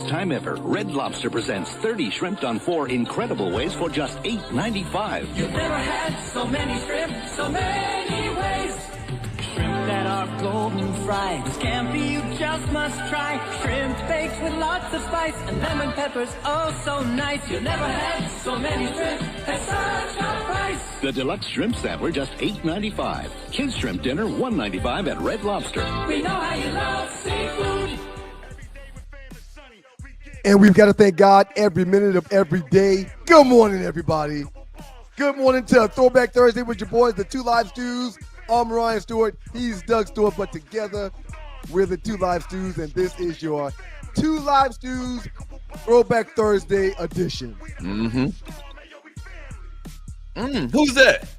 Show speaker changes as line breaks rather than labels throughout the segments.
Time ever, Red Lobster presents 30 shrimp on 4 incredible ways for just $8.95.
You've never had so many shrimp, so many ways. Shrimp that are golden fried, scampi you just must try. Shrimp baked with lots of spice and lemon peppers, oh so nice. You've never had so many shrimp at such a price.
The deluxe shrimp sampler just $8.95. Kids shrimp dinner $1.95 at Red Lobster.
We know how you love seafood.
And we've got to thank God every minute of every day. Good morning, everybody. Good morning to Throwback Thursday with your boys, the Two Live Stews. I'm Ryan Stewart. He's Doug Stewart, but together we're the Two Live Stews, and this is your Two Live Stews Throwback Thursday edition.
Who's that?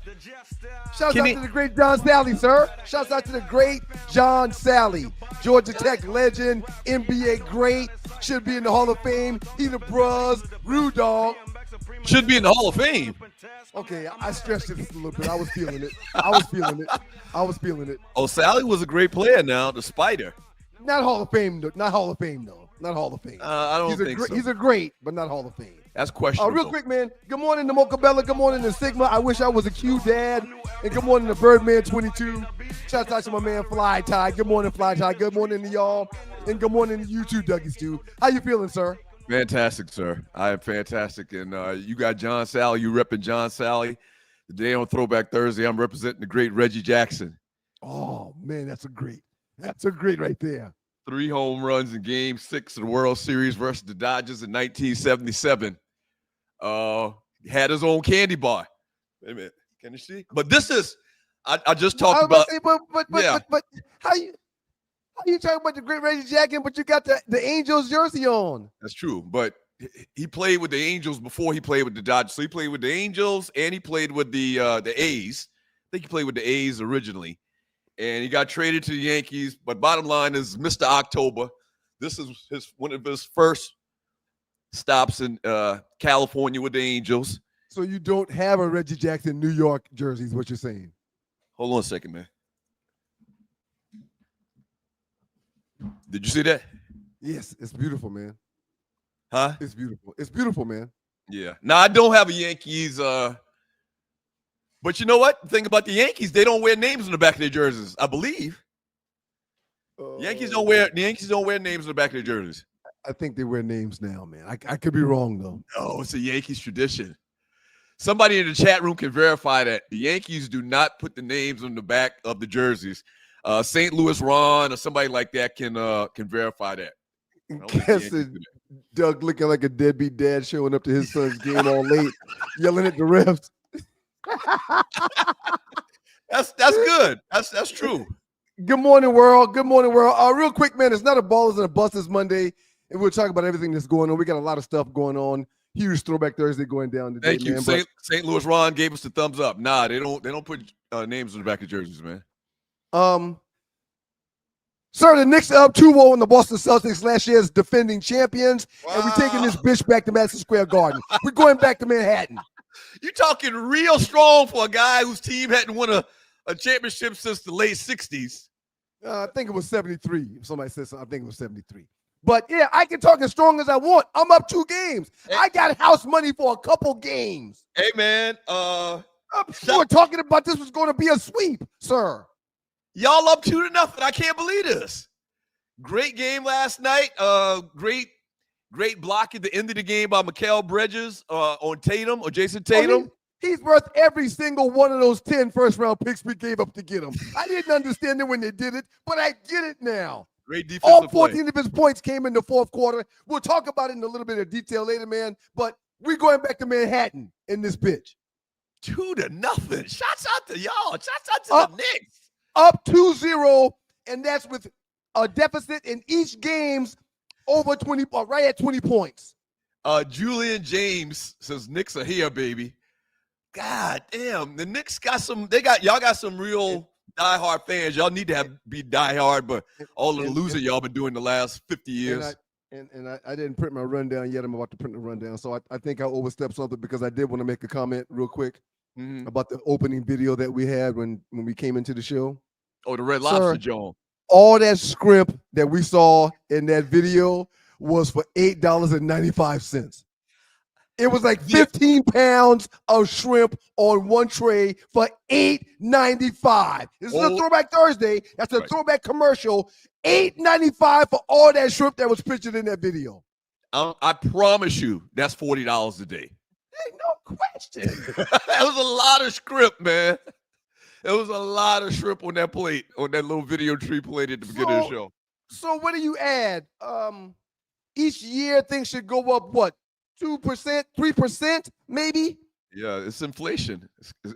Shouts out to the great John Sally, sir. Shouts out to the great John Sally. Georgia Tech legend, NBA great, should be in the Hall of Fame. He the Bruz, Rude Dog.
Should be in the Hall of Fame.
Okay, I stretched it a little bit. I was feeling it.
Oh, Sally was a great player now, the Spider.
Not Hall of Fame, though. Not Hall of Fame.
I don't think so.
He's a great, but not Hall of Fame.
That's questionable.
Real quick, man. Good morning to Mocha Bella. Good morning to Sigma. I wish I was a Q dad. And good morning to Birdman 22. Shout out to my man Fly Tie. Good morning, Fly Tie. Good morning to y'all. And good morning to you too, Dougie Stew. How you feeling, sir?
Fantastic, sir. I am fantastic. And you got John Sally. You repping John Sally. Today on Throwback Thursday, I'm representing the great Reggie Jackson.
Oh, man, that's a great right there.
3 home runs in Game 6 of the World Series versus the Dodgers in 1977. Had his own candy bar. Wait a minute. Can you see? But this is, I just talked about.
But how you talking about the great Reggie Jackson, but you got the Angels jersey on?
That's true. But he played with the Angels before he played with the Dodgers. So he played with the Angels and he played with the A's. I think he played with the A's originally. And he got traded to the Yankees. But bottom line is Mr. October. This is one of his first stops in California with the Angels.
So you don't have a Reggie Jackson New York jersey is what you're saying? Hold
on a second, man. Did you see that?
Yes, it's beautiful, man.
Huh?
It's beautiful. It's beautiful, man.
Yeah. Now, I don't have a Yankees but you know what? The thing about the Yankees, they don't wear names on the back of their jerseys, I believe. Yankees don't wear names on the back of their jerseys.
I think they wear names now, man. I could be wrong, though.
No, it's a Yankees tradition. Somebody in the chat room can verify that. The Yankees do not put the names on the back of the jerseys. St. Louis Ron or somebody like that can verify that.
Doug looking like a deadbeat dad showing up to his son's game all late, yelling at the refs.
That's good. That's true.
Good morning, world. Good morning, world. Real quick, man, it's not a ballers and a busters Monday, and we'll talk about everything that's going on. We got a lot of stuff going on. Huge Throwback Thursday going down today.
Thank you.
Man,
St. Louis Ron gave us the thumbs up. Nah, they don't put names on the back of jerseys, man.
Sir, the Knicks are up 2-0 on the Boston Celtics, last year's defending champions, and we're taking this bitch back to Madison Square Garden. We're going back to Manhattan.
You're talking real strong for a guy whose team hadn't won a championship since the late 60s.
I think it was 73. If somebody said something, I think it was 73. But, yeah, I can talk as strong as I want. I'm up 2 games. Hey. I got house money for a couple games.
Hey, man.
We were talking about this was going to be a sweep, sir.
Y'all up 2-0. I can't believe this. Great game last night. Great block at the end of the game by Mikal Bridges on Tatum or Jason Tatum.
He's worth every single one of those 10 first-round picks we gave up to get him. I didn't understand it when they did it, but I get it now.
Great defensive
All 14 of his points came in the fourth quarter. We'll talk about it in a little bit of detail later, man, but we're going back to Manhattan in this bitch.
2-0. Shouts out to y'all. Shouts out to the Knicks.
Up 2-0, and that's with a deficit in each game's over 20, right at 20 points.
Julian James says Knicks are here, baby. God damn, the Knicks got y'all got some real diehard fans. Y'all need to be diehard, but all of the losing y'all been doing the last 50 years.
And I didn't print my rundown yet. I'm about to print the rundown, so I think I overstepped something because I did want to make a comment real quick about the opening video that we had when we came into the show.
Oh, the Red Lobster, John.
All that scrimp that we saw in that video was for $8.95. It was like 15 pounds of shrimp on one tray for $8.95. This is a Throwback Thursday. That's a throwback commercial. $8.95 for all that shrimp that was pictured in that video.
I promise you, that's $40 a day.
Ain't no question.
That was a lot of shrimp, man. There was a lot of shrimp on that plate, on that little video tree plate at the beginning of the show.
So what do you add? Each year things should go up, what, 2%, 3%, maybe?
Yeah, it's inflation.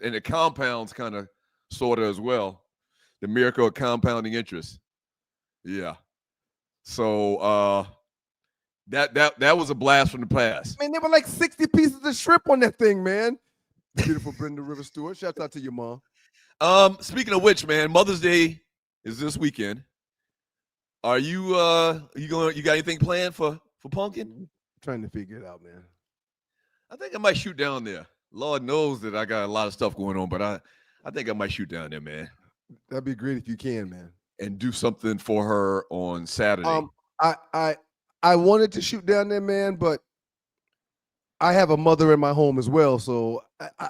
And it compounds kind of, sort of as well. The miracle of compounding interest. Yeah. So that was a blast from the past.
Man, there were like 60 pieces of shrimp on that thing, man. Beautiful Brenda Rivers Stewart. Shout out to your mom.
Speaking of which, man, Mother's Day is this weekend. Are you got anything planned for Pumpkin?
Trying to figure it out, man.
I think I might shoot down there. Lord knows that I got a lot of stuff going on, but I think I might shoot down there, man.
That'd be great if you can, man.
And do something for her on Saturday.
I wanted to shoot down there, man, but I have a mother in my home as well, so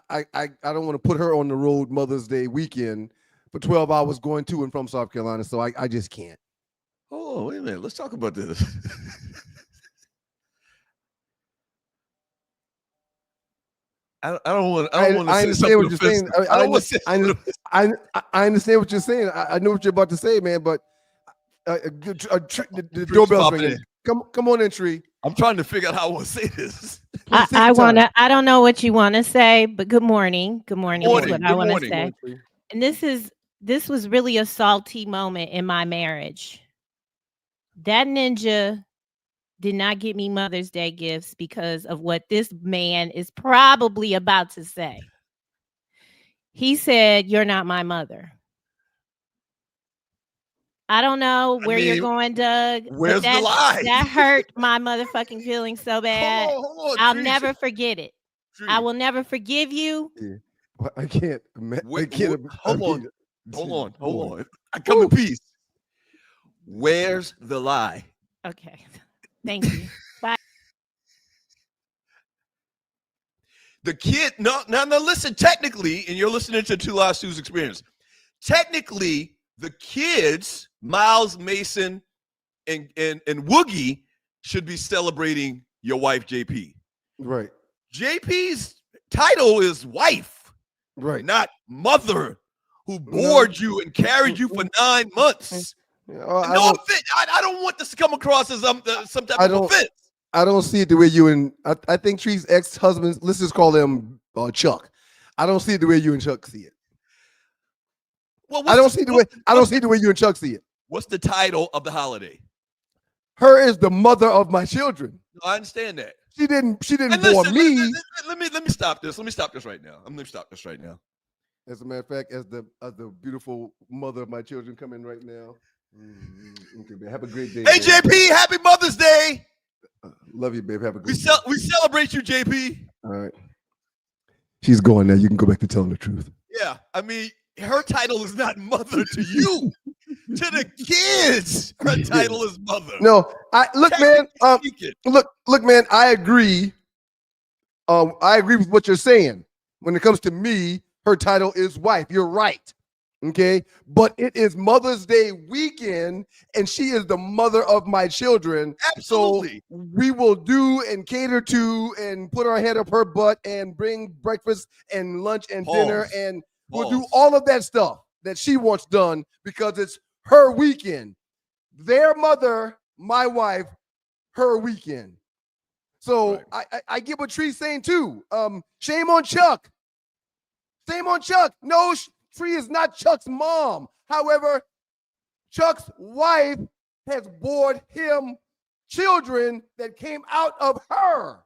I don't want to put her on the road Mother's Day weekend for 12 hours going to and from South Carolina, so I just can't.
Oh, wait a minute. Let's talk about this. I don't want to.
I understand what you're saying. I understand what you're saying. I know what you're about to say, man. But the doorbell's ringing. Come on in, Tree.
I'm trying to figure out how I want to say this.
I don't know what you want to say, but good morning. Good morning. Is what I want to say. And this was really a salty moment in my marriage. That ninja did not get me Mother's Day gifts because of what this man is probably about to say. He said, "You're not my mother." I don't know where you're going, Doug.
Where's the lie?
That hurt my motherfucking feelings so bad.
Hold on,
I'll never forget it.
Tree.
I will never forgive you.
Yeah. I can't.
Hold on. I come in peace. Where's the lie?
Okay. Thank you. Bye.
The kid, now listen, technically, and you're listening to Two Live Stu's experience. Technically, the kids, Miles, Mason, and Woogie, should be celebrating your wife, JP.
Right.
JP's title is wife,
right?
Not mother, who bore you and carried you for 9 months. I don't want this to come across as some type of offense.
I don't see it the way you and I think Tree's ex-husband, let's just call him Chuck. I don't see it the way you and Chuck see it.
Well,
I don't see the way you and Chuck see it.
What's the title of the holiday?
Her is the mother of my children.
No, I understand that.
She didn't born me.
Let me stop this. Let me stop this right now. I'm going to stop this right now.
As a matter of fact, as the beautiful mother of my children come in right now. Okay, babe. Have a great day.
Hey, babe. JP, happy Mother's Day.
Love you, babe. Have a great day.
We celebrate you, JP.
All right. She's going now. You can go back to telling the truth.
Yeah. I mean, her title is not mother to you. To the kids, her title is mother.
No, look, man. I agree. I agree with what you're saying. When it comes to me, her title is wife. You're right. Okay, but it is Mother's Day weekend, and she is the mother of my children.
Absolutely.
So we will do and cater to and put our head up her butt and bring breakfast and lunch and dinner, and we'll do all of that stuff that she wants done because it's her weekend. Their mother, my wife, her weekend. So right. I get what Tree's saying too. Shame on Chuck. Shame on Chuck. No, Tree is not Chuck's mom. However, Chuck's wife has borne him children that came out of her.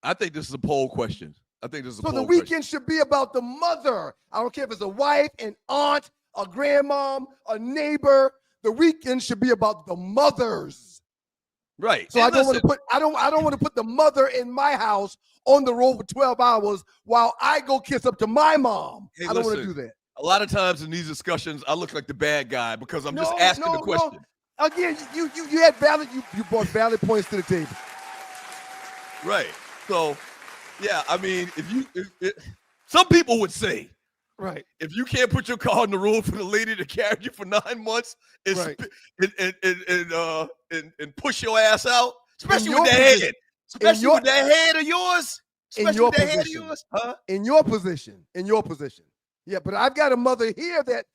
I think this is a poll question. So
the weekend should be about the mother. I don't care if it's a wife, an aunt, a grandmom, a neighbor. The weekend should be about the mothers.
Right.
So I don't want to put the mother in my house on the road for 12 hours while I go kiss up to my mom. I don't want to do that.
A lot of times in these discussions, I look like the bad guy because I'm just asking the question.
Again, you had valid. You brought valid points to the table.
Right. So, yeah, I mean, some people would say,
right,
if you can't put your car on the road for the lady to carry you for 9 months and push your ass out, especially with that head, especially with that head of yours, especially with that head of yours, huh?
In your position, yeah. But I've got a mother here that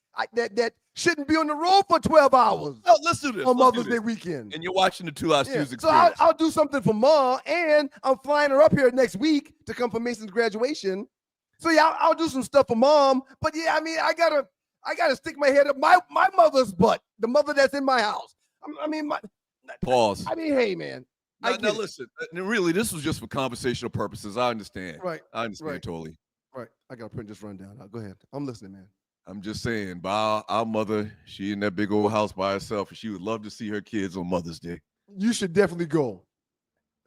shouldn't be on the road for 12 hours.
Oh, let's do this
on Mother's Day weekend.
And you're watching the Two Live Stews
So
experience.
I'll do something for Mom, and I'm flying her up here next week to come for Mason's graduation. So yeah, I'll do some stuff for Mom. But yeah, I mean, I gotta stick my head up my mother's butt, the mother that's in my house.
Pause.
I mean, hey, man.
Now listen. Really, this was just for conversational purposes. I understand.
Right.
I understand totally.
Right. I gotta print this rundown. Go ahead. I'm listening, man.
I'm just saying, by our mother, she in that big old house by herself, and she would love to see her kids on Mother's Day.
You should definitely go.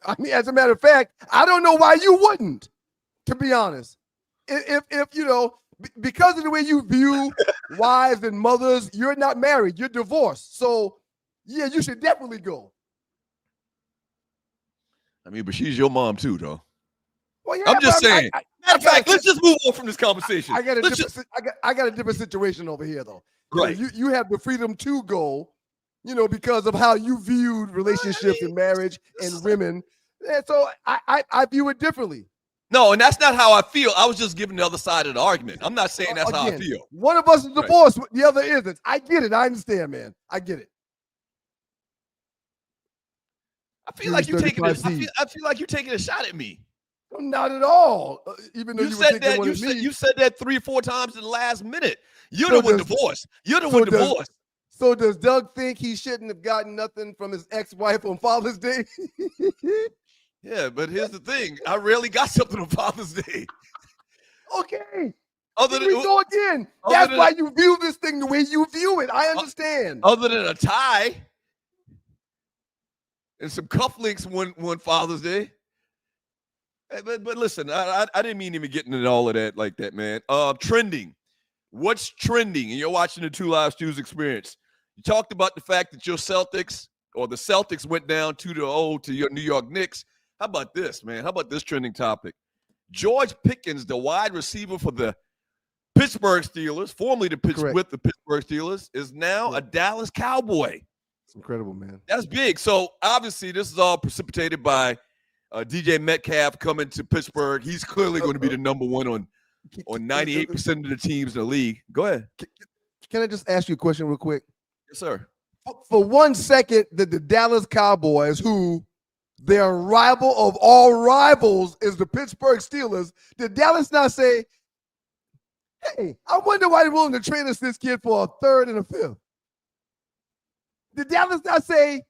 I mean, as a matter of fact, I don't know why you wouldn't, to be honest. If you know, because of the way you view wives and mothers, you're not married, you're divorced. So, yeah, you should definitely go.
I mean, but she's your mom too, though.
Well, yeah,
I'm just saying. Matter of fact, let's just move on from this conversation.
I got a different situation over here, though.
Right.
You have the freedom to go, because of how you viewed relationships and marriage and women. And so I view it differently.
No, and that's not how I feel. I was just giving the other side of the argument. I'm not saying that's how I feel.
One of us is divorced, the other isn't. I get it. I understand, man. I get it.
I feel like you're taking a shot at me.
Not at all. Even though you said that,
you said that 3 or 4 times in the last minute. You're the one divorced. You're the one divorced.
So does Doug think he shouldn't have gotten nothing from his ex-wife on Father's Day?
Yeah, but here's the thing. I rarely got something on Father's Day.
Okay.
Here
we go again. That's why you view this thing the way you view it. I understand.
Other than a tie and some cufflinks one Father's Day. But listen, I didn't mean even getting into all of that like that, man. Trending. What's trending? And you're watching the Two Live Stews experience. You talked about the fact that your Celtics or the Celtics went down 2-0 to your New York Knicks. How about this, man? How about this trending topic? George Pickens, the wide receiver for the Pittsburgh Steelers, formerly with the Pittsburgh Steelers, is now a Dallas Cowboy.
It's incredible, man.
That's big. So obviously this is all precipitated by DJ Metcalf coming to Pittsburgh. He's clearly going to be the number one on 98% of the teams in the league. Go ahead.
Can I just ask you a question real quick?
Yes, sir.
For 1 second, the Dallas Cowboys, who their rival of all rivals is the Pittsburgh Steelers, did Dallas not say, hey, I wonder why they're willing to trade us this kid for a third and a fifth? Did Dallas not say,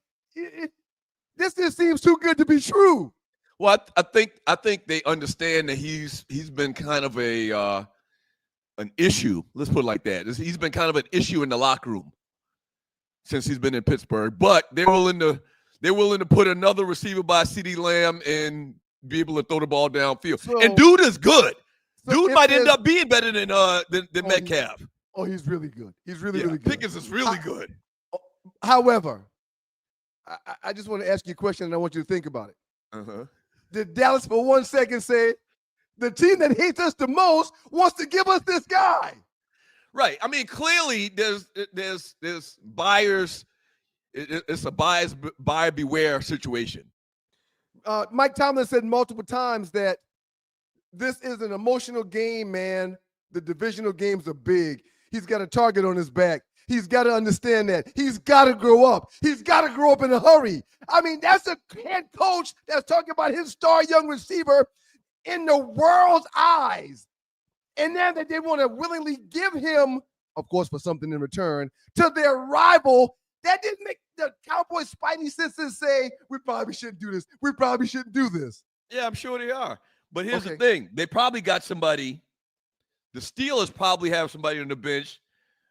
this just seems too good to be true?
Well, I think they understand that he's been kind of an issue. Let's put it like that. He's been kind of an issue in the locker room since he's been in Pittsburgh. But they're willing to put another receiver by CeeDee Lamb and be able to throw the ball downfield. So, and dude is good. Dude might end up being better than Metcalf.
He's really good. He's really good.
Pickens is really good.
However, I just want to ask you a question, and I want you to think about it.
Uh-huh.
Did Dallas for 1 second say, the team that hates us the most wants to give us this guy?
Right. I mean, clearly there's buyers. It's a buyer beware situation.
Mike Tomlin said multiple times that this is an emotional game, man. The divisional games are big. He's got a target on his back. He's got to understand that. He's got to grow up. He's got to grow up in a hurry. I mean, that's a head coach that's talking about his star young receiver in the world's eyes. And now that they want to willingly give him, of course, for something in return, to their rival, that didn't make the Cowboys' spidey senses say, we probably shouldn't do this. We probably shouldn't do this.
Yeah, I'm sure they are. But here's the thing. They probably got somebody. The Steelers probably have somebody on the bench.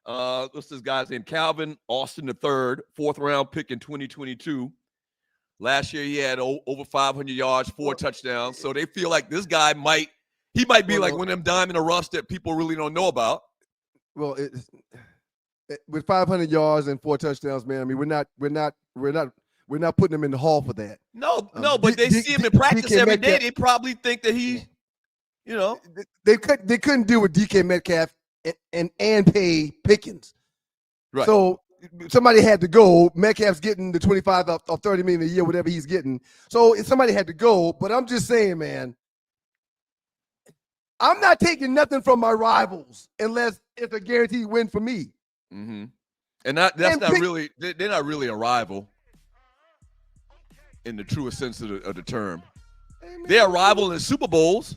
What's this guy's name? Calvin Austin III, 4th-round pick in 2022. Last year he had over 500 yards, 4 touchdowns. So they feel like this guy might be like one of them diamond in the rough that people really don't know about.
Well, with 500 yards and 4 touchdowns, man. I mean, we're not putting him in the hall for that.
No, but they see him in practice every day. They probably think that he,
they couldn't do with DK Metcalf and pay Pickens.
Right.
So somebody had to go. Metcalf's getting the 25 or 30 million a year, whatever he's getting. So somebody had to go. But I'm just saying, man, I'm not taking nothing from my rivals unless it's a guaranteed win for me.
Mm-hmm. And they're not really a rival in the truest sense of the term. Hey, they're a rival in Super Bowls.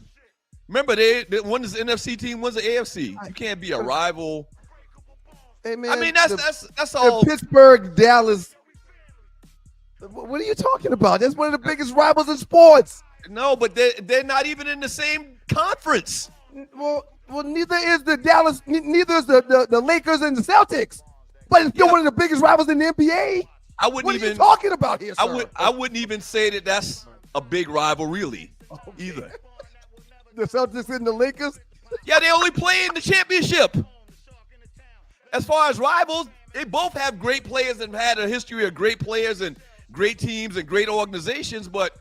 Remember, one is the NFC team, one's the AFC. You can't be a rival.
Hey, man,
I mean, that's all.
Pittsburgh, Dallas. What are you talking about? That's one of the biggest rivals in sports.
No, but they're not even in the same conference.
Well, neither is the Dallas. Neither is the Lakers and the Celtics. But it's still one of the biggest rivals in the NBA. What are you talking about here, sir?
I wouldn't even say that that's a big rival, really, either.
The Celtics and the Lakers?
Yeah, they only play in the championship. As far as rivals, they both have great players and had a history of great players and great teams and great organizations. But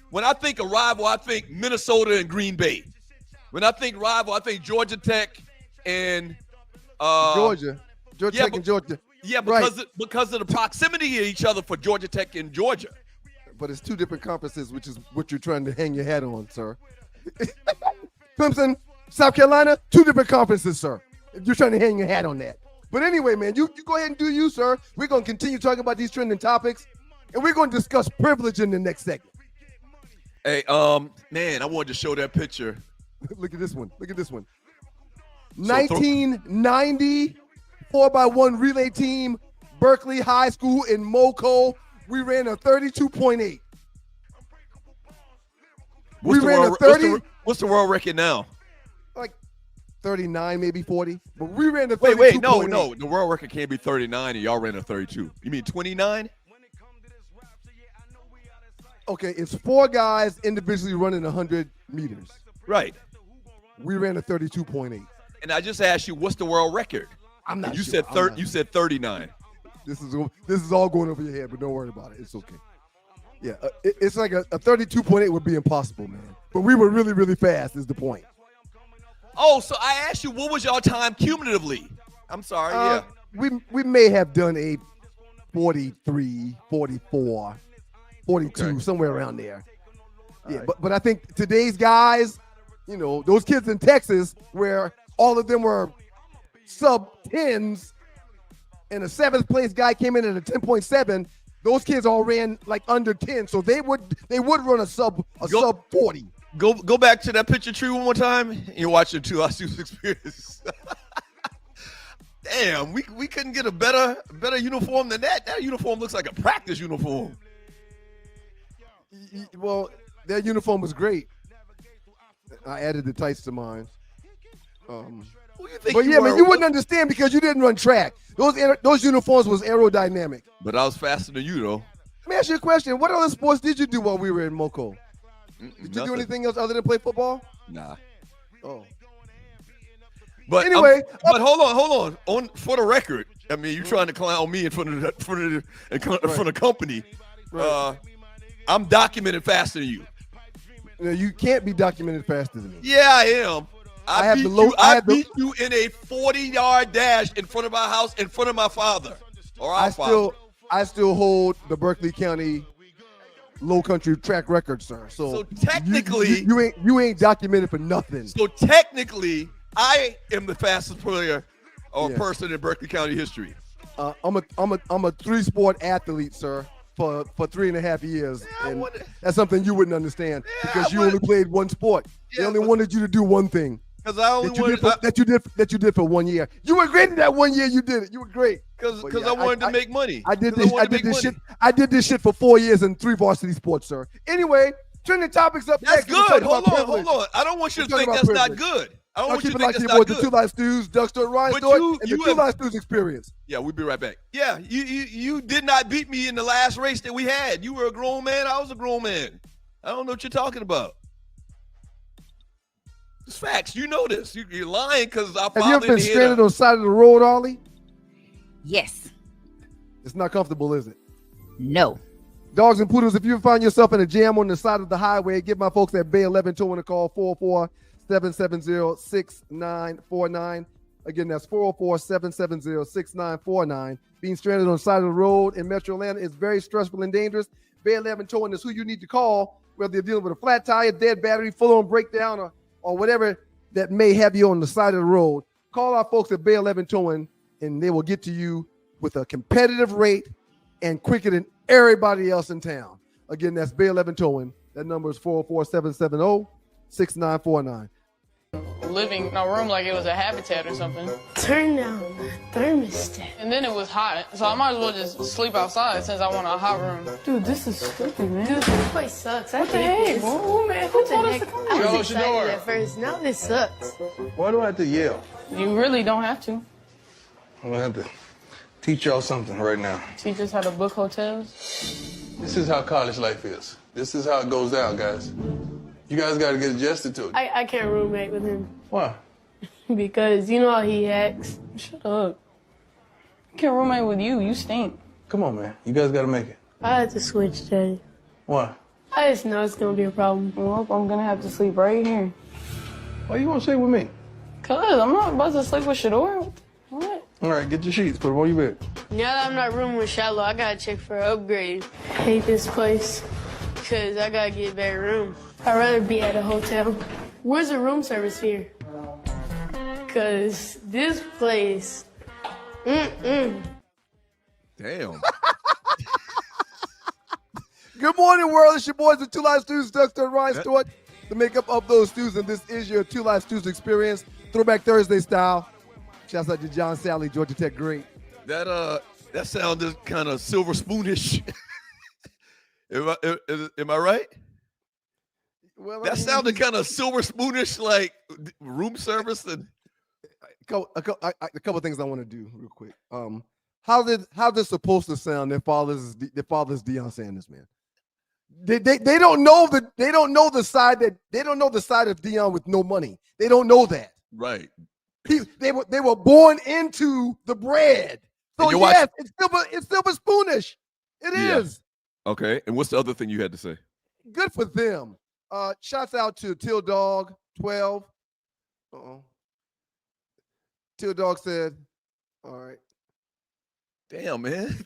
when I think of rival, I think Minnesota and Green Bay. When I think rival, I think Georgia Tech and
Georgia Tech and Georgia.
Yeah, because of the proximity of each other for Georgia Tech and Georgia.
But it's 2 different conferences, which is what you're trying to hang your hat on, sir. Clemson, South Carolina, 2 different conferences, sir. You're trying to hang your hat on that. But anyway, man, you go ahead and do you, sir. We're going to continue talking about these trending topics, and we're going to discuss privilege in the next segment.
Hey, man, I wanted to show that picture.
Look at this one. 1990 4x1 relay team, Berkeley High School in Moco. We ran a 32.8.
What's the world record now?
Like 39, maybe 40. But we ran a 32.
No. The world record can't be 39 and y'all ran a 32. You mean 29?
Okay, it's 4 guys individually running 100 meters.
Right.
We ran a 32.8.
And I just asked you, what's the world record?
I'm not
you
sure.
You said 39.
This is all going over your head, but don't worry about it. It's okay. Yeah, it's like a 32.8 would be impossible, man. But we were really, really fast is the point.
Oh, so I asked you, what was y'all time cumulatively? I'm sorry, yeah.
We may have done a 43, 44, 42, somewhere around there. Yeah, right. but I think today's guys, those kids in Texas where all of them were sub-10s and a 7th place guy came in at a 10.7, those kids all ran like under 10, so they would run a sub 40.
Go back to that picture tree one more time. You're watching 2 Live Students Experience. Damn, we couldn't get a better uniform than that. That uniform looks like a practice uniform.
Well, that uniform was great. I added the tights to mine. But yeah, man, you wouldn't understand because you didn't run track. Those uniforms was aerodynamic.
But I was faster than you, though.
Let me ask you a question. What other sports did you do while we were in Moco? Did you do anything else other than play football?
Nah.
Oh.
But
anyway,
but hold on. For the record, I mean, you're trying to clown me in front of the company.
Right.
I'm documented faster than you.
You can't be documented faster than me.
Yeah, I am. I beat you in a 40-yard dash in front of my house, in front of my father. Or our father.
I still hold the Berkeley County Low Country track record, sir. So
technically,
you ain't documented for nothing.
So technically, I am the fastest player or person in Berkeley County history.
I'm a 3-sport athlete, sir, for 3.5 years, and that's something you wouldn't understand because you only played one sport. They only wanted you to do one thing.
Because I only
that you did for 1 year. You were great in that 1 year. You did it. You were great.
Because I wanted to make money.
I did this shit for 4 years in 3 varsity sports, sir. Anyway, trending topics up
next.
That's
good. Hold on. I don't want you to think that's not good. I don't want you to think that's not good.
The 2 Live Stews, Dugster, Ryan Stewart, and the 2 Live Stews experience.
Yeah, we'll be right back. Yeah, you did not beat me in the last race that we had. You were a grown man. I was a grown man. I don't know what you're talking about. It's facts. You know this. You're lying because I
Have you ever been stranded on the side of the road, Arlie?
Yes.
It's not comfortable, is it?
No.
Dogs and poodles, if you find yourself in a jam on the side of the highway, give my folks at Bay 11 Towing a call, 404-770-6949. Again, that's 404-770-6949. Being stranded on the side of the road in Metro Atlanta is very stressful and dangerous. Bay 11 Towing is who you need to call, whether you're dealing with a flat tire, dead battery, full-on breakdown, or whatever that may have you on the side of the road. Call our folks at Bay 11 Towing, and they will get to you with a competitive rate and quicker than everybody else in town. Again, that's Bay 11 Towing. That number is 404-770-6949.
Living in a room like it was a habitat or something.
Turn down the thermostat.
And then it was hot, so I might as well just sleep outside since I want a hot room.
Dude, this is stupid, man. Dude, this place sucks.
What the heck? Who told us to come?
I was excited at first. Now this sucks.
Why do I have to yell?
You really don't have to.
I'm gonna have to teach y'all something right now.
Teach us how to book hotels.
This is how college life is. This is how it goes down, guys. You guys got to get adjusted to it.
I can't roommate with him.
Why?
Because you know how he acts.
Shut up. I can't roommate with you. You stink.
Come on, man. You guys got to make it.
I had to switch, Daddy.
Why?
I just know it's going to be a problem.
Well, I'm going to have to sleep right here.
Why you want to stay with me?
Because I'm not about to sleep with Shedeur. What?
All right, get your sheets. Put them on your bed.
Now that I'm not rooming with Shallow, I got to check for an upgrade. I hate this place because I got to get a better room. I'd rather be at a hotel. Where's the room service here? Because this place,
Damn.
Good morning, world. It's your boys, the Two Live Stews, Dexter and Ryan Stewart. The makeup of those stews, and this is your Two Live Stews experience, Throwback Thursday style. Shouts out to John Sally, Georgia Tech great.
That sounded kind of silver spoonish. Am I right?
Well,
That sounded kind of silver spoonish, like room service. And
a couple of things I want to do real quick. How this supposed to sound? Their father's Deion Sanders, man. They don't know the side of Deion with no money. They don't know that.
Right.
They were born into the bread. So yes, it's silver spoonish. It is.
Okay. And what's the other thing you had to say?
Good for them. Shouts out to Till Dog 12. Till Dog said, all right.
Damn, man.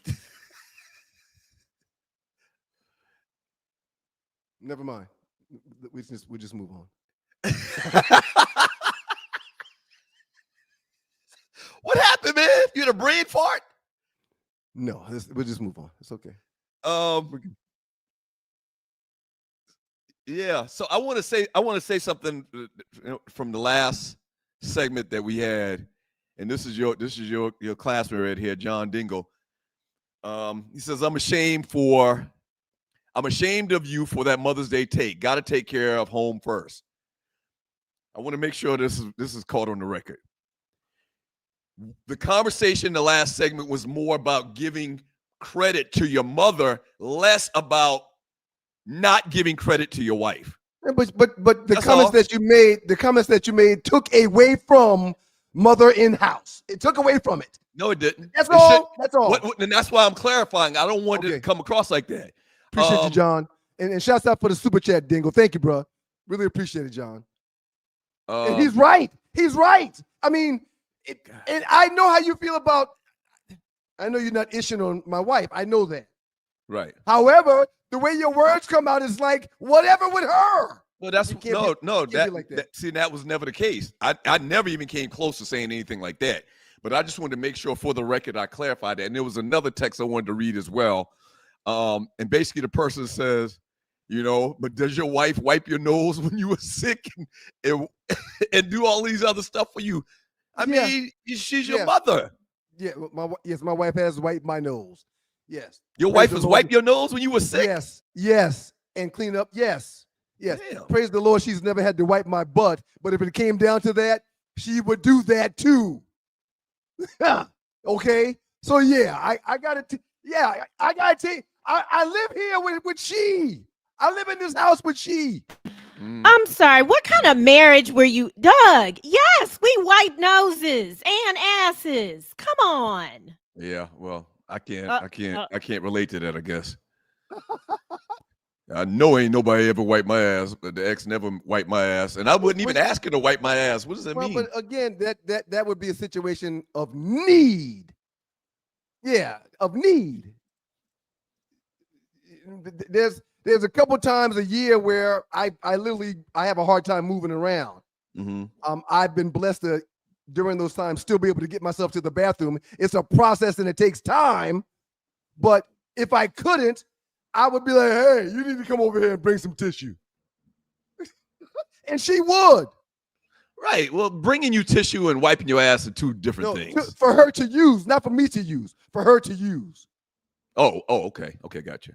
Never mind. We just move on.
What happened, man? You had a brain fart?
No, we'll just move on. It's okay.
Yeah. So I want to say something from the last segment that we had, and this is your classmate right here, John Dingle. He says, I'm ashamed of you for that Mother's Day take. Got to take care of home first. I want to make sure this is caught on the record. The conversation in the last segment was more about giving credit to your mother, less about not giving credit to your wife.
But the comments that you made took away from mother in house. It took away from it.
No, it didn't.
That's all. That's all.
And that's why I'm clarifying. I don't want it to come across like that.
Appreciate you, John. And shouts out for the super chat, Dingle. Thank you, bro. Really appreciate it, John. And he's right. He's right. I mean, and I know how you feel about. I know you're not ishing on my wife. I know that.
Right.
However, the way your words come out is like whatever with her.
No, that's that was never the case. I never even came close to saying anything like that. But I just wanted to make sure for the record I clarified that. And there was another text I wanted to read as well. And basically the person says, but does your wife wipe your nose when you were sick and do all these other stuff for you? I mean, she's your mother.
Yeah, my wife has wiped my nose. Yes.
Your wife has wiped your nose when you were sick?
Yes. And clean up. Yes. Damn. Praise the Lord, she's never had to wipe my butt. But if it came down to that, she would do that too. Okay? So I gotta tell you, I live here with she. I live in this house with she.
I'm sorry. What kind of marriage were you, Doug? Yes, we wipe noses and asses. Come on.
Yeah, well, I can't relate to that, I guess. I know ain't nobody ever wiped my ass, but the ex never wiped my ass, and I wouldn't even ask her to wipe my ass. What does that mean?
But again, that would be a situation of need. Yeah, of need. There's a couple times a year where I literally have a hard time moving around.
Mm-hmm.
I've been blessed to during those times still be able to get myself to the bathroom. It's a process and it takes time, but if I couldn't, I would be like, hey, you need to come over here and bring some tissue. And she would.
Right. Well, bringing you tissue and wiping your ass are two different things.
For her to use, not for me to use. For her to use.
Oh, okay. Okay, gotcha.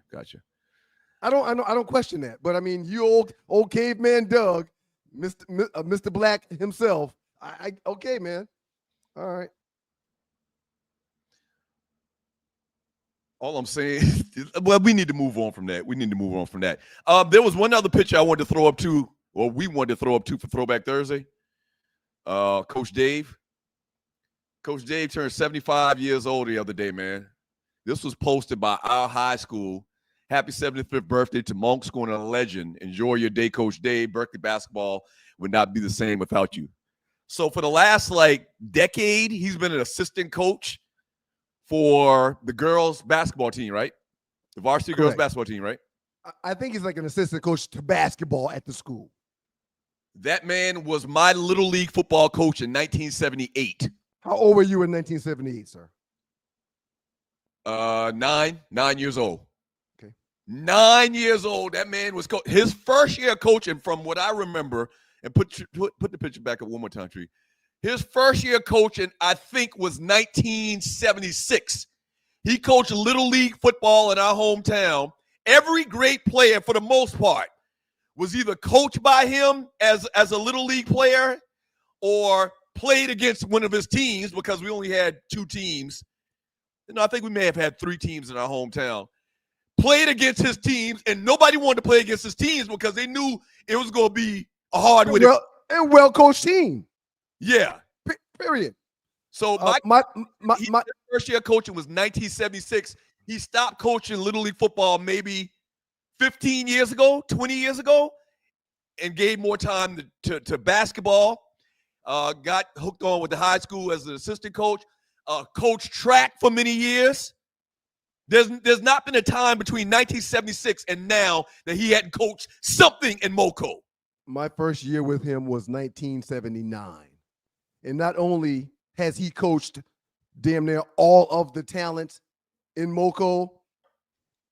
I don't question that. But I mean, you old caveman Doug, Mr. Black himself. Okay, man. All right.
All I'm saying, well, we need to move on from that. There was one other picture I wanted to throw up to, or we wanted to throw up to for Throwback Thursday. Coach Dave. Coach Dave turned 75 years old the other day, man. This was posted by our high school. Happy 75th birthday to Monk School and a legend. Enjoy your day, Coach Dave. Berkeley basketball would not be the same without you. So for the last decade, he's been an assistant coach for the girls basketball team, right? The varsity girls basketball team, right?
I think he's like an assistant coach to basketball at the school.
That man was my little league football coach in 1978.
How old were you in 1978, sir?
9 years old.
Okay.
9 years old. That man was his first year coaching, from what I remember, and put the picture back up one more time, Tree. His first year coaching, I think, was 1976. He coached Little League football in our hometown. Every great player, for the most part, was either coached by him as a Little League player or played against one of his teams, because we only had 2 teams. I think we may have had 3 teams in our hometown. Played against his teams, and nobody wanted to play against his teams because they knew it was going to be a hard with
and well-coached team.
Yeah.
Period.
So my first year coaching was 1976. He stopped coaching Little League football maybe 15 years ago, 20 years ago, and gave more time to basketball. Got hooked on with the high school as an assistant coach. Coached track for many years. There's not been a time between 1976 and now that he hadn't coached something in Moco.
My first year with him was 1979. And not only has he coached damn near all of the talent in Moco,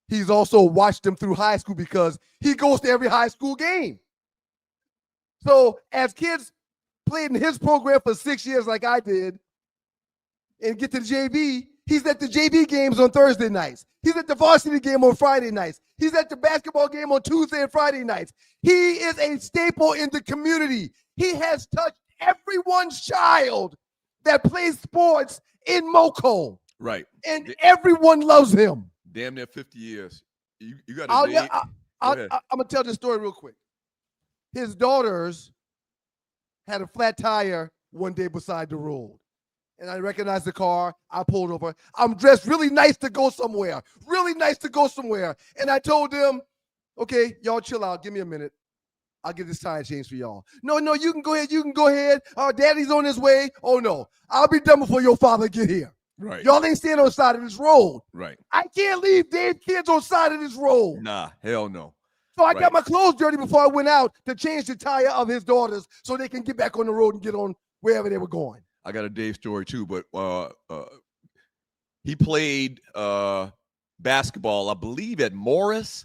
he's also watched them through high school because he goes to every high school game. So as kids played in his program for 6 years like I did and get to the JV, he's at the JV games on Thursday nights. He's at the varsity game on Friday nights. He's at the basketball game on Tuesday and Friday nights. He is a staple in the community. He has touched everyone's child that plays sports in Moco.
Right.
And everyone loves him.
Damn near 50 years. You got
I'm going to tell this story real quick. His daughters had a flat tire one day beside the road. And I recognized the car. I pulled over. I'm dressed really nice to go somewhere. And I told them, okay, y'all chill out. Give me a minute. I'll get this tire changed for y'all. No, you can go ahead. Daddy's on his way. Oh, no. I'll be done before your father get here.
Right.
Y'all ain't standing on the side of this road.
Right.
I can't leave Dave's kids on the side of this road.
Nah, hell no.
So I got my clothes dirty before I went out to change the tire of his daughters so they can get back on the road and get on wherever they were going.
I got a Dave story too, but he played basketball, I believe, at Morris.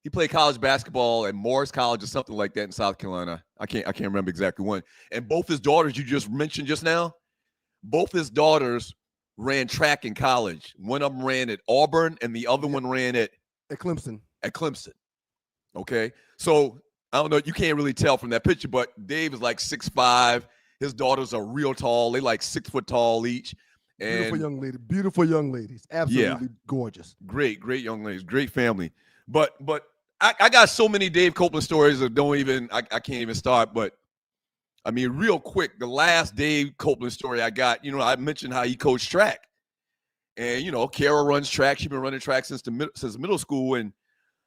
He played college basketball at Morris College or something like that in South Carolina. I can't remember exactly when. And both his daughters you just mentioned just now, both his daughters ran track in college. One of them ran at Auburn, and the other one ran at
Clemson.
Okay, so I don't know. You can't really tell from that picture, but Dave is like 6'5". His daughters are real tall. They like 6 foot tall each. And
Beautiful young ladies. Absolutely gorgeous.
Great young ladies. Great family. But I got so many Dave Copeland stories that I can't even start. But I mean, real quick, the last Dave Copeland story I got, I mentioned how he coached track. And Kara runs track. She's been running track since middle school. And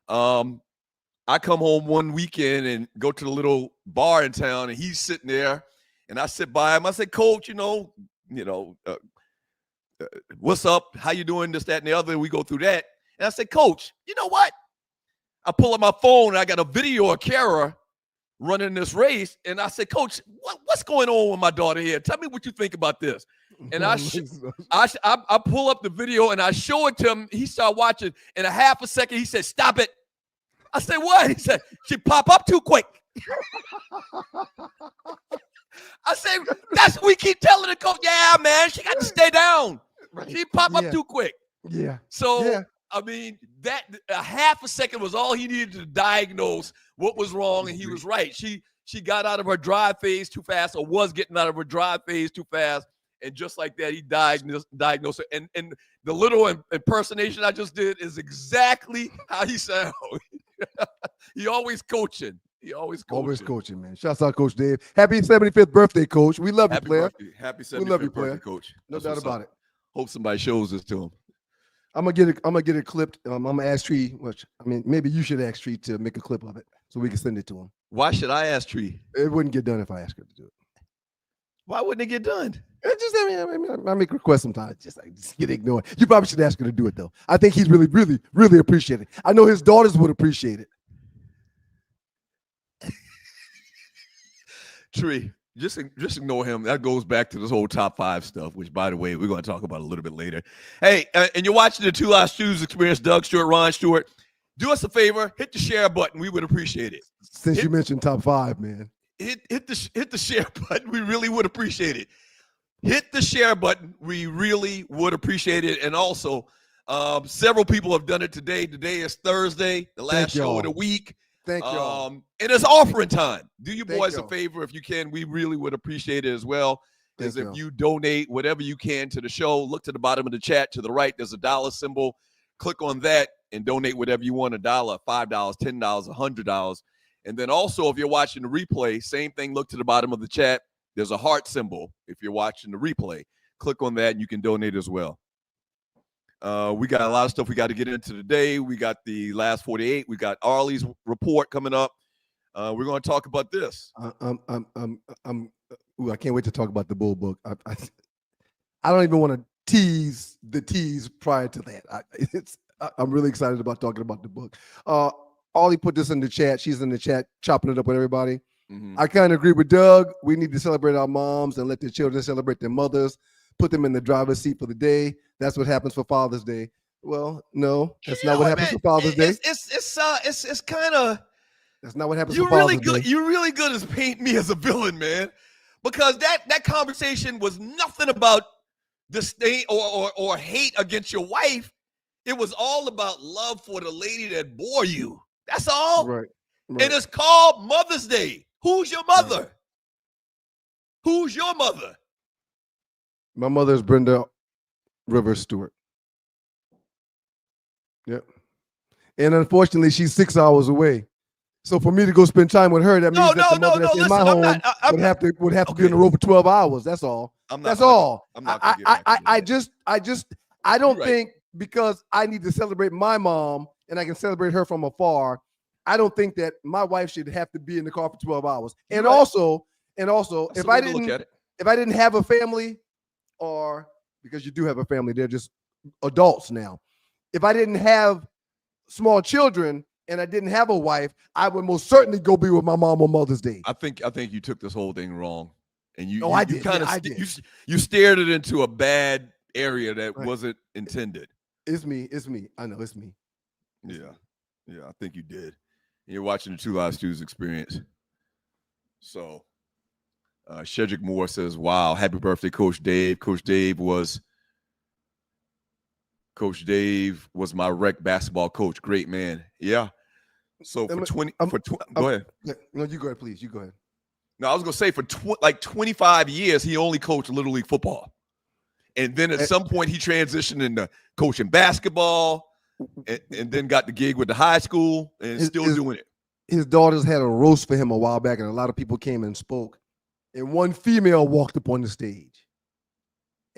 I come home one weekend and go to the little bar in town, and he's sitting there, and I sit by him. I say, Coach, what's up? How you doing? This, that, and the other. And we go through that. And I say, Coach, you know what? I pull up my phone, and I got a video of Kara running this race. And I say, Coach, what's going on with my daughter here? Tell me what you think about this. And I pull up the video, and I show it to him. He started watching. In a half a second, he said, stop it. I said, what? He said, she pop up too quick. I said, that's what we keep telling the coach. Yeah, man, she got to stay down. Right. She pop up too quick.
Yeah.
So, I mean, that a half a second was all he needed to diagnose what was wrong, and he was right. She got out of her drive phase too fast, or was getting out of her drive phase too fast, and just like that, he diagnosed it. And the little impersonation I just did is exactly how he sounds. He always coaching. Always coaching, man. Shouts out, Coach Dave. Happy 75th birthday, Coach. We love you, player. Happy 75th birthday, Coach.
No doubt about it.
Hope somebody shows this to him.
I'm gonna get it clipped. I'm gonna ask Tree. Maybe you should ask Tree to make a clip of it so we can send it to him.
Why should I ask Tree?
It wouldn't get done if I asked her to do it.
Why wouldn't it get done?
I make requests sometimes. Just get ignored. You probably should ask her to do it though. I think he's really, really, really appreciate it. I know his daughters would appreciate it.
Tree, just ignore him. That goes back to this whole top 5 stuff, which, by the way, we're going to talk about a little bit later. Hey, and you're watching the Two Live Stews Experience. Doug Stewart, Ron Stewart. Do us a favor, hit the share button. We would appreciate it.
Since you mentioned top 5, man.
Hit the share button. We really would appreciate it. Hit the share button. We really would appreciate it. And also, several people have done it today. Today is Thursday, the last show of the week.
Thank y'all.
And it's offering time. Do you boys a favor if you can. We really would appreciate it as well. If you donate whatever you can to the show, look to the bottom of the chat to the right. There's a dollar symbol. Click on that and donate whatever you want, $1, $5, $10, $100. And then also, if you're watching the replay, same thing, look to the bottom of the chat. There's a heart symbol. If you're watching the replay, click on that and you can donate as well. We got a lot of stuff we got to get into today. We got the last 48. We got Arley's report coming up. We're going to talk about this.
I can't wait to talk about the Bull book. I don't even want to tease the tease prior to that. I'm really excited about talking about the book. Arley put this in the chat. She's in the chat chopping it up with everybody. Mm-hmm. I kind of agree with Doug. We need to celebrate our moms and let their children celebrate their mothers. Put them in the driver's seat for the day. That's what happens for Father's Day. Well, no, that's not what happens for Father's Day.
It's kind of.
That's not what happens for Father's Day.
You're really good at painting me as a villain, man, because that conversation was nothing about disdain or hate against your wife. It was all about love for the lady that bore you. That's all.
Right.
And it's called Mother's Day. Who's your mother? Right. Who's your mother?
My mother is Brenda Rivers Stewart. Yep. And unfortunately, she's 6 hours away. So for me to go spend time with her, that means that the mother that's in my home would have to be on the road for 12 hours. That's all. That's all. I don't think because I need to celebrate my mom and I can celebrate her from afar, I don't think that my wife should have to be in the car for 12 hours. And also, if I didn't have a family, or because you do have a family, they're just adults now. If I didn't have small children and I didn't have a wife, I would most certainly go be with my mom on Mother's Day.
I think you took this whole thing wrong, and you steered it into a bad area that wasn't intended.
It's me. I know it's me.
Yeah, I think you did. You're watching the Two Live Stews Experience. So, Shedeur Moore says, "Wow, happy birthday, Coach Dave." Coach Dave was my rec basketball coach. Great man. Yeah. So go ahead.
No, you go ahead, please. You go ahead.
No, I was gonna say for 25 years he only coached Little League football, and then at some point he transitioned into coaching basketball, and then got the gig with the high school, and still doing it.
His daughters had a roast for him a while back, and a lot of people came and spoke. And one female walked up on the stage.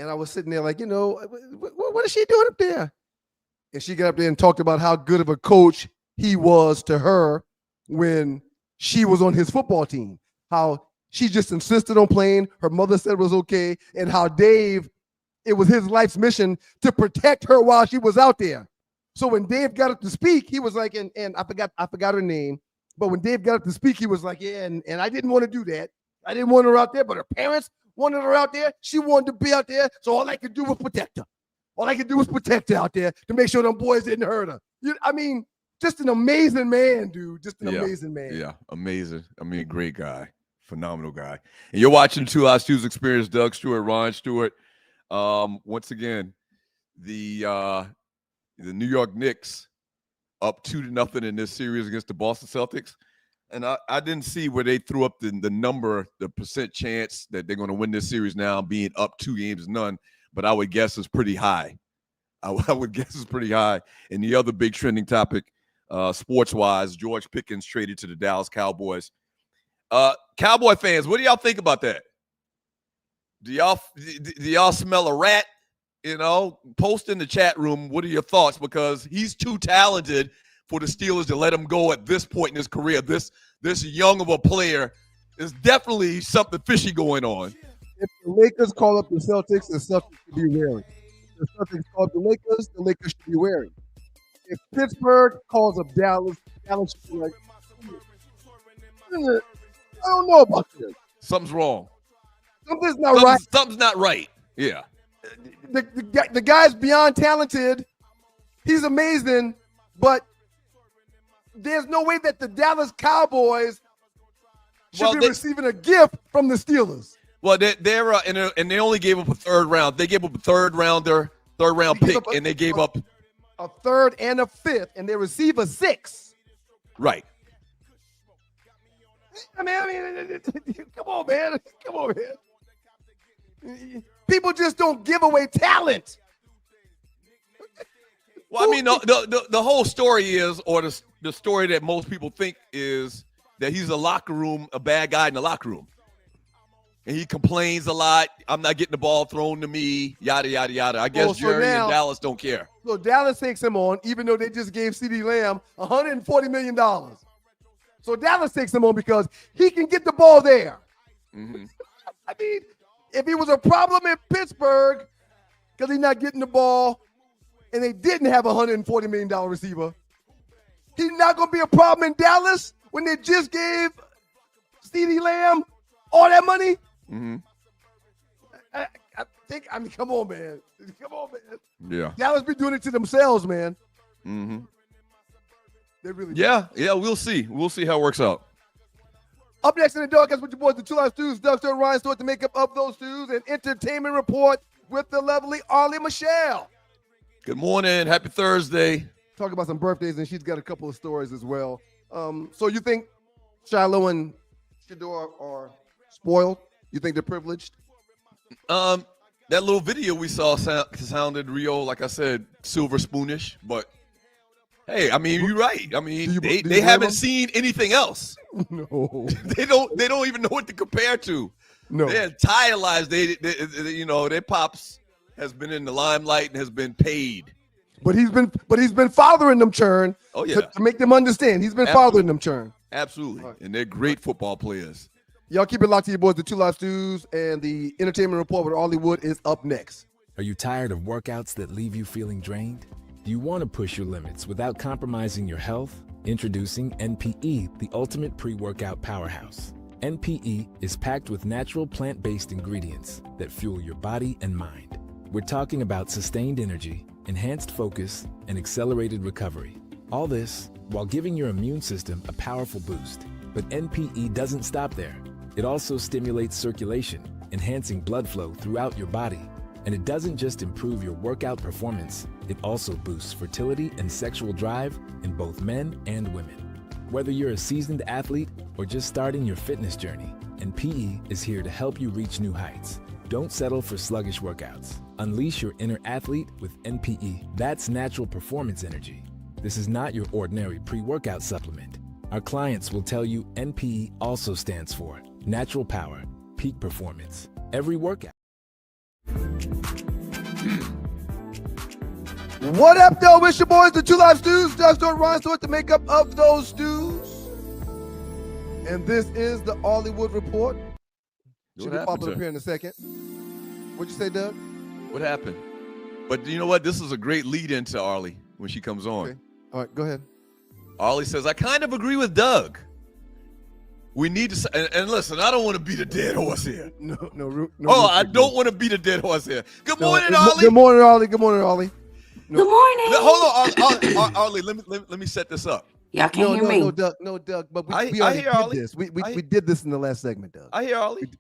And I was sitting there like, what is she doing up there? And she got up there and talked about how good of a coach he was to her when she was on his football team. How she just insisted on playing. Her mother said it was okay. And how Dave, it was his life's mission to protect her while she was out there. So when Dave got up to speak, he was like, and I forgot her name. But when Dave got up to speak, he was like, yeah, and I didn't want to do that. I didn't want her out there, but her parents wanted her out there. She wanted to be out there. So all I could do was protect her. All I could do was protect her out there to make sure them boys didn't hurt her. Just an amazing man, dude. Just an amazing man.
Yeah, amazing. Great guy. Phenomenal guy. And you're watching Two Live Stews Experience, Doug Stewart, Ron Stewart. Once again, the New York Knicks up 2-0 in this series against the Boston Celtics. And I didn't see where they threw up the percent chance that they're going to win this series now, being up 2-0, but I would guess it's pretty high. I would guess it's pretty high. And the other big trending topic, sports-wise, George Pickens traded to the Dallas Cowboys. Cowboy fans, what do y'all think about that? Do y'all smell a rat? Post in the chat room, what are your thoughts? Because he's too talented for the Steelers to let him go at this point in his career. This young of a player, is definitely something fishy going on.
If the Lakers call up the Celtics, the Celtics should be wary. If the Celtics call up the Lakers should be wary. If Pittsburgh calls up Dallas should be like, I don't know about this.
Something's wrong.
Something's not right.
Something's not right. Yeah.
The guy's beyond talented. He's amazing, but there's no way that the Dallas Cowboys should be receiving a gift from the Steelers.
Well, they're and they only gave up a third round. They gave up a third round pick, and they gave up
a third and a fifth, and they receive a sixth.
Right.
Come on, man. People just don't give away talent.
Well, the whole story is, or the story that most people think is that he's a bad guy in the locker room. And he complains a lot. I'm not getting the ball thrown to me, yada, yada, yada. I guess Jerry and Dallas don't care.
So Dallas takes him on, even though they just gave CeeDee Lamb $140 million. So Dallas takes him on because he can get the ball there.
Mm-hmm.
If he was a problem in Pittsburgh because he's not getting the ball and they didn't have a $140 million receiver, he's not going to be a problem in Dallas when they just gave CeeDee Lamb all that money.
Mm-hmm.
I think, come on, man.
Yeah.
Dallas be doing it to themselves, man.
Mm-hmm.
They really
do. Yeah, we'll see. We'll see how it works out.
Up next in the Dogcast with your boys, the Two Live Stews, Doug Stewart, Ryan Stewart, the makeup of those stews, and entertainment report with the lovely Arlie Michelle.
Good morning. Happy Thursday.
Talk about some birthdays, and she's got a couple of stories as well. So you think Shiloh and Shedeur are spoiled? You think they're privileged?
That little video we saw sounded real, like I said, silver spoonish. But hey, you're right. They haven't seen anything else.
No,
they don't even know what to compare to.
No,
they're entire They their pops has been in the limelight and has been paid.
But he's been fathering them, Churn.
Oh yeah,
to make them understand, he's been fathering them, Churn.
Absolutely,
right.
And they're great football players.
Y'all keep it locked to your boys, the Two Live Stews, and the entertainment report with Arleywood is up next.
Are you tired of workouts that leave you feeling drained? Do you want to push your limits without compromising your health? Introducing NPE, the ultimate pre-workout powerhouse. NPE is packed with natural plant-based ingredients that fuel your body and mind. We're talking about sustained energy, enhanced focus, and accelerated recovery. All this while giving your immune system a powerful boost. But NPE doesn't stop there. It also stimulates circulation, enhancing blood flow throughout your body. And it doesn't just improve your workout performance, it also boosts fertility and sexual drive in both men and women. Whether you're a seasoned athlete or just starting your fitness journey, NPE is here to help you reach new heights. Don't settle for sluggish workouts. Unleash your inner athlete with NPE. That's natural performance energy. This is not your ordinary pre-workout supplement. Our clients will tell you NPE also stands for natural power, peak performance. Every workout.
What up, though? It's your boys, the Two Live Stews. Doug Stewart, Ryan Stewart, the makeup of those stews. And this is the Arleywood Report. Should be popping up here in a second. What'd you say, Doug?
What happened? But you know what? This is a great lead into Arley when she comes on.
Okay. All right, go ahead.
Arley says, I kind of agree with Doug. We need to, and listen, I don't want to beat a dead horse here.
No.
I don't want to beat a dead horse here. Good morning, Arley.
Good morning, Arley. Good morning, Arley.
Good morning.
Hold on, Arley. Let me set this up.
Y'all can't hear me.
No, Doug. But we
I
already
hear
did
Arley.
this. We did this in the last segment, Doug.
I hear Arley.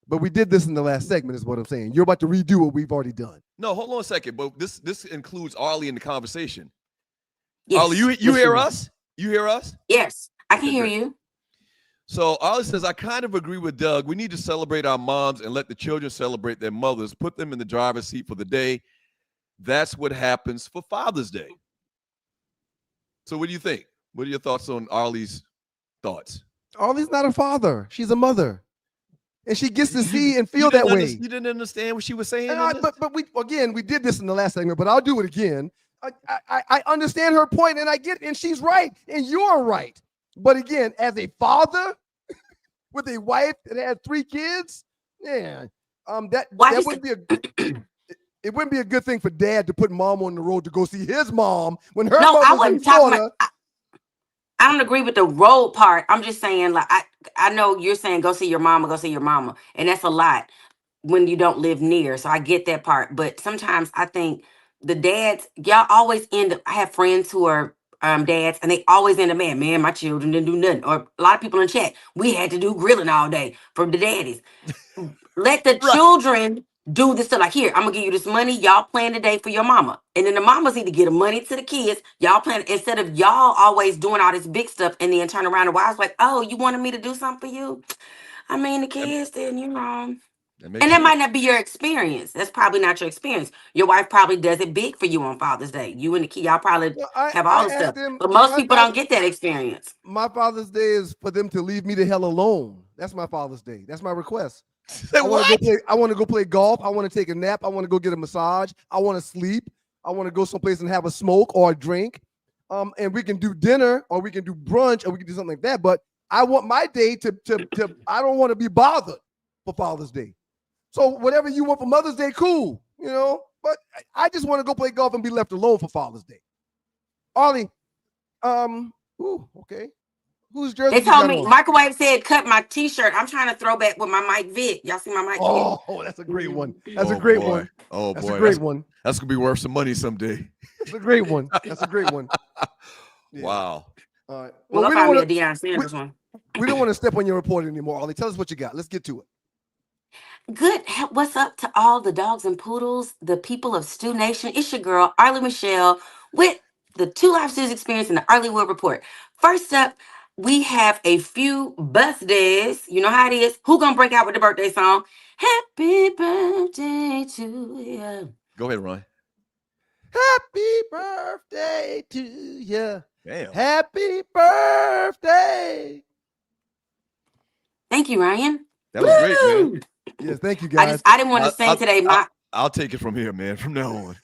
But we did this in the last segment, is what I'm saying. You're about to redo what we've already done.
No, hold on a second. But this includes Arley in the conversation.
Yes,
Arley, you hear us? You hear us?
Yes, I can hear you.
So Arley says, I kind of agree with Doug. We need to celebrate our moms and let the children celebrate their mothers. Put them in the driver's seat for the day. That's what happens for Father's Day. So what do you think? What are your thoughts on Arley's thoughts?
Arley's not a father. She's a mother. And she gets to see and feel that way.
You didn't understand what she was saying?
But we did this in the last segment, but I'll do it again. I understand her point, and I get it, and she's right, and you're right. But again, as a father with a wife that had 3 kids, man, that wouldn't be it wouldn't be a good thing for dad to put mom on the road to go see his mom when her mother's in Florida.
I don't agree with the road part. I'm just saying, like, I know you're saying go see your mama, and that's a lot when you don't live near. So I get that part. But sometimes I think the dads, y'all always end up, I have friends who are dads, and they always end up, man, my children didn't do nothing. Or a lot of people in chat, we had to do grilling all day from the daddies. Let the children do this stuff. Like, here, I'm gonna give you this money. Y'all plan today for your mama. And then the mamas need to give the money to the kids. Y'all plan, instead of y'all always doing all this big stuff and then turn around and wives like, oh, you wanted me to do something for you? I mean, the kids didn't, you know. And that might not be your experience. That's probably not your experience. Your wife probably does it big for you on Father's Day. You and the kid, y'all probably have all the stuff. But most people don't get that experience.
My Father's Day is for them to leave me the hell alone. That's my Father's Day. That's my request. I want to go play golf. I want to take a nap. I want to go get a massage. I want to sleep. I want to go someplace and have a smoke or a drink. And we can do dinner, or we can do brunch, or we can do something like that. But I want my day to I don't want to be bothered for Father's Day. So whatever you want for Mother's Day, cool, you know. But I just want to go play golf and be left alone for Father's Day. Arley, okay. Whose jersey?
They told me, Microwave said, cut my t-shirt. I'm trying to throw back with my Mike Vick. Y'all see my Mike Vick?
Oh, that's a great one. That's a great one.
Oh, boy.
That's a great one.
That's going to be worth some money someday.
That's a great one. That's a great one.
Yeah. Wow.
All right.
Well, we don't want to Deion Sanders one.
We don't want to step on your report anymore, Arley. Tell us what you got. Let's get to it.
Good. What's up to all the dogs and poodles, the people of Stew Nation? It's your girl, Arley Michelle, with the Two Live Stews Experience and the Arleywood Report. First up, we have a few birthdays. You know how it is. Who gonna break out with the birthday song? Happy birthday to you.
Go ahead, Ron.
Happy birthday to you.
Damn.
Happy birthday.
Thank you, Ryan.
That was great, man.
Yes, thank you, guys.
I didn't want to sing today.
I'll take it from here, man, from now on.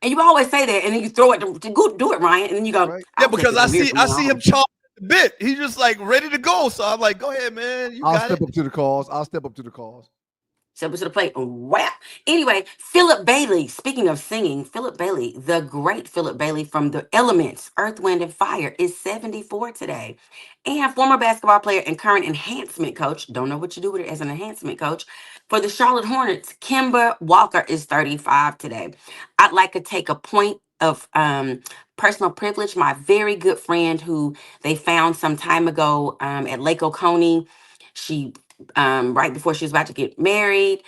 And you always say that, and then you throw it to go do it, Ryan, and then you go. Right.
Yeah, because I see him chomping the bit. He's just like ready to go. So I'm like, go ahead, man.
I'll step up to the calls.
Step up to the plate. Wow. Anyway, Philip Bailey. Speaking of singing, Philip Bailey, the great Philip Bailey from The Elements, Earth, Wind, and Fire, is 74 today. And former basketball player and current enhancement coach, don't know what you do with it as an enhancement coach, for the Charlotte Hornets, Kemba Walker, is 35 today. I'd like to take a point of personal privilege. My very good friend who they found some time ago at Lake Oconee, she right before she was about to get married.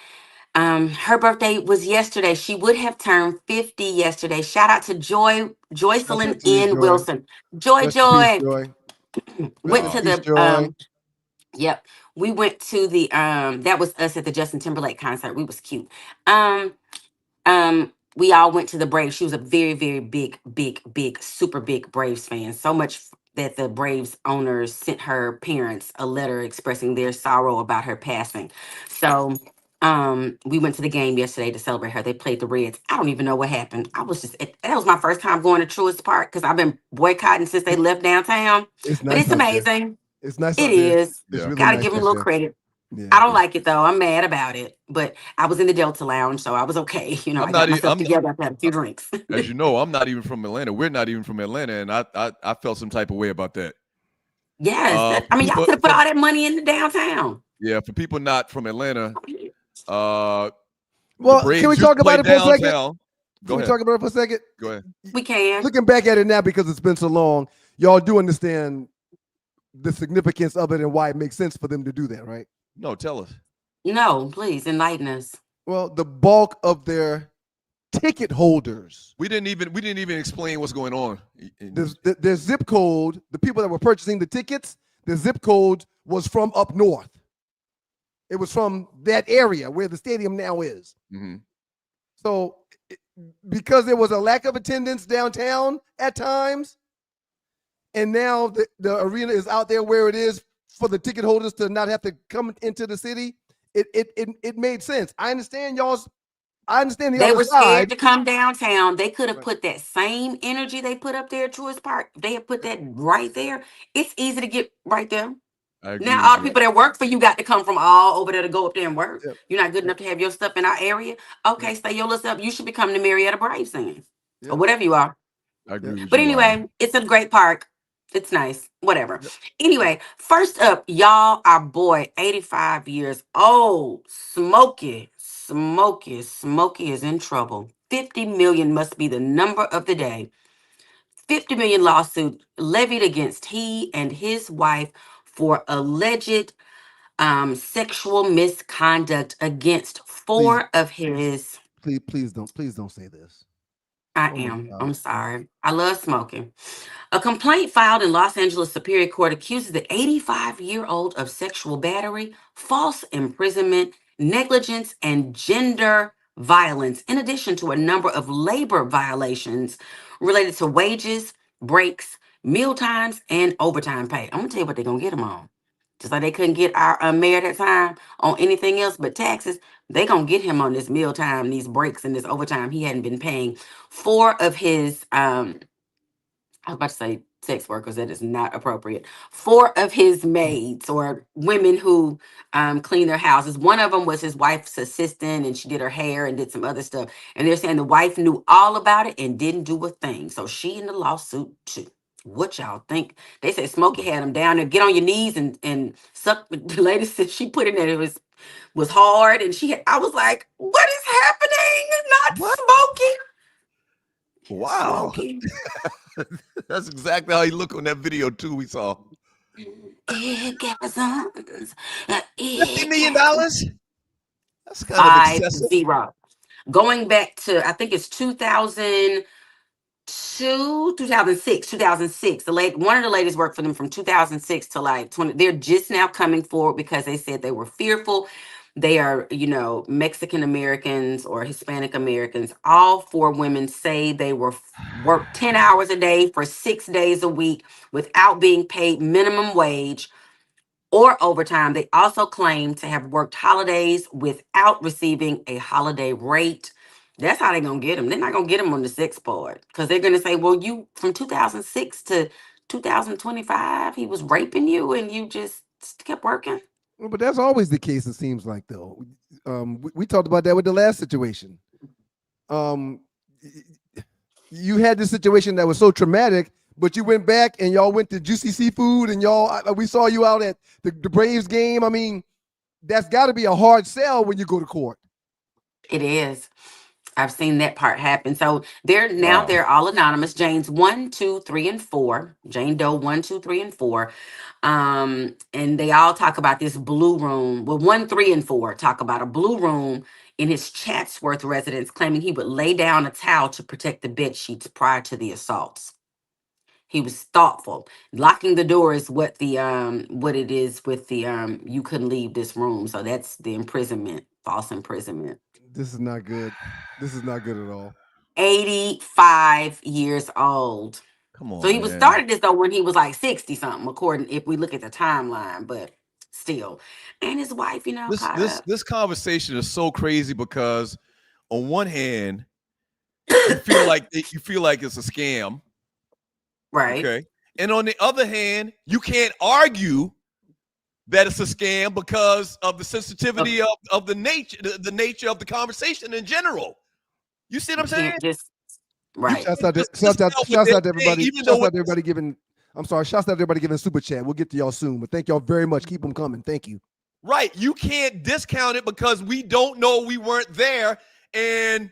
Her birthday was yesterday. She would have turned 50 yesterday. Shout out to Joycelyn N. Wilson. Joy. Went to the yep. We went to the that was us at the Justin Timberlake concert. We was cute. We all went to the Braves. She was a very, very big, super big Braves fan. So much that the Braves owners sent her parents a letter expressing their sorrow about her passing. So We went to the game yesterday to celebrate her. They played the Reds. I don't even know what happened. I was just, that was my first time going to Truist Park because I've been boycotting since they left downtown.
It's
But
nice
it's
out there.
amazing.
It's nice
It
out there.
is.
It's really
Gotta
nice
give them a
out
little
there.
credit.
Yeah.
I don't like it though. I'm mad about it. But I was in the Delta Lounge, so I was okay. You know, I got myself together after I had a few drinks.
As you know, I'm not even from Atlanta. We're not even from Atlanta, and I felt some type of way about that.
Yes. I mean, y'all could have put all that money in the downtown.
Yeah, for people not from Atlanta,
well, can we talk about it for a second? Can we talk about it for a second?
Go ahead.
We can.
Looking back at it now because it's been so long, y'all do understand the significance of it and why it makes sense for them to do that, right?
No, tell us.
No, please enlighten us.
Well, the bulk of their ticket holders.
We didn't even explain what's going on.
Their zip code, the people that were purchasing the tickets, the zip code was from up north. It was from that area where the stadium now is.
Mm-hmm.
So because there was a lack of attendance downtown at times, and now the arena is out there where it is for the ticket holders to not have to come into the city, it made sense. I understand y'all's. I understand the
they
other
were
side.
scared to come downtown. They could have put that same energy they put up there at Truist Park. They had put that right there. It's easy to get right there. Now all the people that work for you got to come from all over there to go up there and work. Yep. You're not good enough to have your stuff in our area. Okay, stay your list up. You should become the Marietta Braves singing or whatever you are.
I agree with
but
you,
anyway, it's a great park. It's nice. Whatever. Anyway, first up, y'all, our boy, 85 years old, Smokey is in trouble. 50 million must be the number of the day. 50 million lawsuit levied against he and his wife for alleged sexual misconduct against four of his.
Please don't say this.
I am. I'm sorry. I love smoking. A complaint filed in Los Angeles Superior Court accuses the 85-year-old of sexual battery, false imprisonment, negligence, and gender violence, in addition to a number of labor violations related to wages, breaks, meal times, and overtime pay. I'm going to tell you what they're going to get him on. Just like they couldn't get our mayor that time on anything else but taxes, they going to get him on this meal time, these breaks, and this overtime he hadn't been paying. Four of his I was about to say sex workers. That is not appropriate. Four of his maids or women who clean their houses. One of them was his wife's assistant, and she did her hair and did some other stuff. And they're saying the wife knew all about it and didn't do a thing. So she in the lawsuit too. What y'all think? They said Smokey had him down there. Get on your knees and suck. The lady said she put in there. It was hard, and I was like, what is happening? Not Smokey.
Wow. That's exactly how he looked on that video too. We saw.
$50
million? That's kind of excessive.
50. Going back to, I think it's 2006. One of the ladies worked for them from 2006 to like 20. They're just now coming forward because they said they were fearful. They are, Mexican Americans or Hispanic Americans. All four women say they were worked 10 hours a day for 6 days a week without being paid minimum wage or overtime. They also claim to have worked holidays without receiving a holiday rate. That's how they're going to get them. They're not going to get them on the sex part because they're going to say, well, you from 2006 to 2025, he was raping you and you just kept working.
Well, but that's always the case, it seems like, though. We talked about that with the last situation. You had this situation that was so traumatic, but you went back and y'all went to Juicy Seafood and we saw you out at the Braves game. I mean, that's got to be a hard sell when you go to court.
It is. I've seen that part happen. So they're all anonymous. Jane's 1, 2, 3, and 4. Jane Doe 1, 2, 3, and 4. And they all talk about this blue room. Well, 1, 3, and 4 talk about a blue room in his Chatsworth residence, claiming he would lay down a towel to protect the bed sheets prior to the assaults. He was thoughtful. Locking the door is what it is with the you couldn't leave this room. So that's the imprisonment, false imprisonment.
This is not good. This is not good at all.
85 years old.
Come on.
So he started this though when he was like 60 something, according if we look at the timeline, but still. And his wife,
This conversation is so crazy because on one hand, you feel like it's a scam.
Right.
Okay. And on the other hand, you can't argue that it's a scam because of the sensitivity of the nature of the conversation in general. You see what I'm saying?
Right.
Shouts out to everybody. Shouts out to everybody giving. I'm sorry. Shouts out to everybody giving super chat. We'll get to y'all soon, but thank y'all very much. Keep them coming. Thank you.
Right. You can't discount it because we don't know, we weren't there, and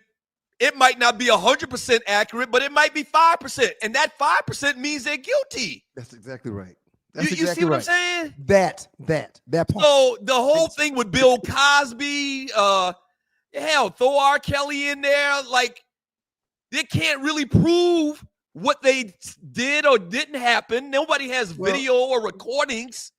it might not be 100% accurate, but it might be 5%, and that 5% means they're guilty.
That's exactly right.
You see what I'm saying?
That part.
So the whole thing with Bill Cosby, hell, throw R. Kelly in there, like they can't really prove what they did or didn't happen. Nobody has video or recordings.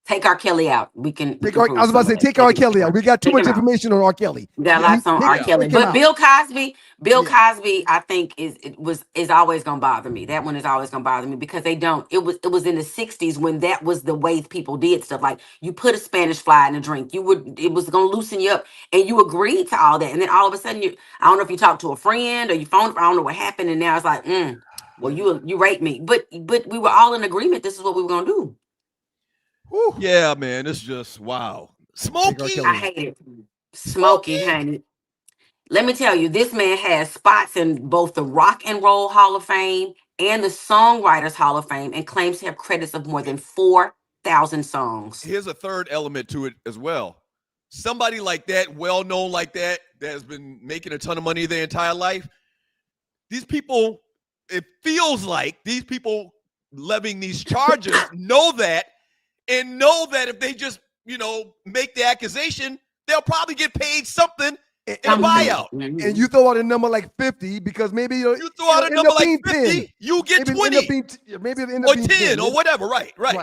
Take R. Kelly out. I
was about to say, take R. Kelly out. We got too much information on R. Kelly.
We got lots on R. Kelly. But Bill Cosby, I think is always gonna bother me. That one is always gonna bother me because it was in the 60s when that was the way people did stuff. Like you put a Spanish fly in a drink, it was gonna loosen you up, and you agreed to all that. And then all of a sudden I don't know if you talked to a friend or you phoned, I don't know what happened, and now it's like, well, you raped me. But we were all in agreement this is what we were gonna do.
Whew. Yeah, man, it's just wow. Smokey,
I hate it. Smokey, honey. Let me tell you, this man has spots in both the Rock and Roll Hall of Fame and the Songwriters Hall of Fame, and claims to have credits of more than 4,000 songs.
Here's a third element to it as well. Somebody like that, well known like that has been making a ton of money their entire life. These people, it feels like these people levying these charges know that. And know that if they just, make the accusation, they'll probably get paid something in a buyout.
And you throw out a number like 50 because maybe you
throw out a number like 50, you get 20.
Maybe it'll end up being
10 or whatever. Right.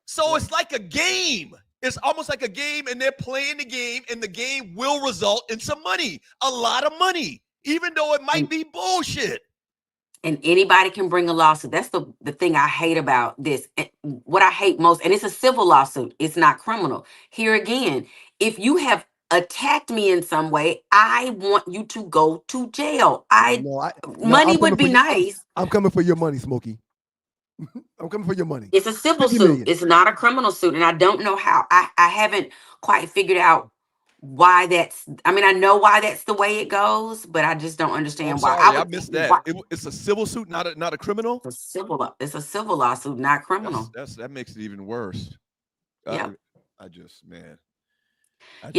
So
it's like a game. It's almost like a game, and they're playing the game, and the game will result in some money, a lot of money, even though it might be bullshit.
And anybody can bring a lawsuit. That's the thing I hate about this. What I hate most, and it's a civil lawsuit. It's not criminal. Here again, if you have attacked me in some way, I want you to go to jail. Money would be nice.
I'm coming for your money, Smokey. I'm coming for your money.
It's a civil suit. Million. It's not a criminal suit. And I don't know how. I haven't quite figured out why I know why that's the way it goes, but I just don't understand why.
I missed that. It's a civil suit, not a criminal.
It's a civil lawsuit, not criminal.
That makes it even worse.
Yeah.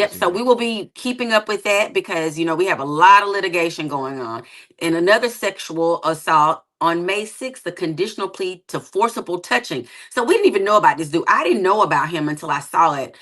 So
we will be keeping up with that because we have a lot of litigation going on. And another sexual assault on May 6th, the conditional plea to forcible touching. So we didn't even know about this dude. I didn't know about him until I saw it.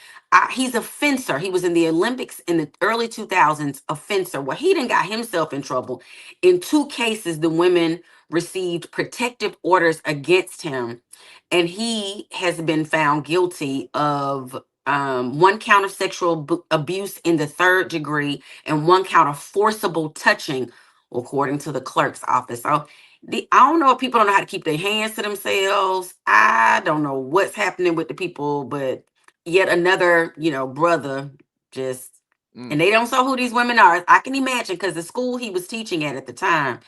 He's a fencer. He was in the Olympics in the early 2000s, a fencer. Well, he done got himself in trouble. In 2 cases, the women received protective orders against him, and he has been found guilty of 1 count of sexual abuse in the 3rd degree and 1 count of forcible touching, according to the clerk's office. So I don't know if people don't know how to keep their hands to themselves. I don't know what's happening with the people, but yet another, brother and they don't know who these women are. I can imagine because the school he was teaching at the time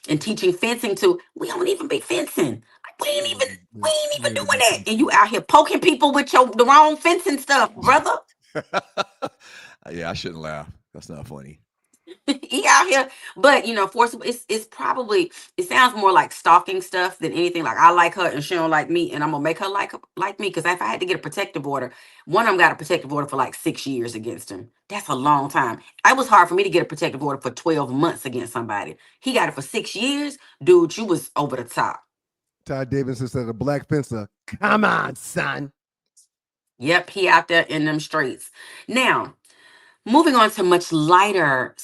and teaching fencing to, we don't even be fencing. Like, we ain't even doing that. And you out here poking people with the wrong fencing stuff, brother.
Yeah, I shouldn't laugh. That's not funny.
He out here, but forcible. It's probably, it sounds more like stalking stuff than anything. Like I like her and she don't like me, and I'm gonna make her like me. Because if I had to get a protective order, one of them got a protective order for like 6 years against him. That's a long time. It was hard for me to get a protective order for 12 months against somebody. He got it for 6 years, dude. You was over the top.
Ty Davidson said, "A black fencer. Come on, son."
Yep, he out there in them streets now. Moving on to much lighter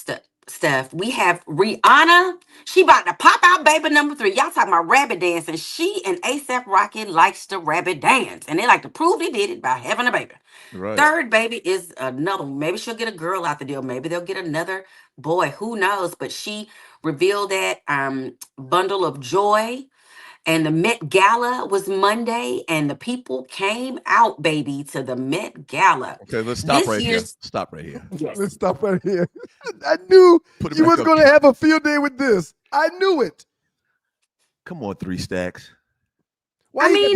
stuff, we have Rihanna. She about to pop out baby number 3. Y'all talking about rabbit dancing. She and A$AP Rocky likes to rabbit dance, and they like to prove they did it by having a baby. Right. 3rd baby is another. Maybe she'll get a girl out the deal. Maybe they'll get another boy. Who knows? But she revealed that bundle of joy And the Met Gala was Monday, and the people came out, baby, to the Met Gala.
Okay, let's stop right here. Stop right here.
Yes.
Let's stop right here. I knew you was going to have a field day with this. I knew it.
Come on, 3 stacks.
Why he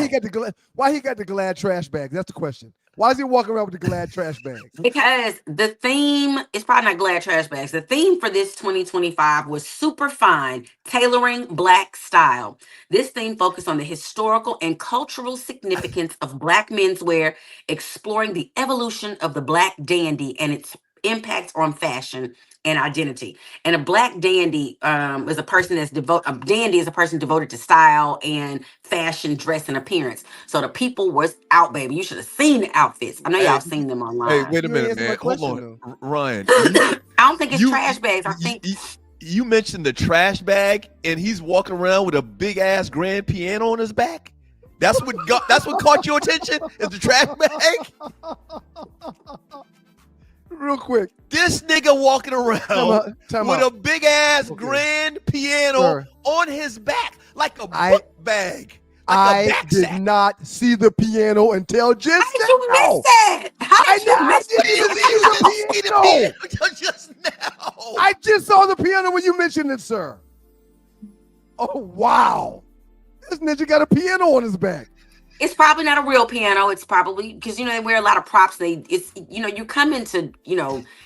got the Glad trash bag? That's the question. Why is he walking around with the Glad trash bags?
Because the theme is probably not Glad trash bags. The theme for this 2025 was super fine, tailoring Black style. This theme focused on the historical and cultural significance of Black menswear, exploring the evolution of the Black dandy and its impact on fashion and identity. And a Black dandy is a person that's a dandy is a person devoted to style and fashion, dress, and appearance. So the people was out, baby. You should have seen the outfits. I know y'all seen them online.
Hey, wait a minute, man. Hold on, Ryan.
I don't think it's trash bags. I think
you mentioned the trash bag, and he's walking around with a big ass grand piano on his back. That's what caught your attention is the trash bag.
Real quick,
this nigga walking around with a big ass grand piano on his back like a book bag.
I did not see the piano until just now.
How did you miss that? How did you miss
the piano?
Just now.
I just saw the piano when you mentioned it, sir. Oh, wow. This ninja got a piano on his back.
It's probably not a real piano. It's probably because, they wear a lot of props. You come in to,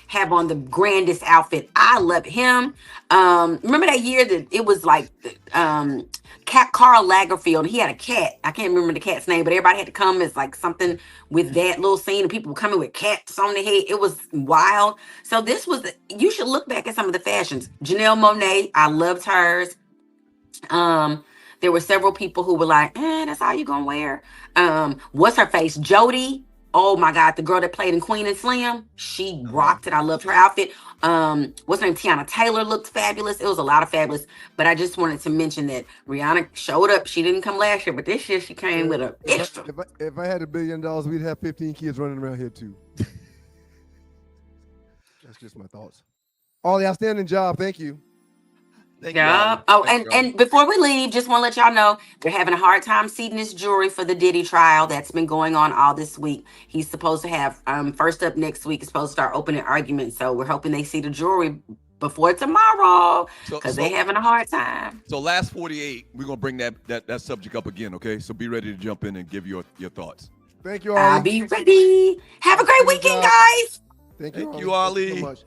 have on the grandest outfit. I love him. Remember that year that it was like Karl Lagerfeld. He had a cat. I can't remember the cat's name, but everybody had to come as like something with that little scene. And people were coming with cats on their head. It was wild. So you should look back at some of the fashions. Janelle Monáe, I loved hers. There were several people who were like, that's all you gonna wear. What's her face? Jodie. Oh my God, the girl that played in Queen and Slim. She rocked it. I loved her outfit. What's her name? Tiana Taylor looked fabulous. It was a lot of fabulous. But I just wanted to mention that Rihanna showed up. She didn't come last year, but this year she came with an extra.
If I had $1 billion, we'd have 15 kids running around here too. That's just my thoughts. Arlie, outstanding job. Thank you.
Yeah. Oh, and before we leave, just want to let y'all know they're having a hard time seating this jury for the Diddy trial that's been going on all this week. He's supposed to have first up next week is supposed to start opening arguments. So we're hoping they see the jury before tomorrow because they're having a hard time.
So last 48, we're gonna bring that subject up again. Okay, so be ready to jump in and give your thoughts.
Thank you, Arlie.
I'll be ready. Have a great weekend, guys.
Thank you,
Arlie.
Thank you so much.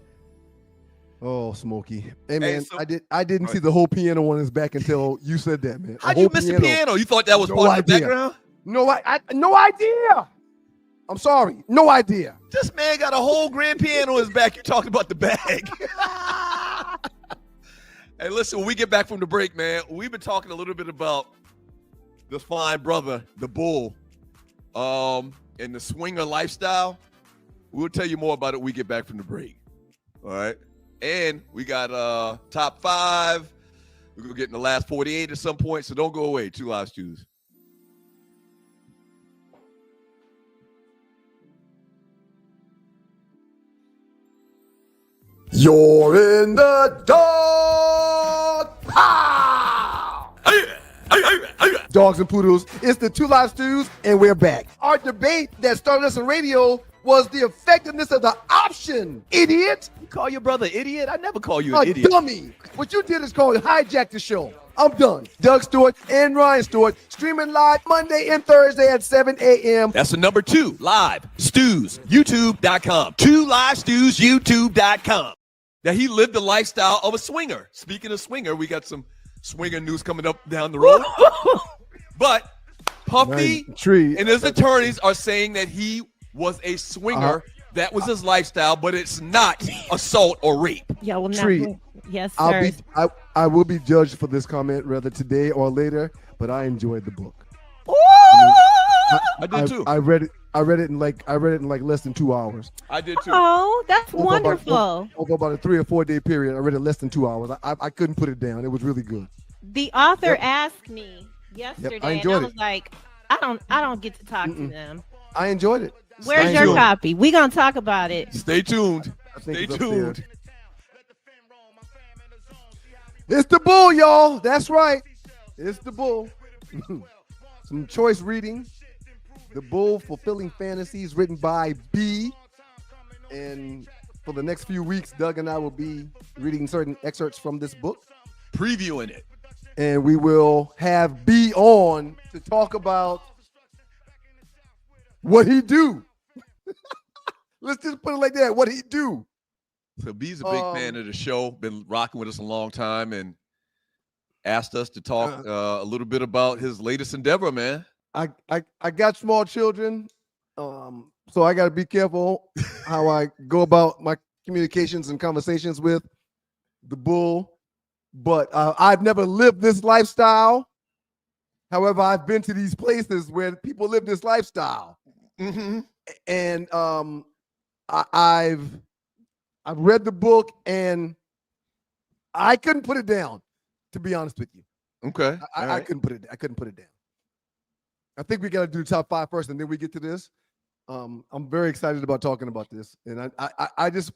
Oh, Smokey. Hey, man, I didn't see the whole piano on his back until you said that, man.
How'd you miss the piano? You thought that was part of the background?
No, no idea. I'm sorry. No idea.
This man got a whole grand piano on his back. You're talking about the bag. Hey, listen, when we get back from the break, man, we've been talking a little bit about this fine brother, the Bull, and the swinger lifestyle. We'll tell you more about it when we get back from the break. All right? And we got top 5. We're going to get in the last 48 at some point, so don't go away. 2 Live Stews.
You're in the dark. Pow! Dogs and poodles. It's the 2 Live Stews, and we're back. Our debate that started us on radio was the effectiveness of the option, idiot.
You call your brother idiot? I never call you an idiot.
Dummy. What you did is called hijack the show. I'm done. Doug Stewart and Ryan Stewart streaming live Monday and Thursday at 7 a.m.
That's the number 2 Live Stews, YouTube.com. 2 Live Stews, YouTube.com. Now, he lived the lifestyle of a swinger. Speaking of swinger, we got some swinger news coming up down the road. But Puffy and his attorneys are saying that he was a swinger. That was his lifestyle, but it's not assault or rape.
Yeah, well, yes,
sir.
I
will be judged for this comment rather today or later, but I enjoyed the book.
I did too.
I read it in like less than 2 hours.
I did too.
Oh, that's wonderful.
Over about a 3 or 4 day period, I read it less than 2 hours. I couldn't put it down. It was really good.
The author asked me yesterday,
I enjoyed
and I was like, I don't get to talk to them.
I enjoyed it.
Where's your copy? We're going to talk about it.
Stay tuned. Stay tuned.
It's the Bull, y'all. That's right. It's the Bull. Some choice reading. The Bull Fulfilling Fantasies, written by B. And for the next few weeks, Doug and I will be reading certain excerpts from this book,
previewing it.
And we will have B on to talk about what he do. Let's just put it like that. What he do.
So B's a big fan of the show, been rocking with us a long time, and asked us to talk a little bit about his latest endeavor, man.
I got small children, so I got to be careful how I go about my communications and conversations with the Bull. But I've never lived this lifestyle. However, I've been to these places where people live this lifestyle.
Mm-hmm.
And I've read the book, and I couldn't put it down, to be honest with you.
Okay.
I couldn't put it down. I think we got to do the top 5 first, and then we get to this. I'm very excited about talking about this, and I just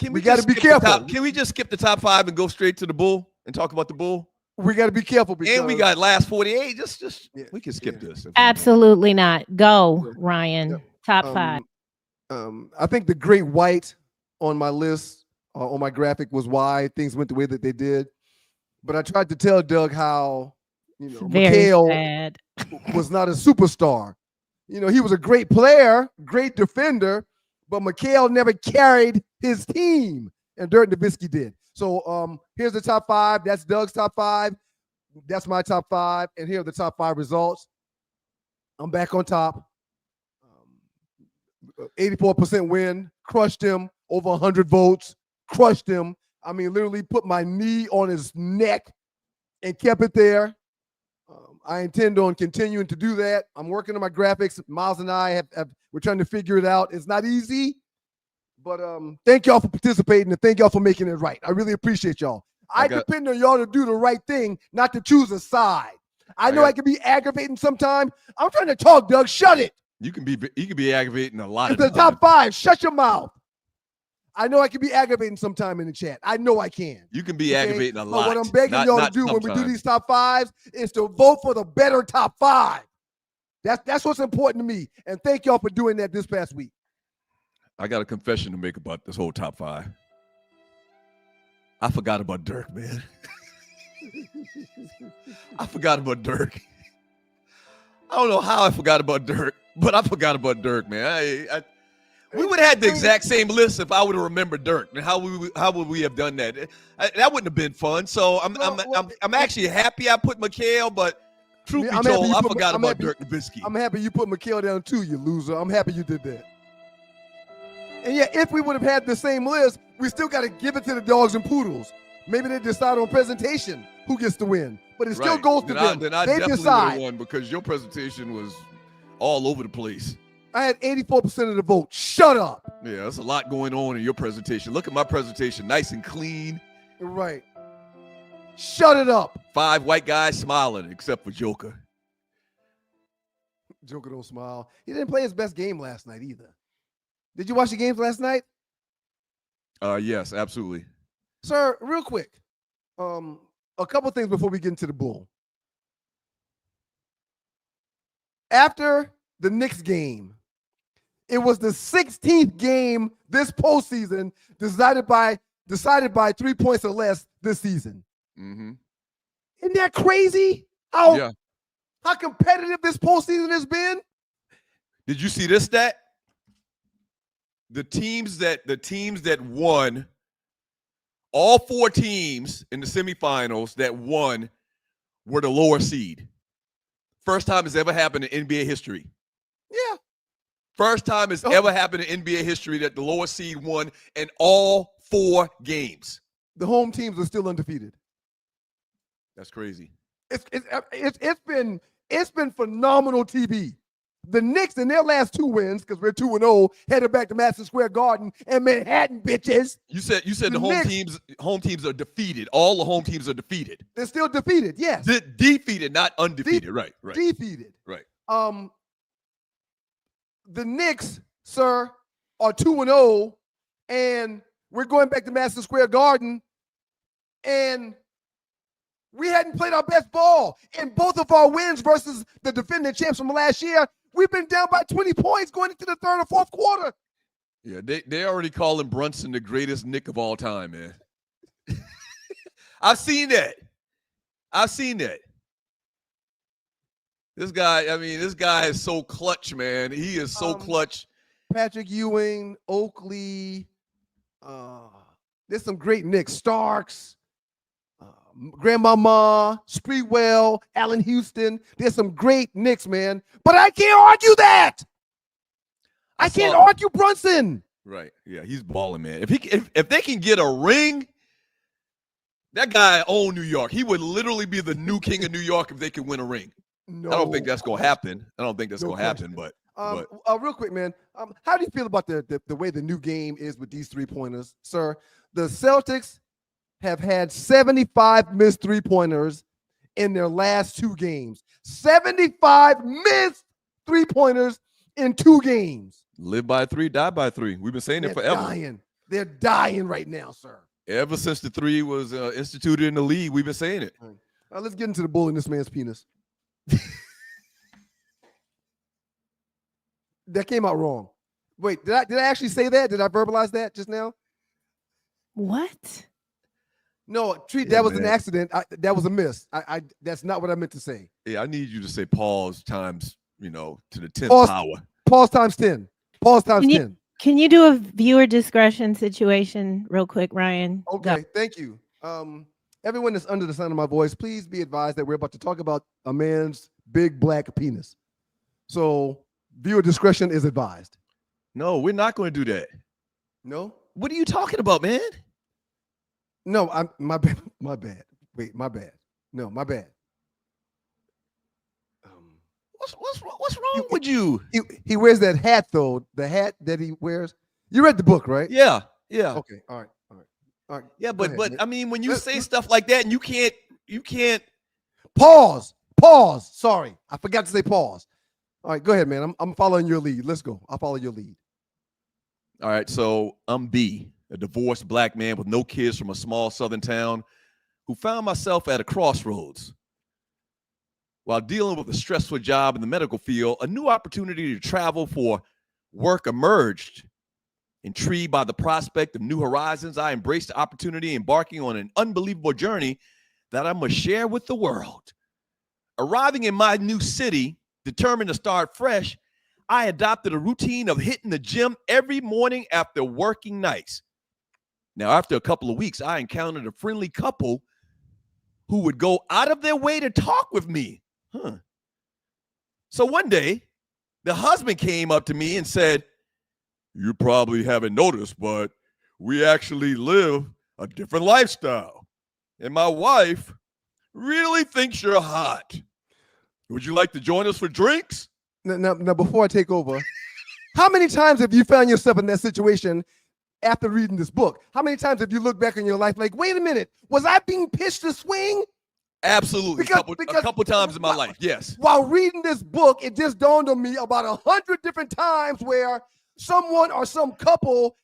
we got to be careful.
Can we just skip the top 5 and go straight to the Bull and talk about the Bull?
We got to be careful because
and we got last 48. We can skip this.
Absolutely not. Go, Ryan. Top 5.
I think the Great White on my list, on my graphic, was why things went the way that they did. But I tried to tell Doug how, McHale was not a superstar. He was a great player, great defender, but McHale never carried his team, and Dirk Nowitzki did. So here's the top 5. That's Doug's top 5. That's my top 5. And here are the top 5 results. I'm back on top. 84% win, crushed him, over 100 votes, crushed him. I mean, literally put my knee on his neck and kept it there. I intend on continuing to do that. I'm working on my graphics. Miles and I we're trying to figure it out. It's not easy, but thank y'all for participating, and thank y'all for making it right. I really appreciate y'all. I depend on y'all to do the right thing, not to choose a side. I know I can be aggravating sometimes. I'm trying to talk, Doug. Shut it.
You can be aggravating a lot.
It's the top 5. Shut your mouth. I know I can be aggravating sometime in the chat. I know I can.
You can be aggravating a lot.
But what I'm begging y'all to do when we do these top 5s is to vote for the better top 5. That's what's important to me. And thank y'all for doing that this past week.
I got a confession to make about this whole top 5. I forgot about Dirk, man. I forgot about Dirk. I don't know how I forgot about Dirk, but I forgot about Dirk, man. We would have had the exact same list if I would have remembered Dirk. And how would we have done that? That wouldn't have been fun. So I'm actually happy I put McHale, but truth be told, I forgot about Dirk Nowitzki.
I'm happy you put McHale down too, you loser. I'm happy you did that. And yeah, if we would have had the same list, we still got to give it to the dogs and poodles. Maybe they decide on presentation who gets to win, but it still goes to them.
Then I definitely would have won because your presentation was all over the place.
I had 84% of the vote. Shut up.
Yeah, there's a lot going on in your presentation. Look at my presentation, nice and clean.
Right. Shut it up.
5 white guys smiling, except for Joker.
Joker don't smile. He didn't play his best game last night either. Did you watch the games last night?
Yes, absolutely.
Sir, real quick. A couple things before we get into the Bull. After the Knicks game, it was the 16th game this postseason decided by 3 points or less this season.
Mm-hmm.
Isn't that crazy? How competitive this postseason has been?
Did you see this stat? The teams that won, all 4 teams in the semifinals that won were the lower seed. First time it's ever happened in NBA history.
Yeah.
First time it's ever happened in NBA history that the lower seed won in all 4 games.
The home teams are still undefeated.
That's crazy.
It's been phenomenal TV. The Knicks in their last 2 wins, because we're 2-0, headed back to Madison Square Garden and Manhattan, bitches.
You said the home teams are defeated. All the home teams are defeated.
They're still defeated, yes.
Defeated, not undefeated. Right.
Defeated.
Right.
The Knicks, sir, are 2-0, and we're going back to Madison Square Garden, and We hadn't played our best ball. In both of our wins versus the defending champs from last year, we've been down by 20 points going into the third or fourth quarter.
Yeah, they already calling Brunson the greatest Knick of all time, man. I've seen that. This guy is so clutch, man. He is so clutch.
Patrick Ewing, Oakley. There's some great Knicks. Starks, Grandmama, Spreewell, Allen Houston. There's some great Knicks, man. But I can't argue that. I can't argue Brunson.
Right. Yeah, he's balling, man. If they can get a ring, that guy owned New York. He would literally be the new king of New York if they could win a ring.
No,
I don't think that's gonna happen. But
real quick, man. How do you feel about the way the new game is with these 3-pointers, sir? The Celtics have had 75 missed 3-pointers in their last 2 games. 75 missed 3-pointers in 2 games.
Live by 3, die by 3. We've been saying it forever.
They're dying right now, sir.
Ever since the 3 was instituted in the league, we've been saying it.
All right, let's get into the bull in this man's penis. That came out wrong. Wait, did I actually say that? Did I verbalize that just now?
What?
No, that was an accident. That was a miss. That's not what I meant to say.
Yeah, I need you to say pause times, to the 10th power.
Pause times 10. Pause times 10.
Can you do a viewer discretion situation real quick, Ryan?
Okay, thank you. Everyone that's under the sound of my voice, please be advised that we're about to talk about a man's big black penis. So viewer discretion is advised.
No, we're not going to do that.
No?
What are you talking about, man?
No, my bad. Wait, my bad. No, my bad.
What's wrong with you?
He wears that hat though. The hat that he wears. You read the book, right?
Yeah.
Okay. All right.
Yeah, but I mean, when you say stuff like that and you can't
pause. Sorry, I forgot to say pause. All right, go ahead, man. I'm following your lead. Let's go. I'll follow your lead.
All right, so I'm B, a divorced black man with no kids from a small southern town who found myself at a crossroads. While dealing with a stressful job in the medical field, a new opportunity to travel for work emerged. Intrigued by the prospect of new horizons, I embraced the opportunity, embarking on an unbelievable journey that I must share with the world. Arriving in my new city, determined to start fresh, I adopted a routine of hitting the gym every morning after working nights. Now, after a couple of weeks, I encountered a friendly couple who would go out of their way to talk with me. So one day, the husband came up to me and said, "You probably haven't noticed, but we actually live a different lifestyle. And my wife really thinks you're hot. Would you like to join us for drinks?"
Now, before I take over, how many times have you found yourself in that situation after reading this book? How many times have you looked back on your life like, wait a minute, was I being pitched to swing?
Absolutely. A couple times in my life, yes.
While reading this book, it just dawned on me about 100 different times where someone or some couple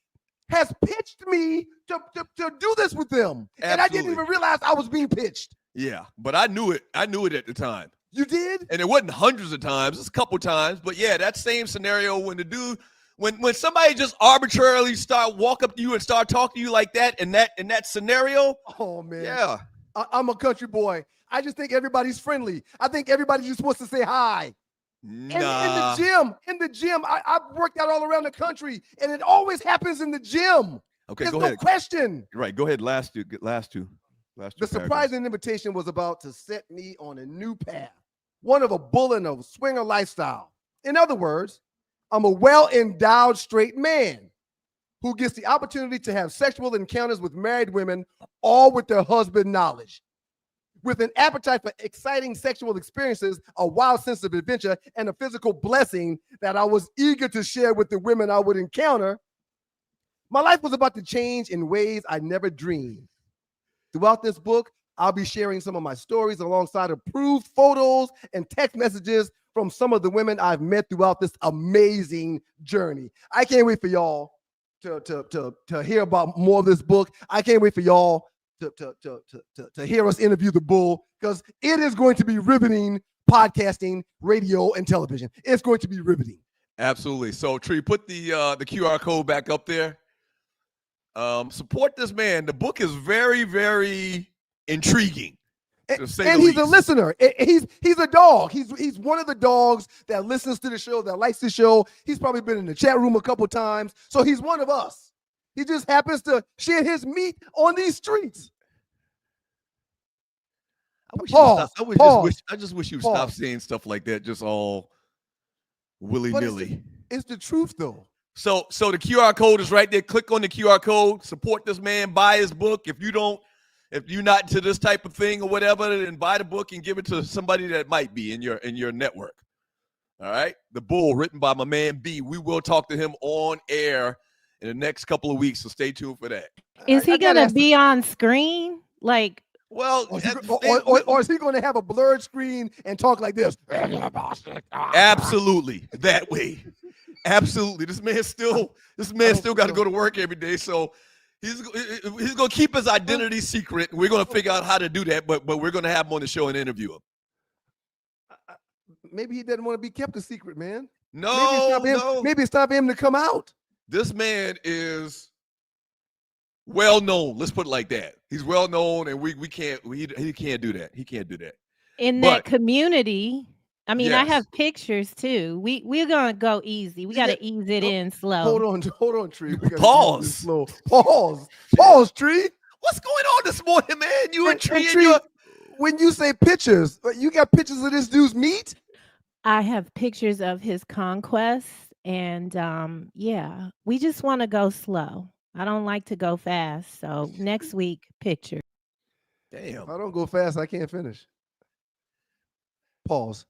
has pitched me to do this with them.
Absolutely.
And I didn't even realize I was being pitched.
Yeah, but I knew it. I knew it at the time.
You did?
And it wasn't hundreds of times. It's a couple times. But yeah, that same scenario when the dude, when somebody just arbitrarily walk up to you and start talking to you like that in that scenario.
Oh, man.
Yeah.
I'm a country boy. I just think everybody's friendly. I think everybody just wants to say hi.
Nah.
In the gym, I've worked out all around the country, and it always happens in the gym.
Okay,
There's
go
no
ahead.
question.
Right, go ahead. Last two.
The surprising invitation was about to set me on a new path, one of a bull and a swinger lifestyle. In other words, I'm a well-endowed straight man who gets the opportunity to have sexual encounters with married women, all with their husband knowledge. With an appetite for exciting sexual experiences, a wild sense of adventure, and a physical blessing that I was eager to share with the women I would encounter, my life was about to change in ways I never dreamed. Throughout this book, I'll be sharing some of my stories alongside approved photos and text messages from some of the women I've met throughout this amazing journey. I can't wait for y'all to hear about more of this book. I can't wait for y'all to hear us interview the Bull, because it is going to be riveting podcasting, radio, and television. It's going to be riveting.
Absolutely. So, Tree, put the QR code back up there. Support this man. The book is very, very intriguing.
And he's a listener. He's a dog. He's one of the dogs that listens to the show, that likes the show. He's probably been in the chat room a couple times. So he's one of us. He just happens to share his meat on these streets.
I just wish you would stop saying stuff like that, just all willy-nilly.
It's the truth, though.
So the QR code is right there. Click on the QR code. Support this man. Buy his book. If you're not to this type of thing or whatever, then buy the book and give it to somebody that might be in your network. All right. The Bull, written by my man B. We will talk to him on air in the next couple of weeks, so stay tuned for that.
Is he gonna be on screen? Like,
well,
or is he going to have a blurred screen and talk like this?
Absolutely, that way. Absolutely, this man still got to go to work every day, so he's going to keep his identity secret. We're going to figure out how to do that, but we're going to have him on the show and interview him.
Maybe he doesn't want to be kept a secret, man.
No.
Maybe it's time for him to come out.
This man is well known. Let's put it like that. He's well known, and he can't do that. He can't do that.
That community. I mean,
yes.
I have pictures too. We're gonna go easy. We gotta ease it in slow.
Hold on, Tree.
Pause.
Slow. Pause, Tree.
What's going on this morning, man? You and Tree.
When you say pictures, you got pictures of this dude's meat?
I have pictures of his conquest, and yeah, we just want to go slow. I don't like to go fast. So next week, picture.
Damn.
If I don't go fast, I can't finish. Pause.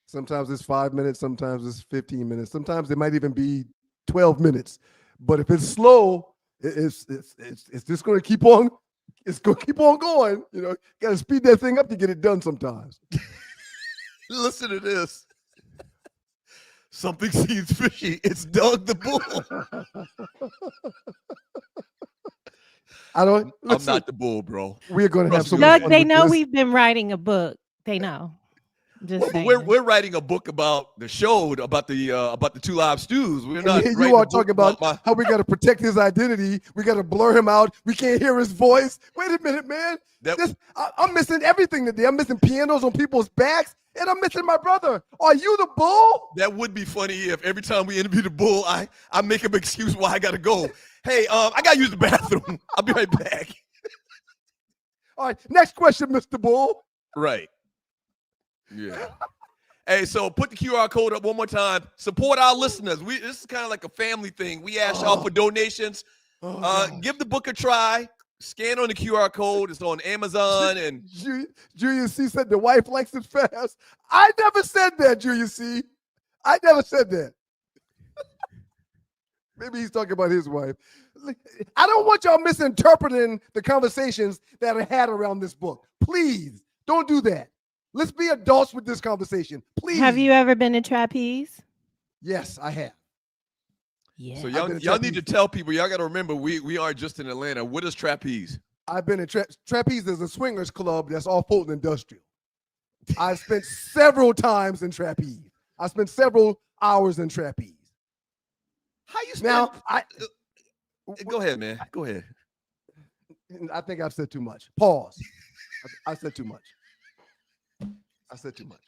Sometimes it's 5 minutes. Sometimes it's 15 minutes. Sometimes it might even be 12 minutes. But if it's slow, it's just going to keep on. It's going to keep on going. You know, got to speed that thing up to get it done sometimes.
Listen to this. Something seems fishy. It's Doug the Bull.
I'm
not the Bull, bro.
We're going to have some.
Doug, they know we've been writing a book. They know.
We're writing a book about the show, about the Two Live Stews. We're not.
You are talking about how we got to protect his identity. We got to blur him out. We can't hear his voice. Wait a minute, man. I'm missing everything today. I'm missing pianos on people's backs, and I'm missing my brother. Are you the Bull?
That would be funny if every time we interview the Bull, I make an excuse why I got to go. Hey, I got to use the bathroom. I'll be right back.
All right, next question, Mr. Bull.
Right. Yeah. Hey, so put the QR code up one more time. Support our listeners. This is kind of like a family thing. We ask y'all for donations. Give the book a try. Scan on the QR code. It's on Amazon. And
Julius C said the wife likes it fast. I never said that, Julius C. I never said that. Maybe he's talking about his wife. I don't want y'all misinterpreting the conversations that are had around this book. Please don't do that. Let's be adults with this conversation, please.
Have you ever been to Trapeze?
Yes, I have.
Yeah.
So y'all need to tell people. Y'all got to remember, we aren't just in Atlanta. What is Trapeze?
I've been in Trapeze is a swingers club that's all Fulton Industrial. I've spent several times in Trapeze. I spent several hours in Trapeze.
How you spend? Now, go ahead, man. Go ahead.
I think I've said too much. Pause. I said too much. I said too much.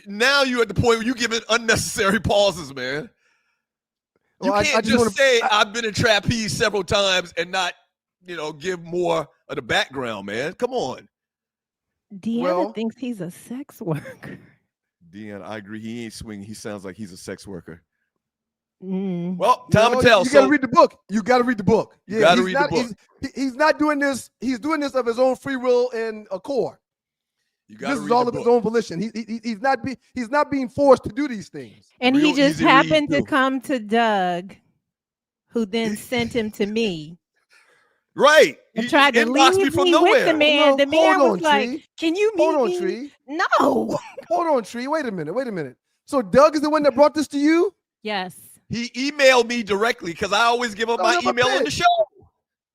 Now you're at the point where you giving unnecessary pauses, man. You can't just say I've been in Trapeze several times and not, give more of the background, man. Come on.
Deanna thinks he's a sex worker.
Deanna, I agree. He ain't swinging. He sounds like he's a sex worker.
Well,
time to tell.
You got to read the book. You got to read the book.
You got to read the book.
He's not doing this. He's doing this of his own free will and accord. This is all of his own volition. He's not being forced to do these things.
And he just happened to come to Doug, who then sent him to me.
Right.
And tried to leave me from nowhere. With the man. The man was like, "Can you meet me?"
Hold on, Tree.
No.
Hold on, Tree. Wait a minute. So Doug is the one that brought this to you?
Yes.
He emailed me directly because I always give up my email on the show.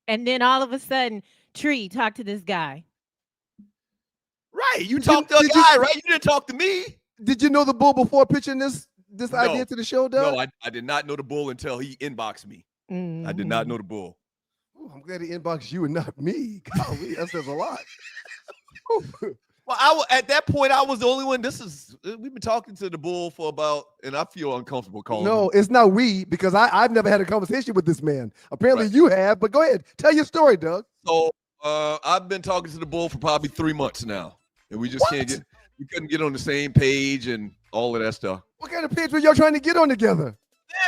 And then all of a sudden, Tree, talk to this guy.
Right. You talked to a guy, right? You didn't talk to me.
Did you know the bull before pitching this idea to the show, Doug?
No, I did not know the bull until he inboxed me. Mm-hmm. I did not know the bull.
Oh, I'm glad he inboxed you and not me. Golly, that says a lot.
Well, at that point, I was the only one. We've been talking to the bull for about, and I feel uncomfortable calling him.
It's not we, because I've never had a conversation with this man. Apparently you have, but go ahead. Tell your story, Doug.
So I've been talking to the bull for probably 3 months now, and we just we couldn't get on the same page and all of that stuff.
What kind of page were y'all trying to get on together?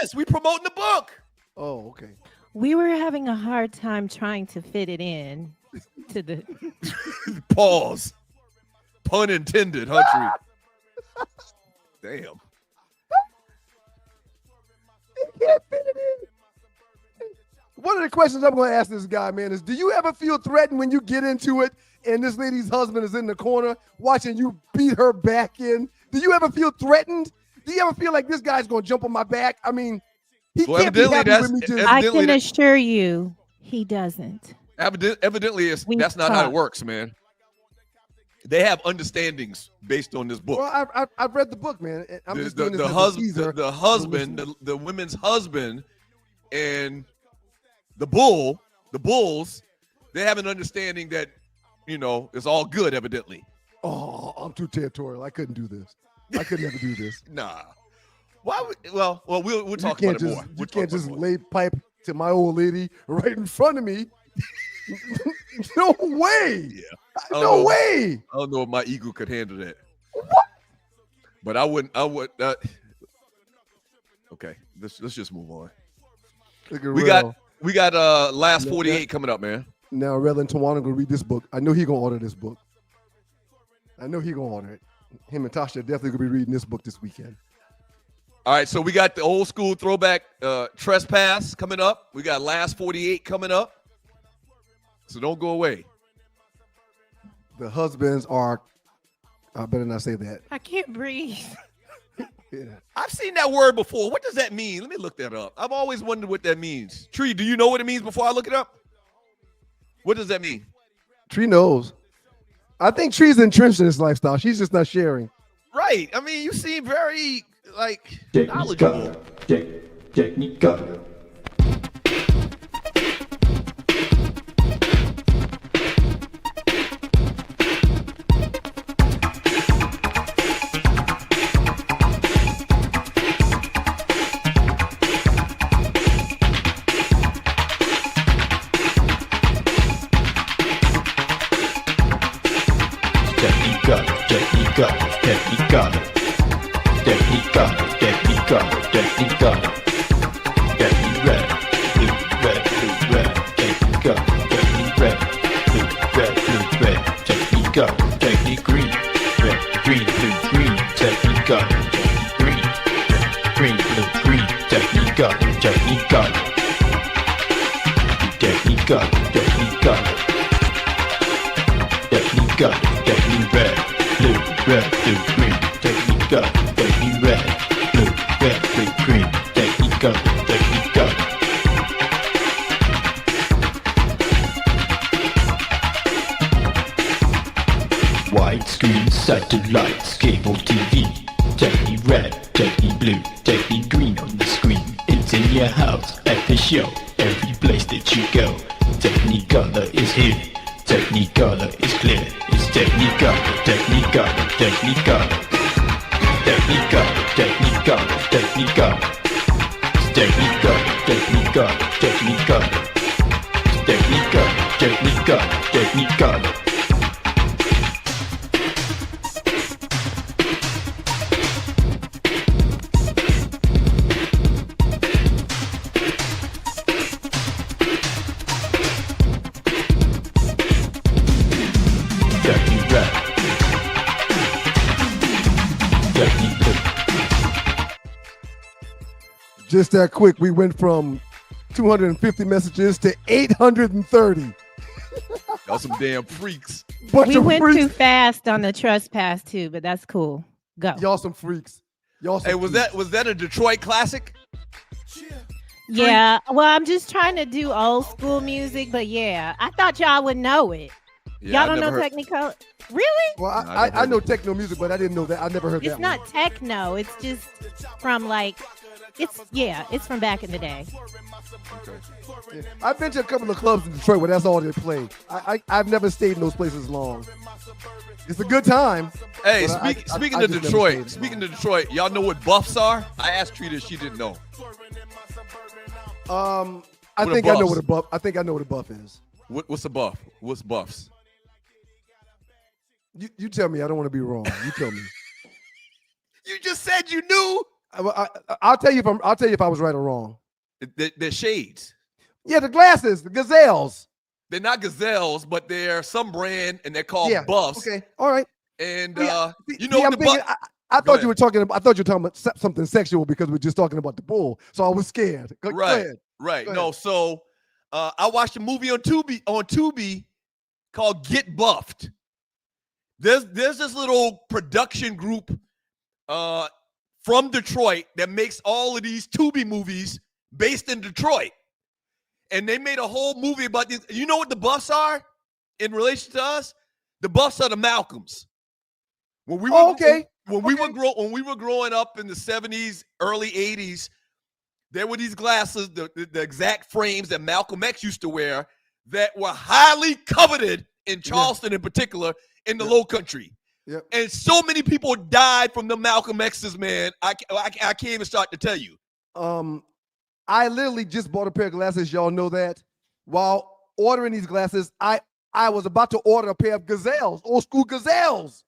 Yes, we promoting the book.
Oh, okay.
We were having a hard time trying to fit it in to the
pause. Pun intended, huh, Tree? Damn.
You can't fit it in. One of the questions I'm going to ask this guy, man, is do you ever feel threatened when you get into it and this lady's husband is in the corner watching you beat her back in? Do you ever feel threatened? Do you ever feel like this guy's going to jump on my back? I mean, he can't be happy with me just...
I can assure you he doesn't.
Evidently, that's not how it works, man. They have understandings based on this book.
Well, I've read the book, man. I'm just doing this
the husband, the women's husband, and the bulls, they have an understanding that, it's all good, evidently.
Oh, I'm too territorial. I couldn't do this. I could never do this.
Nah. Why? We'll talk about it more.
You can't just lay pipe to my old lady right in front of me. No way.
Yeah.
No way.
I don't know if my ego could handle that.
What?
But I would. Okay, let's just move on. We got last 48 coming up, man.
Now, Rel and Tawana gonna read this book. I know he gonna order this book. I know he gonna order it. Him and Tasha definitely gonna be reading this book this weekend.
All right, so we got the old school throwback trespass coming up. We got last 48 coming up. So don't go away.
The husbands are, I better not say that.
I can't breathe.
Yeah.
I've seen that word before. What does that mean? Let me look that up. I've always wondered what that means. Tree, do you know what it means before I look it up? What does that mean?
Tree knows. I think Tree's entrenched in this lifestyle. She's just not sharing.
Right. I mean, you seem very, knowledgeable.
Technical. Widescreen satellites, cable TV, techni red, techni blue, techni green on the screen. It's in your house, at the show, every place that you go. Technicolor is here, Technicolor is clear. It's Technicolor, Technicolor, Technicolor, Technicolor, Technicolor, Technicolor. It's Technicolor, Technicolor, Technicolor, Technicolor, Technicolor, Technicolor.
Just that quick, we went from 250 messages to 830.
Y'all some damn freaks.
We went too fast on the trespass too, but that's cool. Go.
Y'all some freaks.
Hey, was that a Detroit classic?
Yeah. Well, I'm just trying to do old school music, but yeah, I thought y'all would know it.
Yeah,
y'all don't know Technicolor? Really?
Well, I know techno music, but I didn't know that. I never heard that.
It's not techno. It's just from like, it's from back in the day.
Okay. Yeah. I've been to a couple of clubs in Detroit where that's all they play. I've never stayed in those places long. It's a good time.
Hey, speaking of Detroit, y'all know what buffs are? I asked Trita, she didn't know.
I think I know what a buff. I think I know what a buff is.
What's a buff? What's buffs?
You tell me. I don't want to be wrong. You tell me.
You just said you knew.
I'll tell you if I was right or wrong.
They're shades.
Yeah, the glasses, the gazelles.
They're not gazelles, but they're some brand, and they're called buffs.
Okay, all right.
And
you know, I thought you were talking about something sexual because we're just talking about the bull. So I was scared. Go ahead.
Right. No, so I watched a movie on Tubi called Get Buffed. There's this little production group from Detroit that makes all of these Tubi movies based in Detroit. And they made a whole movie about this. You know what the buffs are in relation to us? The buffs are the Malcolms. When we were growing up in the 70s, early 80s, there were these glasses, the exact frames that Malcolm X used to wear that were highly coveted in Charleston in particular in the low country.
Yep.
And so many people died from the Malcolm X's, man. I can't even start to tell you.
I literally just bought a pair of glasses. Y'all know that. While ordering these glasses, I was about to order a pair of gazelles, old school gazelles.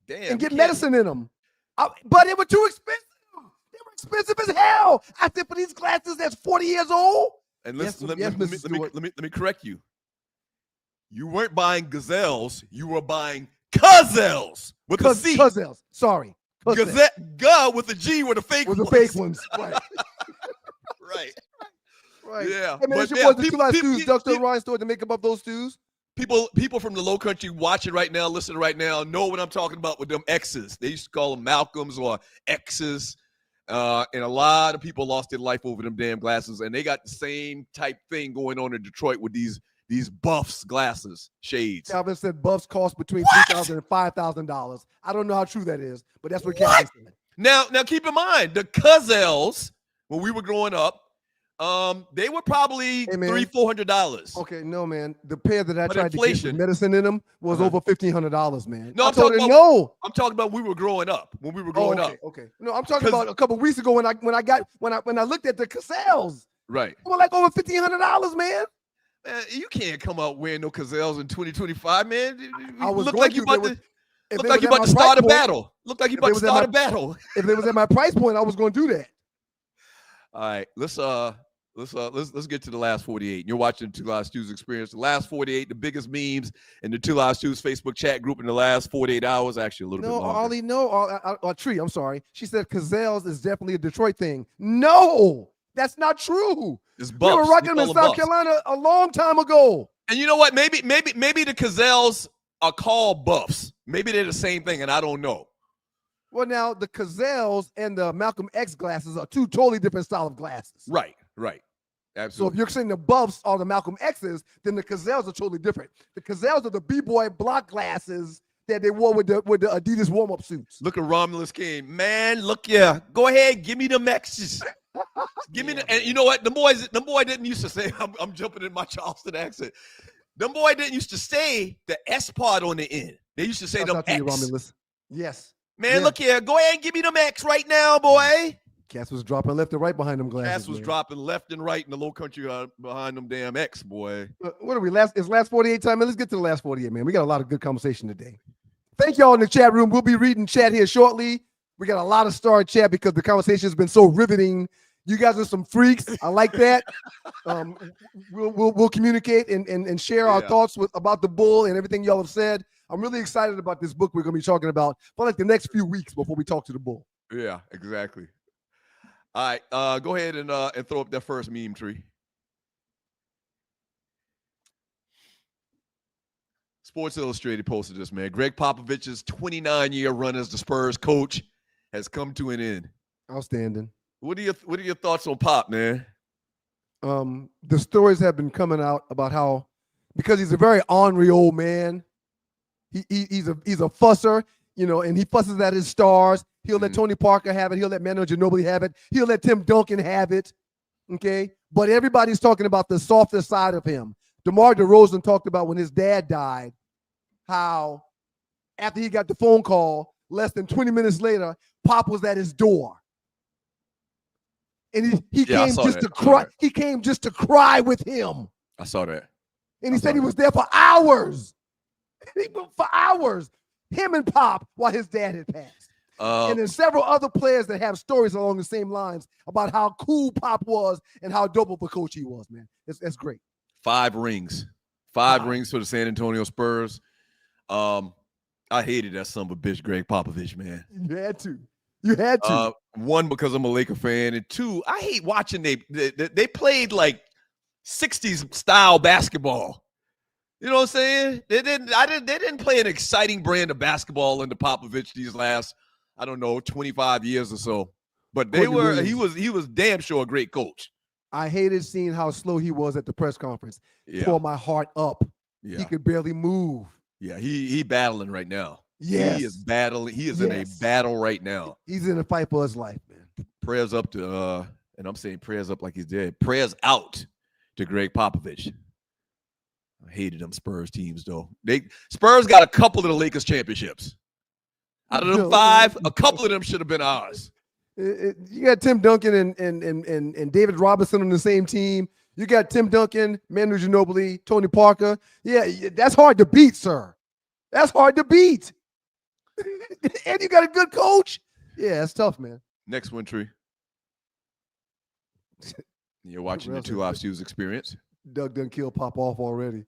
Damn,
and get medicine in them. But they were too expensive. They were expensive as hell. I said, for these glasses that's 40 years old.
And listen, let me correct you. You weren't buying gazelles. You were buying gazelles with a C.
Gazelles. Sorry.
Gazelle with a G were the fake ones.
With the fake ones. Right.
Right. Yeah.
Hey, man, it's your boys, the Two Live Stews, Dr. Ryan Store to make up those stews.
People from the low country watching right now, listening right now, know what I'm talking about with them X's. They used to call them Malcolms or X's. And a lot of people lost their life over them damn glasses. And they got the same type thing going on in Detroit with these buffs glasses, shades.
Calvin said buffs cost between $3,000 and $5,000. I don't know how true that is, but that's what Calvin said.
Now keep in mind, the Gazelles, when we were growing up, they were probably $300-$400.
Okay, no, man. The pair that I tried to get with medicine in them was over $1,500, man.
No, I'm talking about we were growing up. When we were growing up.
Okay. No, I'm talking about a couple of weeks ago when I looked at the Gazelles.
Right.
They were like over $1,500, man.
Man, you can't come out wearing no Gazelles in 2025, man.
I was
look
like
you about to start a battle. Look like you about to start a battle.
If they was at my price point, I was going to do that.
All right, let's get to the last 48. You're watching Two Live Stews Experience. The last 48, the biggest memes in the Two Live Stews Facebook chat group in the last 48 hours. Actually, a little bit longer.
Tree, I'm sorry. She said Gazelles is definitely a Detroit thing. No, that's not true.
It's buffs.
We were rocking them in South Carolina a long time ago.
And you know what? Maybe the Gazelles are called buffs. Maybe they're the same thing, and I don't know.
Well, now the Gazelles and the Malcolm X glasses are two totally different style of glasses.
Right. Absolutely.
So if you're saying the buffs are the Malcolm X's, then the Gazelles are totally different. The Gazelles are the B-boy block glasses that they wore with the Adidas warm-up suits.
Look at Romulus King. Man, look, yeah. Go ahead, give me them X's. Give me and you know what? The boy didn't used to say, I'm jumping in my Charleston accent. The boy didn't used to say the S part on the end. They used to say them X.
Romulus. Yes.
Man, look here. Go ahead and give me them X right now, boy.
Cass was dropping left and right behind them glasses.
Cass was dropping left and right in the low country behind them damn X, boy.
What are we? It's last 48 time, man. Let's get to the last 48, man. We got a lot of good conversation today. Thank y'all in the chat room. We'll be reading chat here shortly. We got a lot of star chat because the conversation has been so riveting. You guys are some freaks. I like that. We'll communicate and share our thoughts about the bull and everything y'all have said. I'm really excited about this book we're going to be talking about for like the next few weeks before we talk to the bull.
Yeah, exactly. All right, go ahead and throw up that first meme, Tree. Sports Illustrated posted this, man. Greg Popovich's 29-year run as the Spurs coach has come to an end.
Outstanding.
What are your thoughts on Pop, man?
The stories have been coming out about how, because he's a very ornery old man, he's a fusser, and he fusses at his stars. He'll let Tony Parker have it. He'll let Manu Ginobili have it. He'll let Tim Duncan have it. Okay, but everybody's talking about the softer side of him. DeMar DeRozan talked about when his dad died, how after he got the phone call, less than 20 minutes later, Pop was at his door. And he came just to cry. He came just to cry with him.
I saw that.
And he said he was there for hours. For hours. Him and Pop while his dad had passed. And there's several other players that have stories along the same lines about how cool Pop was and how dope of a coach he was, man. That's great.
5 rings. 5 rings for the San Antonio Spurs. I hated that son of a bitch, Greg Popovich, man.
You had to. You had to.
1, because I'm a Laker fan, and 2, I hate watching they played like 60s style basketball. You know what I'm saying? They didn't play an exciting brand of basketball under Popovich these last, 25 years or so. But he was damn sure a great coach.
I hated seeing how slow he was at the press conference.
Yeah.
Tore my heart up.
Yeah.
He could barely move.
Yeah, he battling right now.
Yes.
He is battling. He is in a battle right now.
He's in a fight for his life, man.
Prayers up to and I'm saying prayers up like he's dead. Prayers out to Greg Popovich. I hated them Spurs teams, though. Spurs got a couple of the Lakers championships. Out of them 5, a couple of them should have been ours.
You got Tim Duncan and David Robinson on the same team. You got Tim Duncan, Manu Ginobili, Tony Parker. Yeah, that's hard to beat, sir. That's hard to beat. And you got a good coach. Yeah, it's tough, man.
Next one, Tree. You're watching the 2 Live Stews experience.
Doug done killed Pop off already.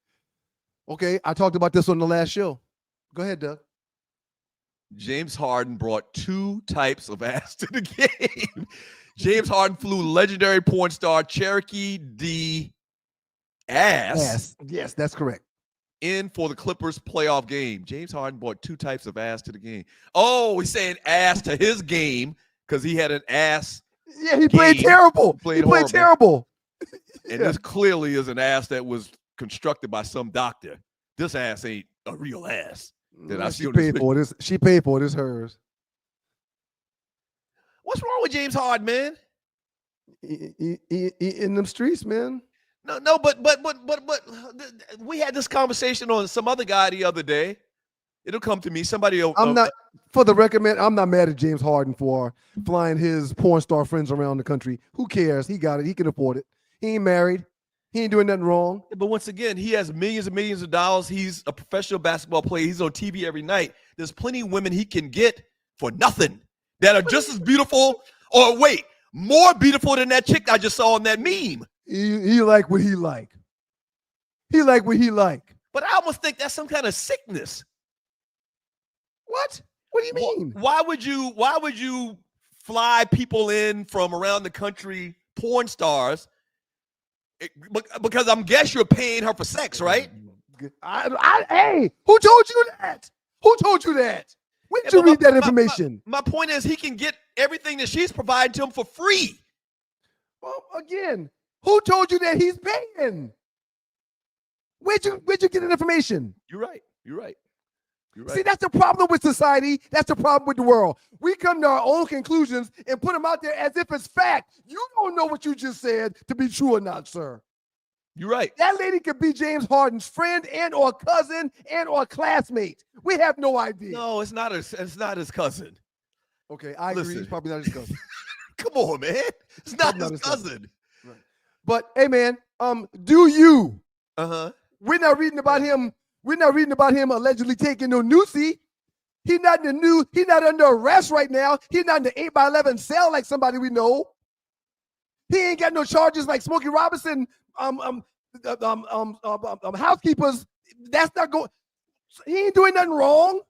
Okay, I talked about this on the last show. Go ahead, Doug.
James Harden brought 2 types of ass to the game. James Harden flew legendary porn star Cherokee D. Ass.
Yes, that's correct.
In for the Clippers playoff game. James Harden brought 2 types of ass to the game. Oh, he's saying ass to his game because he had an ass.
Yeah, he played terrible. He played terrible.
And this clearly is an ass that was constructed by some doctor. This ass ain't a real ass.
She paid for this. She paid for it. It's hers.
What's wrong with James Harden, man?
In them streets, man.
No, but we had this conversation on some other guy the other day. It'll come to me. Somebody.
I'm not, for the record, man. I'm not mad at James Harden for flying his porn star friends around the country. Who cares? He got it. He can afford it. He ain't married. He ain't doing nothing wrong.
But once again, he has millions and millions of dollars. He's a professional basketball player. He's on TV every night. There's plenty of women he can get for nothing that are just as beautiful, or wait, more beautiful than that chick I just saw on that meme.
He like what he like. He like what he like.
But I almost think that's some kind of sickness.
What? What do you mean?
Why would you fly people in from around the country, porn stars? Because I'm guess you're paying her for sex, right?
Hey, who told you that? Who told you that? When did you read that information?
My point is he can get everything that she's providing to him for free.
Well, again, who told you that he's paying? Where'd you get that information?
You're right.
See, that's the problem with society. That's the problem with the world. We come to our own conclusions and put them out there as if it's fact. You don't know what you just said to be true or not, sir.
You're right.
That lady could be James Harden's friend and or cousin and or classmate. We have no idea.
No, it's not his cousin.
Okay, I agree. It's probably not his cousin.
Come on, man. It's not his cousin.
Right. But hey, man, do you?
Uh-huh.
We're not reading about him. We're not reading about him allegedly taking no Nusi. He's not under arrest right now. He's not in the 8x11 cell like somebody we know. He ain't got no charges like Smokey Robinson, housekeepers. That's not going. He ain't doing nothing wrong.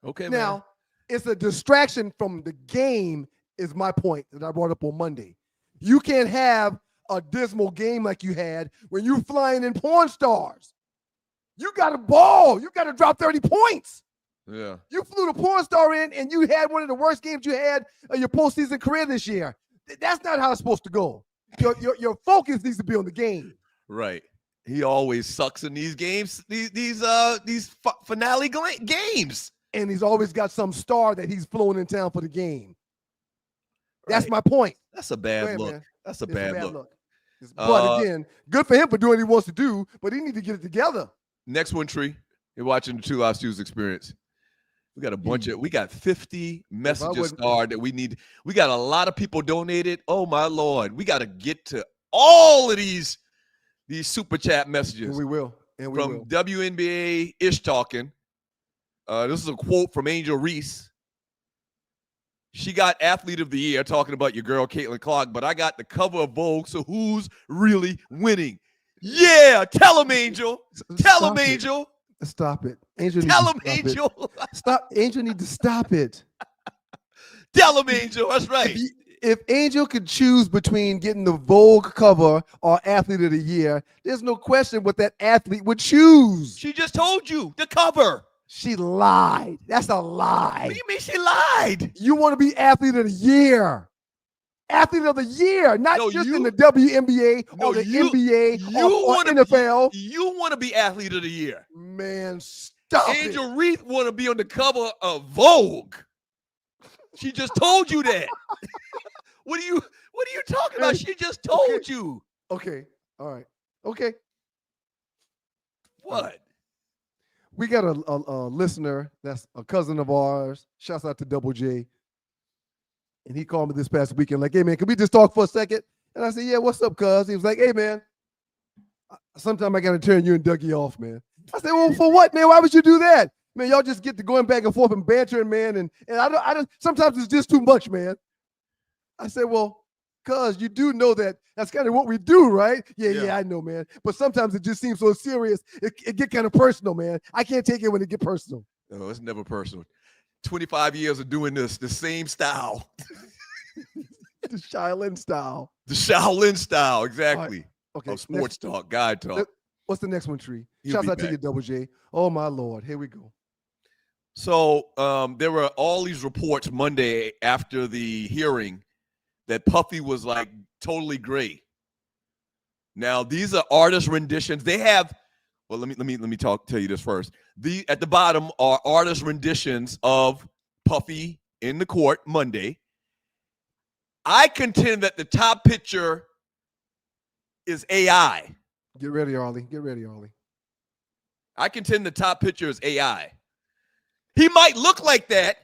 Okay,
now,
man.
It's a distraction from the game, is my point that I brought up on Monday. You can't have a dismal game like you had when you're flying in porn stars. You got to ball. You got to drop 30 points.
Yeah.
You flew the porn star in, and you had one of the worst games you had of your postseason career this year. That's not how it's supposed to go. Your focus needs to be on the game.
Right. He always sucks in these games, these finale games.
And he's always got some star that he's flown in town for the game. That's
Right.
my point.
That's a bad
ahead,
look.
Man.
That's a bad look.
But again, good for him for doing what he wants to do, but he need to get it together.
Next one, Tree. You're watching the Two Live Stews experience. We got we got 50 messages that we need. We got a lot of people donated. Oh my Lord. We got to get to all of these super chat messages.
And we will.
From WNBA Ish Talking. This is a quote from Angel Reese. She got Athlete of the Year, talking about your girl, Caitlin Clark, but I got the cover of Vogue, so who's really winning? Yeah, tell him, Angel. Tell him, Angel.
Stop it. Angel.
Tell him, Angel.
Stop. Angel need to stop it.
Tell him, Angel. That's right.
If Angel could choose between getting the Vogue cover or Athlete of the Year, there's no question what that athlete would choose.
She just told you the cover.
She lied. That's a lie.
What do you mean she lied?
You want to be Athlete of the Year. Athlete of the Year, not just in the WNBA or the NBA or NFL.
You want to be Athlete of the Year.
Man, stop
Angel Reese want to be on the cover of Vogue. She just told you that. What are you talking about? She just told you.
Okay. All right. Okay.
What?
We got a listener that's a cousin of ours. Shouts out to Double J. And he called me this past weekend like, hey, man, can we just talk for a second? And I said, yeah, what's up, cuz? He was like, hey, man, sometime I got to turn you and Dougie off, man. I said, well, for what, man? Why would you do that? Man, y'all just get to going back and forth and bantering, man. And I don't, sometimes it's just too much, man. I said, well, cuz you do know that's kind of what we do, right? Yeah, I know, man. But sometimes it just seems so serious. It get kind of personal, man. I can't take it when it get personal.
No, it's never personal. 25 years of doing this, the same style.
The Shaolin style.
The Shaolin style, exactly.
Right. Okay.
Of sports talk, guide talk.
What's the next one, Tree? Shouts out to you, Double J. Oh, my Lord. Here we go.
So there were all these reports Monday after the hearing that Puffy was like totally great. Now, these are artist renditions. They have, well, let me tell you this first. At the bottom are artist renditions of Puffy in the court Monday. I contend that the top picture is AI.
Get ready, Arlie. Get ready, Arlie.
I contend the top picture is AI. He might look like that,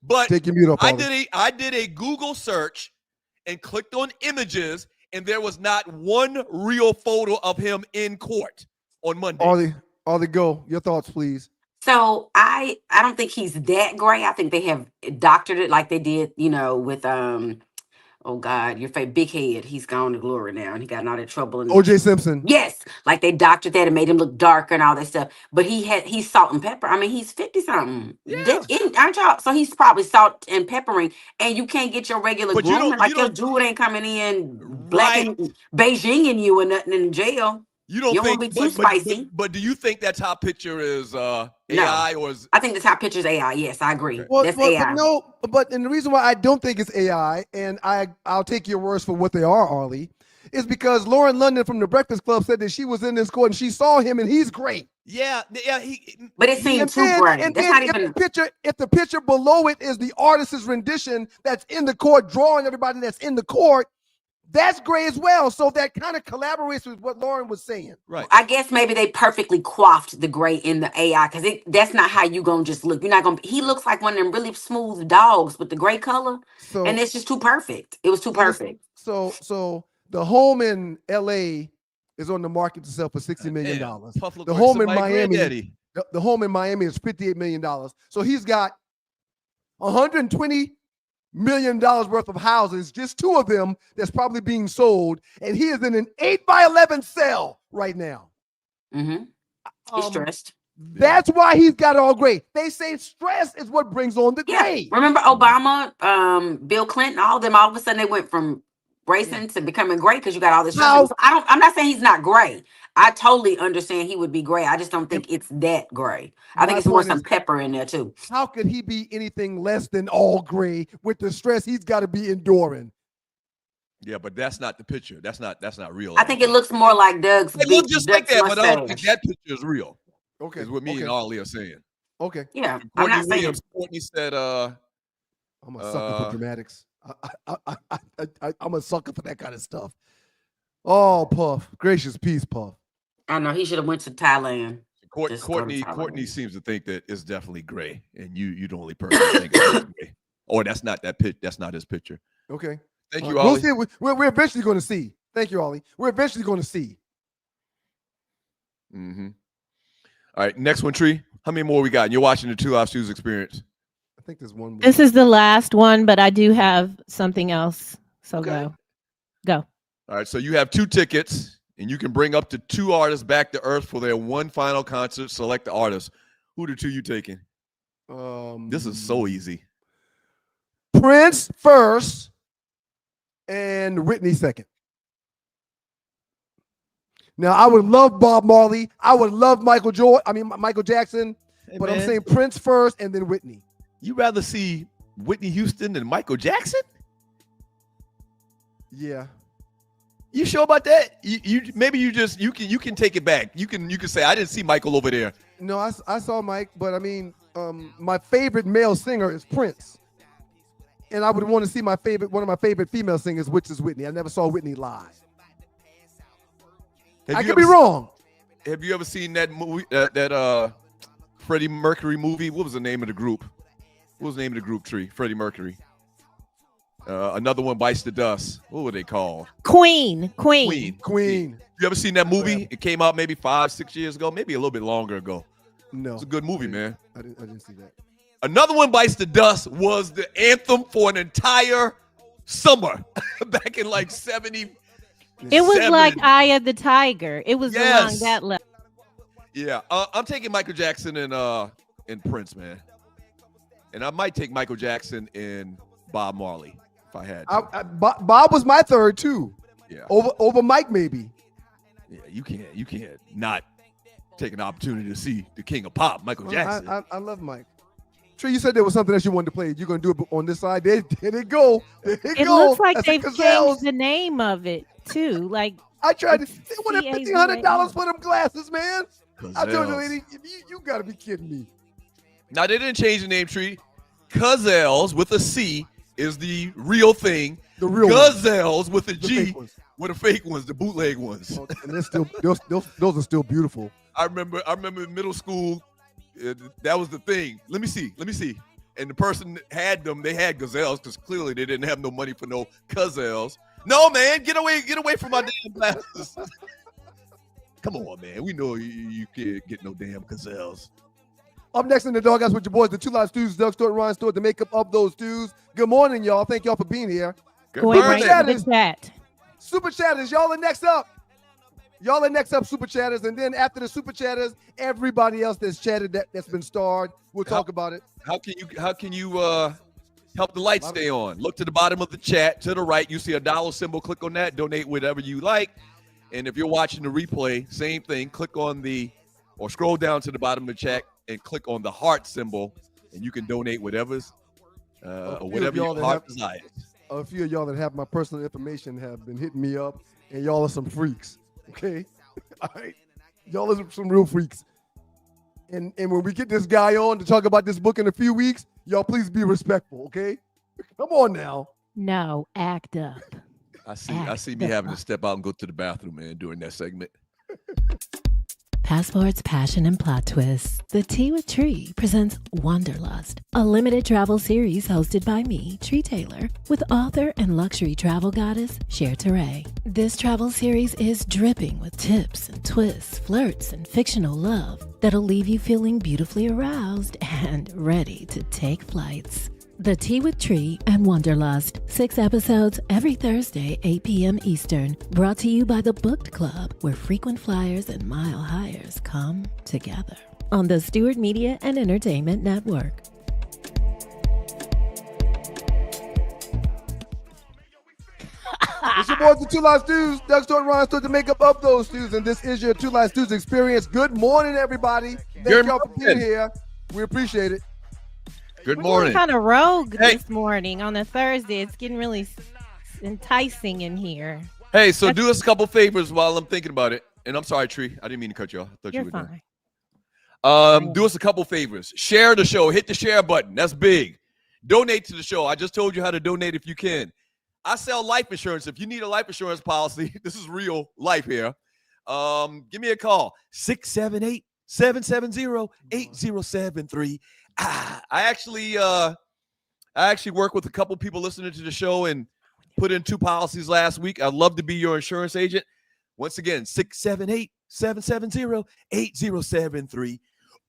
but
take your mute off, Arlie.
I did a Google search and clicked on images, and there was not one real photo of him in court on Monday.
Arlie, go. Your thoughts, please.
So I don't think he's that great. I think they have doctored it like they did, with oh God, your big head. He's gone to glory now, and he got in all that trouble.
O.J. Simpson.
Yes, like they doctored that and made him look darker and all that stuff. But he's salt and pepper. I mean, he's 50-something.
Yeah.
Aren't y'all? So he's probably salt and peppering, and you can't get your regular groomer. Like your dude ain't coming in black and Beijing in you and nothing in jail.
You don't
want to be too spicy.
But do you think that top picture is AI or is?
I think the top picture is AI. Yes, I agree.
Well,
that's AI.
And the reason why I don't think it's AI, and I'll take your words for what they are, Arlie, is because Lauren London from the Breakfast Club said that she was in this court and she saw him and he's great.
Yeah. But it seemed too bright.
And
that's
then
not even
if the picture below it is the artist's rendition that's in the court, drawing everybody that's in the court, that's great as well. So that kind of collaborates with what Lauren was saying.
Right.
I guess maybe they perfectly coiffed the gray in the AI because that's not how you gonna just look. You're not gonna. He looks like one of them really smooth dogs with the gray color, and it's just too perfect. It was too perfect.
So the home in LA is on the market to sell for $60 million. The home in Miami, the home in Miami is $58 million. So he's got $120 million worth of houses, just two of them that's probably being sold, and he is in an 8x11 cell right now.
Mm-hmm. He's stressed.
That's why he's got it all great. They say stress is what brings on the gray.
Remember Obama, Bill Clinton, all of them, all of a sudden they went from racing to becoming great because you got all this stress. I'm not saying he's not great. I totally understand he would be gray. I just don't think it's that gray. I think it's more some pepper in there too.
How could he be anything less than all gray with the stress he's got to be enduring?
Yeah, but that's not the picture. That's not real.
I think it looks more like Doug's.
It looks just like that, but I don't think that picture is real.
Okay,
is what me and Arlie are saying.
Okay,
yeah.
Courtney said,
"I'm a sucker for dramatics. I'm a sucker for that kind of stuff." Oh, Puff, gracious peace, Puff.
I know he should have went to Thailand.
Courtney seems to think that it's definitely gray, and you the only person that think it's gray. Or that's not that pitch. That's not his picture.
Okay.
Thank you, Ollie.
We'll see. We're eventually going to see. Thank you, Ollie. We're eventually going to see.
Mm-hmm. All right, next one, Tree. How many more we got? And you're watching the Two Live Stews Experience.
I think there's one more.
This is the last one, but I do have something else. So go.
All right, so you have 2 tickets, and you can bring up to 2 artists back to Earth for their one final concert. Select the artist. Who the 2 you taking? This is so easy.
Prince first. And Whitney second. Now, I would love Bob Marley. I would love Michael Jackson. Hey, but man, I'm saying Prince first and then Whitney.
You rather see Whitney Houston than Michael Jackson?
Yeah.
You sure about that? You can take it back. You can say I didn't see Michael over there.
No, I saw Mike, but I mean, my favorite male singer is Prince. And I would want to see one of my favorite female singers, which is Whitney. I never saw Whitney live. I could be wrong.
Have you ever seen that movie, that Freddie Mercury movie? What was the name of the group? What was the name of the group, Tree? Freddie Mercury. Another one bites the dust. What were they called?
Queen.
You
ever seen that movie? It came out maybe 5-6 years ago, maybe a little bit longer ago.
No.
It's a good movie, man.
I didn't see that.
Another one bites the dust was the anthem for an entire summer back in like 70.
It was like Eye of the Tiger. It was along that level.
Yeah, I'm taking Michael Jackson and Prince, man. And I might take Michael Jackson and Bob Marley if I had to.
Bob was my third too.
Yeah.
Over Mike maybe.
Yeah, you can't not take an opportunity to see the king of pop, Michael Jackson.
I love Mike. Trey, you said there was something else you wanted to play. You're going to do it on this side. There it go.
It looks like they've changed the name of it, too. Like
I tried to. They wanted $1,500 for them glasses, man. I told you, lady, you got to be kidding me.
Now, they didn't change the name, Tree. Gazelles with a C is the real thing.
The real
Gazelles with a G were the fake ones, the bootleg ones.
And they're still those are still beautiful.
I remember in middle school, that was the thing. Let me see. And the person that had them, they had gazelles because clearly they didn't have no money for no gazelles. No, man, get away from my damn glasses. Come on, man. We know you can't get no damn gazelles.
Up next in the Doghouse with your boys, the Two Live Stews, Doug Stewart, Ryan Stewart, the makeup of those stews. Good morning, y'all. Thank y'all for being here. Super Chatters, y'all are next up. Super Chatters. And then after the Super Chatters, everybody else that's chatted that's been starred, we'll talk about it.
How can you help the lights stay on? Look to the bottom of the chat. To the right, you see a dollar symbol. Click on that. Donate whatever you like. And if you're watching the replay, same thing. Click on or scroll down to the bottom of the chat and click on the heart symbol, and you can donate whatever your heart desires.
A few of y'all that have my personal information have been hitting me up, and y'all are some freaks. Okay, all right, y'all are some real freaks. And when we get this guy on to talk about this book in a few weeks, y'all please be respectful. Okay, come on now.
No, act up.
I see me having to step out and go to the bathroom, man, during that segment.
Passports, passion, and plot twists. The Tea with Tree presents Wanderlust, a limited travel series hosted by me, Tree Taylor, with author and luxury travel goddess, Shedeur. This travel series is dripping with tips and twists, flirts, and fictional love that'll leave you feeling beautifully aroused and ready to take flights. The Tea with Tree and Wanderlust. 6 episodes every Thursday, 8 p.m. Eastern. Brought to you by the Booked Club, where frequent flyers and mile highers come together. On the Stewart Media and Entertainment Network.
It's your boys, the Two Live Stews. Doug Stewart, Ryan Stewart, the makeup of those stews. And this is your Two Live Stews experience. Good morning, everybody. Thank y'all for being here. We appreciate it.
Good morning.
We're kind of rogue this morning on a Thursday. It's getting really enticing in here.
Hey, so do us a couple favors while I'm thinking about it. And I'm sorry, Tree. I didn't mean to cut you off. I thought
You're
you were
fine.
done. Do us a couple favors. Share the show. Hit the share button. That's big. Donate to the show. I just told you how to donate if you can. I sell life insurance. If you need a life insurance policy, this is real life here. Give me a call. 678-770-8073. I actually work with a couple people listening to the show and put in 2 policies last week. I'd love to be your insurance agent. Once again, 678-770-8073.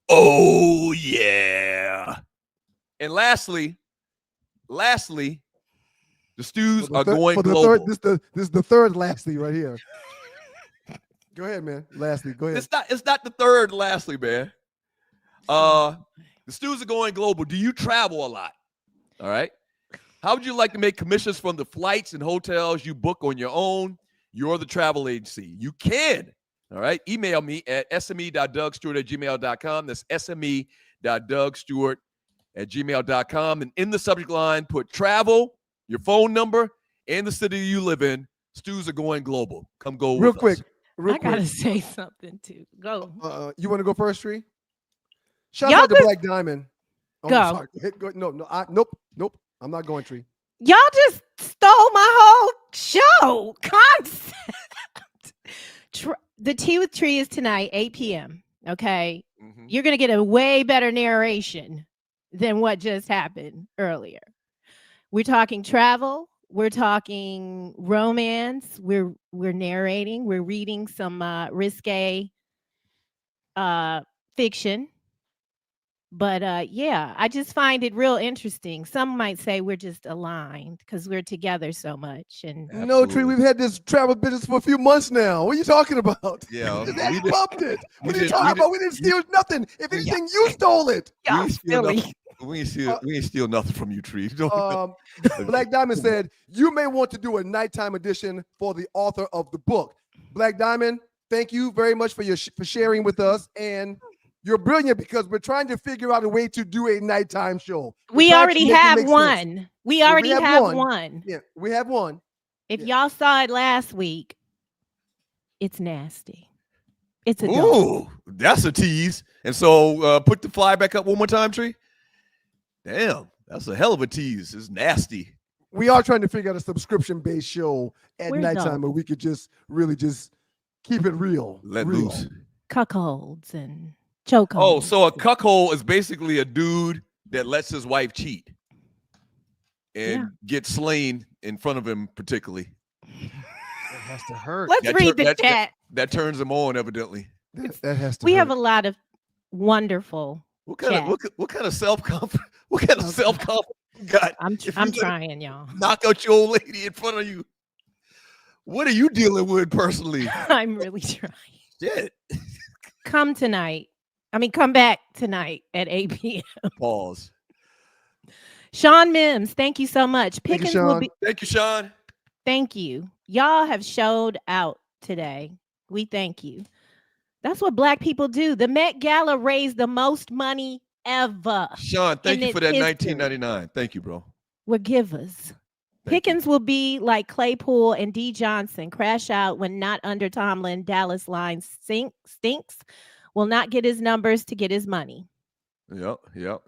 Oh, yeah. And lastly, the stews are going global.
This is the third lastly right here. Go ahead, man. Lastly, go ahead.
It's not the third lastly, man. The stews are going global. Do you travel a lot? All right. How would you like to make commissions from the flights and hotels you book on your own? You're the travel agency. You can. All right. Email me at sme.dougstewart@gmail.com. That's sme.dougstewart@gmail.com. And in the subject line, put travel, your phone number, and the city you live in. Stews are going global. Come go
Real
with
quick.
us.
I gotta say something too. Go.
You want to go first, Tree? Shout
Y'all
out to Black Diamond. Oh,
go.
Sorry. Go. No. Nope. I'm not going, Tree.
Y'all just stole my whole show concept. The Tea with Tree is tonight, 8 p.m. Okay. Mm-hmm. You're going to get a way better narration than what just happened earlier. We're talking travel. We're talking romance. We're narrating. We're reading some risque fiction. But yeah, I just find it real interesting. Some might say we're just aligned because we're together so much. And
no, Tree, we've had this travel business for a few months now. What are you talking about?
Yeah,
we bumped it. What are you talking about? We didn't steal nothing. If anything, you stole it.
We ain't steal nothing from you, Tree.
Black Diamond said, you may want to do a nighttime edition for the author of the book. Black Diamond, thank you very much for sharing with us. And you're brilliant because we're trying to figure out a way to do a nighttime show.
We already have one. We already have one.
Yeah, we have one.
If y'all saw it last week, it's nasty. It's a
Ooh, that's a tease. And so put the fly back up one more time, Tree. Damn, that's a hell of a tease. It's nasty.
We are trying to figure out a subscription-based show at nighttime where we could just really just keep it real.
Let loose.
Cuckolds and chokeholds.
Oh, so a cuckold is basically a dude that lets his wife cheat and get slain in front of him, particularly.
That has to hurt.
Let's read the chat.
That turns him on, evidently.
That has to.
We have a lot of wonderful.
What kind of self-confidence? What kind of self-confidence you got?
I'm trying, y'all.
Knock out your old lady in front of you. What are you dealing with personally?
I'm really trying.
Shit.
Come back tonight at 8 p.m.
Pause.
Sean Mims, thank you so much. Pickens will be.
Thank you, Sean.
Thank you. Y'all have showed out today. We thank you. That's what Black people do. The Met Gala raised the most money ever.
Sean, thank you for that $19.99. Thank you, bro.
We're givers. Pickens will be like Claypool and D. Johnson, crash out when not under Tomlin. Dallas line stinks. Will not get his numbers to get his money.
Yep.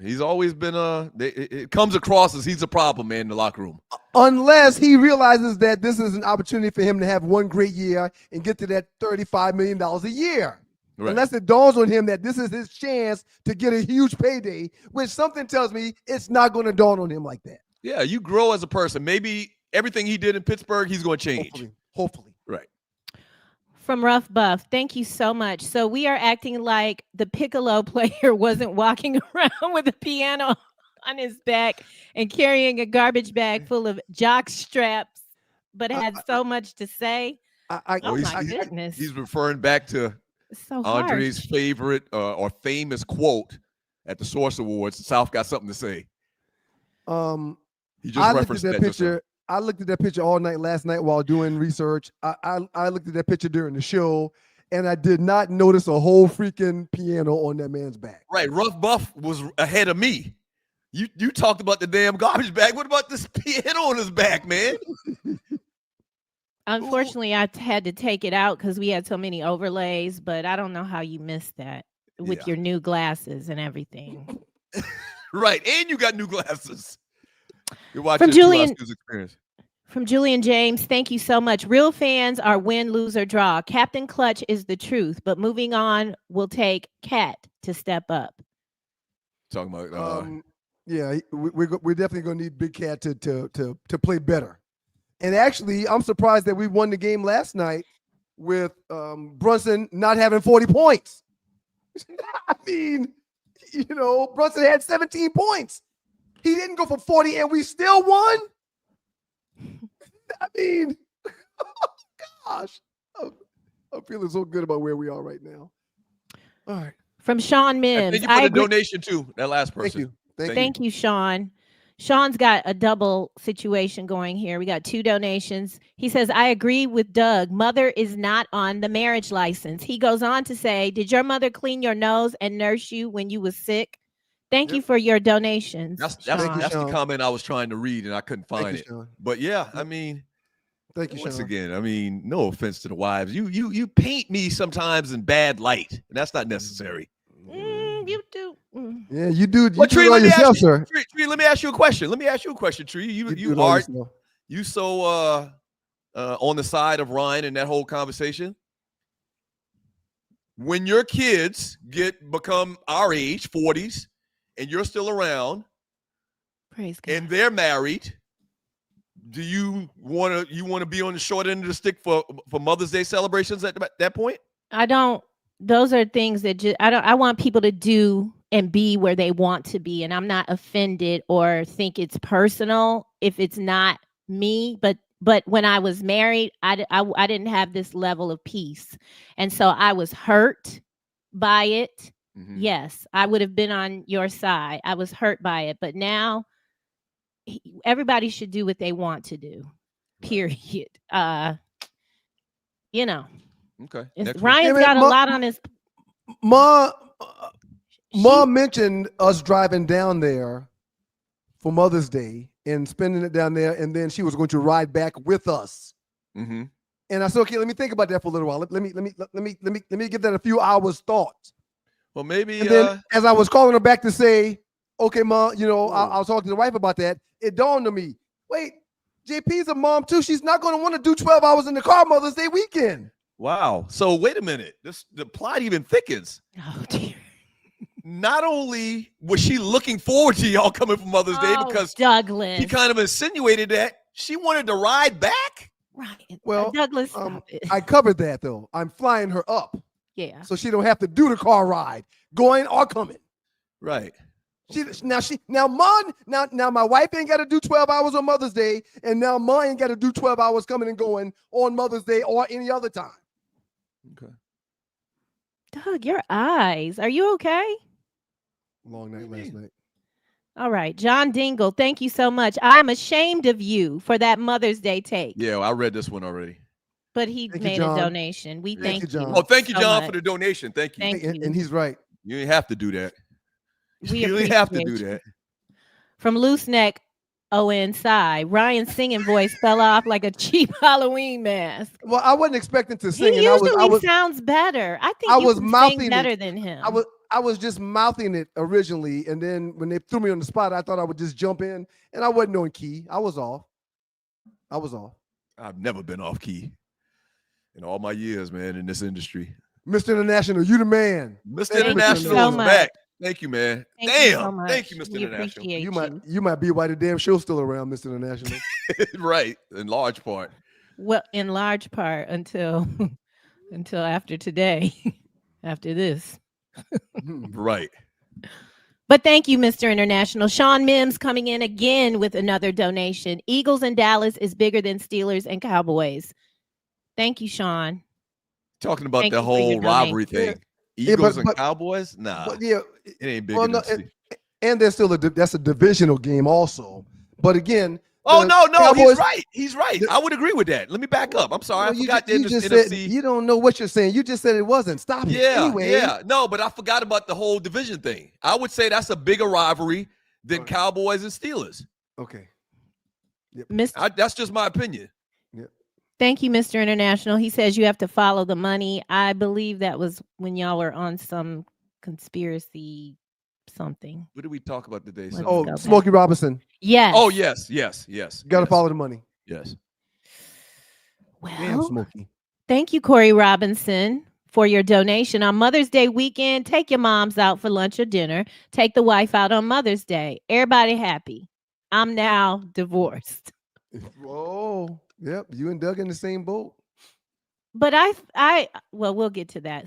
He's always been it comes across as he's a problem, man, in the locker room.
Unless he realizes that this is an opportunity for him to have one great year and get to that $35 million a year. Right. Unless it dawns on him that this is his chance to get a huge payday, which something tells me it's not going to dawn on him like that.
Yeah, you grow as a person. Maybe everything he did in Pittsburgh, he's going to change.
Hopefully.
Right.
From Rough Buff, thank you so much. So we are acting like the piccolo player wasn't walking around with a piano on his back and carrying a garbage bag full of jock straps, but had so much to say. My goodness.
He's referring back to Andre's favorite or famous quote at the Source Awards. The South got something to say.
He just referenced that picture. I looked at that picture all night last night while doing research. I looked at that picture during the show, and I did not notice a whole freaking piano on that man's back.
Right. Rough Buff was ahead of me. You talked about the damn garbage bag. What about this piano on his back, man?
Unfortunately, I had to take it out because we had so many overlays, but I don't know how you missed that with your new glasses and everything.
Right. And you got new glasses. You're watching
From Julian,
experience.
From Julian James, thank you so much. Real fans are win, lose, or draw. Captain Clutch is the truth, but moving on will take Cat to step up.
Talking about
yeah, we're definitely gonna need Big Cat to play better. And actually, I'm surprised that we won the game last night with Brunson not having 40 points. I mean, Brunson had 17 points. He didn't go for 40, and we still won. I mean, oh gosh, I'm feeling so good about where we are right now. All right.
From Sean Mims.
Thank you for the donation too. That last person.
Thank
you, Sean. Sean's got a double situation going here. We got 2 donations. He says, I agree with Doug. Mother is not on the marriage license. He goes on to say, did your mother clean your nose and nurse you when you was sick? Thank you for your donations.
That's the comment I was trying to read and I couldn't find it.
Sean.
But yeah, I mean,
thank you,
once
Sean.
again, I mean, no offense to the wives. You paint me sometimes in bad light, and that's not necessary.
You do.
Yeah, you do. You
Well,
do
Tree,
it all
let me
yourself,
ask you,
sir.
Tree, let me ask you a question. Tree, you are so on the side of Ryan in that whole conversation. When your kids become our age, 40s, and you're still around,
praise God,
and they're married, do you want to be on the short end of the stick for Mother's Day celebrations at that point?
I don't. Those are things that I want people to do and be where they want to be. And I'm not offended or think it's personal if it's not me. But when I was married, I didn't have this level of peace. And so I was hurt by it. Mm-hmm. Yes, I would have been on your side. I was hurt by it. But now everybody should do what they want to do, period.
Okay.
Ryan's got a lot on his.
Mom mentioned us driving down there for Mother's Day and spending it down there, and then she was going to ride back with us.
Mm-hmm.
And I said, okay, let me think about that for a little while. Let me give that a few hours thought.
Well, maybe.
And then as I was calling her back to say, okay, Mom, I was talking to the wife about that. It dawned on me. Wait, JP's a mom too. She's not going to want to do 12 hours in the car Mother's Day weekend.
Wow. So wait a minute. The plot even thickens.
Oh dear.
Not only was she looking forward to y'all coming for Mother's Day because
Douglas,
he kind of insinuated that she wanted to ride back.
Right.
Well,
Douglas,
I covered that though. I'm flying her up.
Yeah.
So she don't have to do the car ride, going or coming.
Right.
Now my wife ain't got to do 12 hours on Mother's Day, and now mine ain't got to do 12 hours coming and going on Mother's Day or any other time.
Okay.
Doug, your eyes. Are you okay?
Long night last night.
All right. John Dingle, thank you so much. I'm ashamed of you for that Mother's Day take.
Yeah, I read this one already.
But he made a donation. We thank you.
John.
Oh, thank you, John, for the donation. Thank you.
Thank you.
And he's right.
You ain't have to do that.
We
you ain't have to do that.
From Loose Neck, inside. Ryan's singing voice fell off like a cheap Halloween mask.
Well, I wasn't expecting to sing.
He usually sounds better. I think you can sing better than him.
I was just mouthing it originally, and then when they threw me on the spot, I thought I would just jump in, and I wasn't on key. I was off.
I've never been off key in all my years, man, in this industry.
Mr. International, you the man.
Mr. International is back. Thank you, man. Damn. Thank you, Mr. International.
You might be why the damn show's still around, Mr. International.
Right, in large part.
Well, in large part until after today, after this.
Right.
But thank you, Mr. International. Sean Mims coming in again with another donation. Eagles and Dallas is bigger than Steelers and Cowboys. Thank you, Sean.
Talking about the whole rivalry thing. Eagles and Cowboys? Nah.
But yeah,
it ain't bigger than
and there's still that's a divisional game also. But again,
Oh, no,
Cowboys,
he's right. He's right. I would agree with that. Let me back up. I'm sorry. I forgot the
just
NFC.
said, you don't know what you're saying. You just said it wasn't. Stop it. Anyway.
Yeah. No, but I forgot about the whole division thing. I would say that's a bigger rivalry than Cowboys and Steelers.
Okay.
Yep.
That's just my opinion.
Yep.
Thank you, Mr. International. He says you have to follow the money. I believe that was when y'all were on some conspiracy something.
What did we talk about today?
Smokey Robinson.
Yes.
Oh, yes.
Got to follow the money.
Yes.
Well,
damn, Smokey.
Thank you, Corey Robinson, for your donation. On Mother's Day weekend, take your moms out for lunch or dinner. Take the wife out on Mother's Day. Everybody happy. I'm now divorced.
Oh, yep. You and Doug in the same boat.
But well, we'll get to that.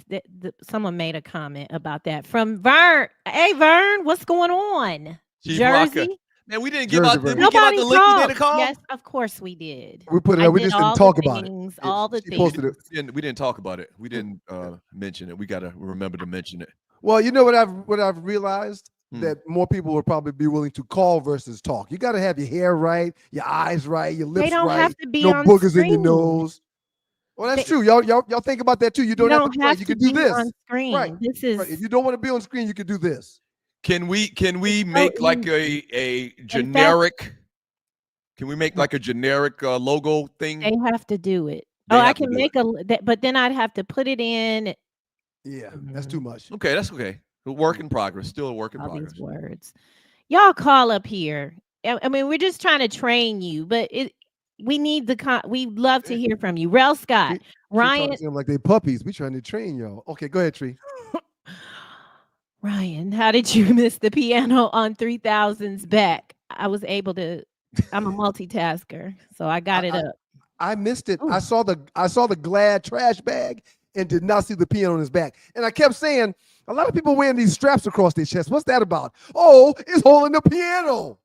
Someone made a comment about that from Vern. Hey, Vern, what's going on?
Chief
Jersey?
Rocker. Man, we didn't give out the link.
Nobody
You did a call?
Yes, of course we did.
We put it up. We just didn't talk about it.
All the things.
Posted it.
We didn't talk about it. We didn't mention it. We got to remember to mention it.
Well, you know what I've realized? That more people will probably be willing to call versus talk. You got to have your hair right, your eyes right, your lips right.
They don't have to be
no
on
boogers
screen.
in your nose. Well, that's true. Y'all think about that too. You don't have to play. You can do this
on screen.
Right.
This is
right. If you don't want to be on screen, you can do this.
Can we make like a generic? Can we make like a generic logo thing?
They have to do it. I can make but then I'd have to put it in.
Yeah, that's too much.
Okay, that's okay. A work in progress. Still a work in progress.
These words. Y'all call up here. I mean, we're just trying to train you, but we need we'd love to hear from you. Rel Scott, Ryan.
Like they puppies. We trying to train y'all. Okay, go ahead, Tree.
Ryan, how did you miss the piano on 3000's back? I was able to. I'm a multitasker, so I got it up.
I missed it. Ooh. I saw the Glad trash bag and did not see the piano on his back. And I kept saying, a lot of people wearing these straps across their chest. What's that about? Oh, it's holding the piano.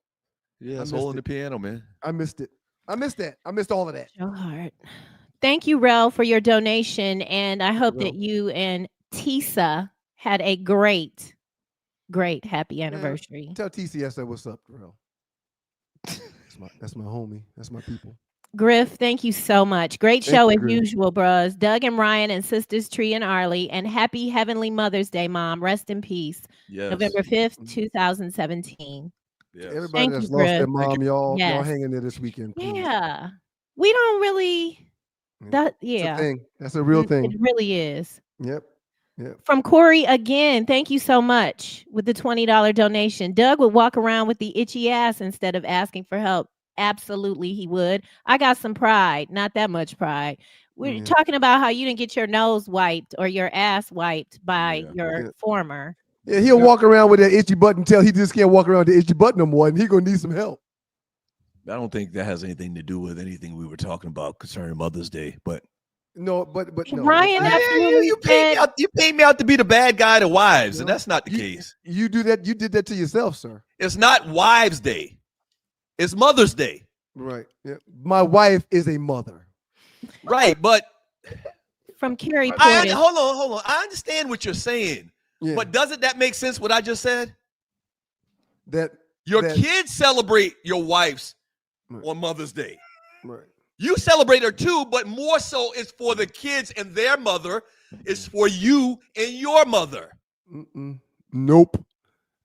Yeah, it's holding the piano, man.
I missed it. I missed that. I missed all of that.
Your heart. Thank you, Rel, for your donation. And I hope that you and Tisa had a great happy anniversary.
Yeah, tell Tisa I said what's up, Rel. That's my homie. That's my people.
Griff, thank you so much. Great show as usual, bros. Doug and Ryan and sisters Tree and Arley. And happy Heavenly Mother's Day, Mom. Rest in peace.
Yes.
November 5th, 2017.
Yes.
Everybody that's lost their mom, y'all hanging there this weekend. Please.
Yeah. We don't really.
That's a thing. That's a real thing.
It really is.
Yep.
From Corey again, thank you so much with the $20 donation. Doug would walk around with the itchy ass instead of asking for help. Absolutely, he would. I got some pride, not that much pride. We're talking about how you didn't get your nose wiped or your ass wiped by your former.
Yeah, he'll walk around with that itchy butt until he just can't walk around with the itchy butt no more, and he's gonna need some help.
I don't think that has anything to do with anything we were talking about concerning Mother's Day, but
no, but no.
Ryan,
you paid me out to be the bad guy to wives, and that's not the case.
You do that. You did that to yourself, sir.
It's not Wives' Day. It's Mother's Day.
Right. Yeah. My wife is a mother.
Right, but
from Carrie
Porter. Hold on. I understand what you're saying. Yeah. But doesn't that make sense what I just said?
That
your kids celebrate your wife's on Mother's Day.
Right.
You celebrate her too, but more so it's for the kids and their mother. It's for you and your mother.
Nope.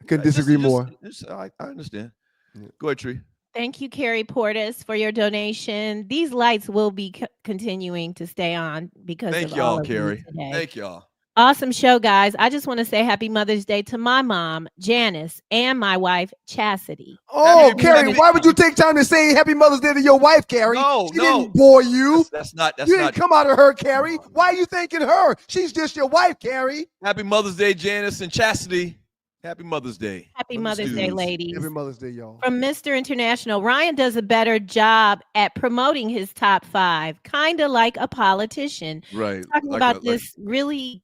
I couldn't disagree more.
I understand. Yeah. Go ahead, Tree.
Thank you, Carrie Portis, for your donation. These lights will be continuing to stay on because
of y'all, Carrie. Thank y'all.
Awesome show, guys. I just want to say happy Mother's Day to my mom, Janice, and my wife, Chastity.
Oh, Carrie, why would you take time to say happy Mother's Day to your wife, Carrie? She didn't bore you.
That's not.
You didn't come out of her, Carrie. Why are you thanking her? She's just your wife, Carrie.
Happy Mother's Day, Janice and Chastity. Happy Mother's Day.
Happy Mother's Day, ladies.
Happy Mother's Day, y'all.
From Mr. International, Ryan does a better job at promoting his top 5, kind of like a politician.
Right.
Talking about this really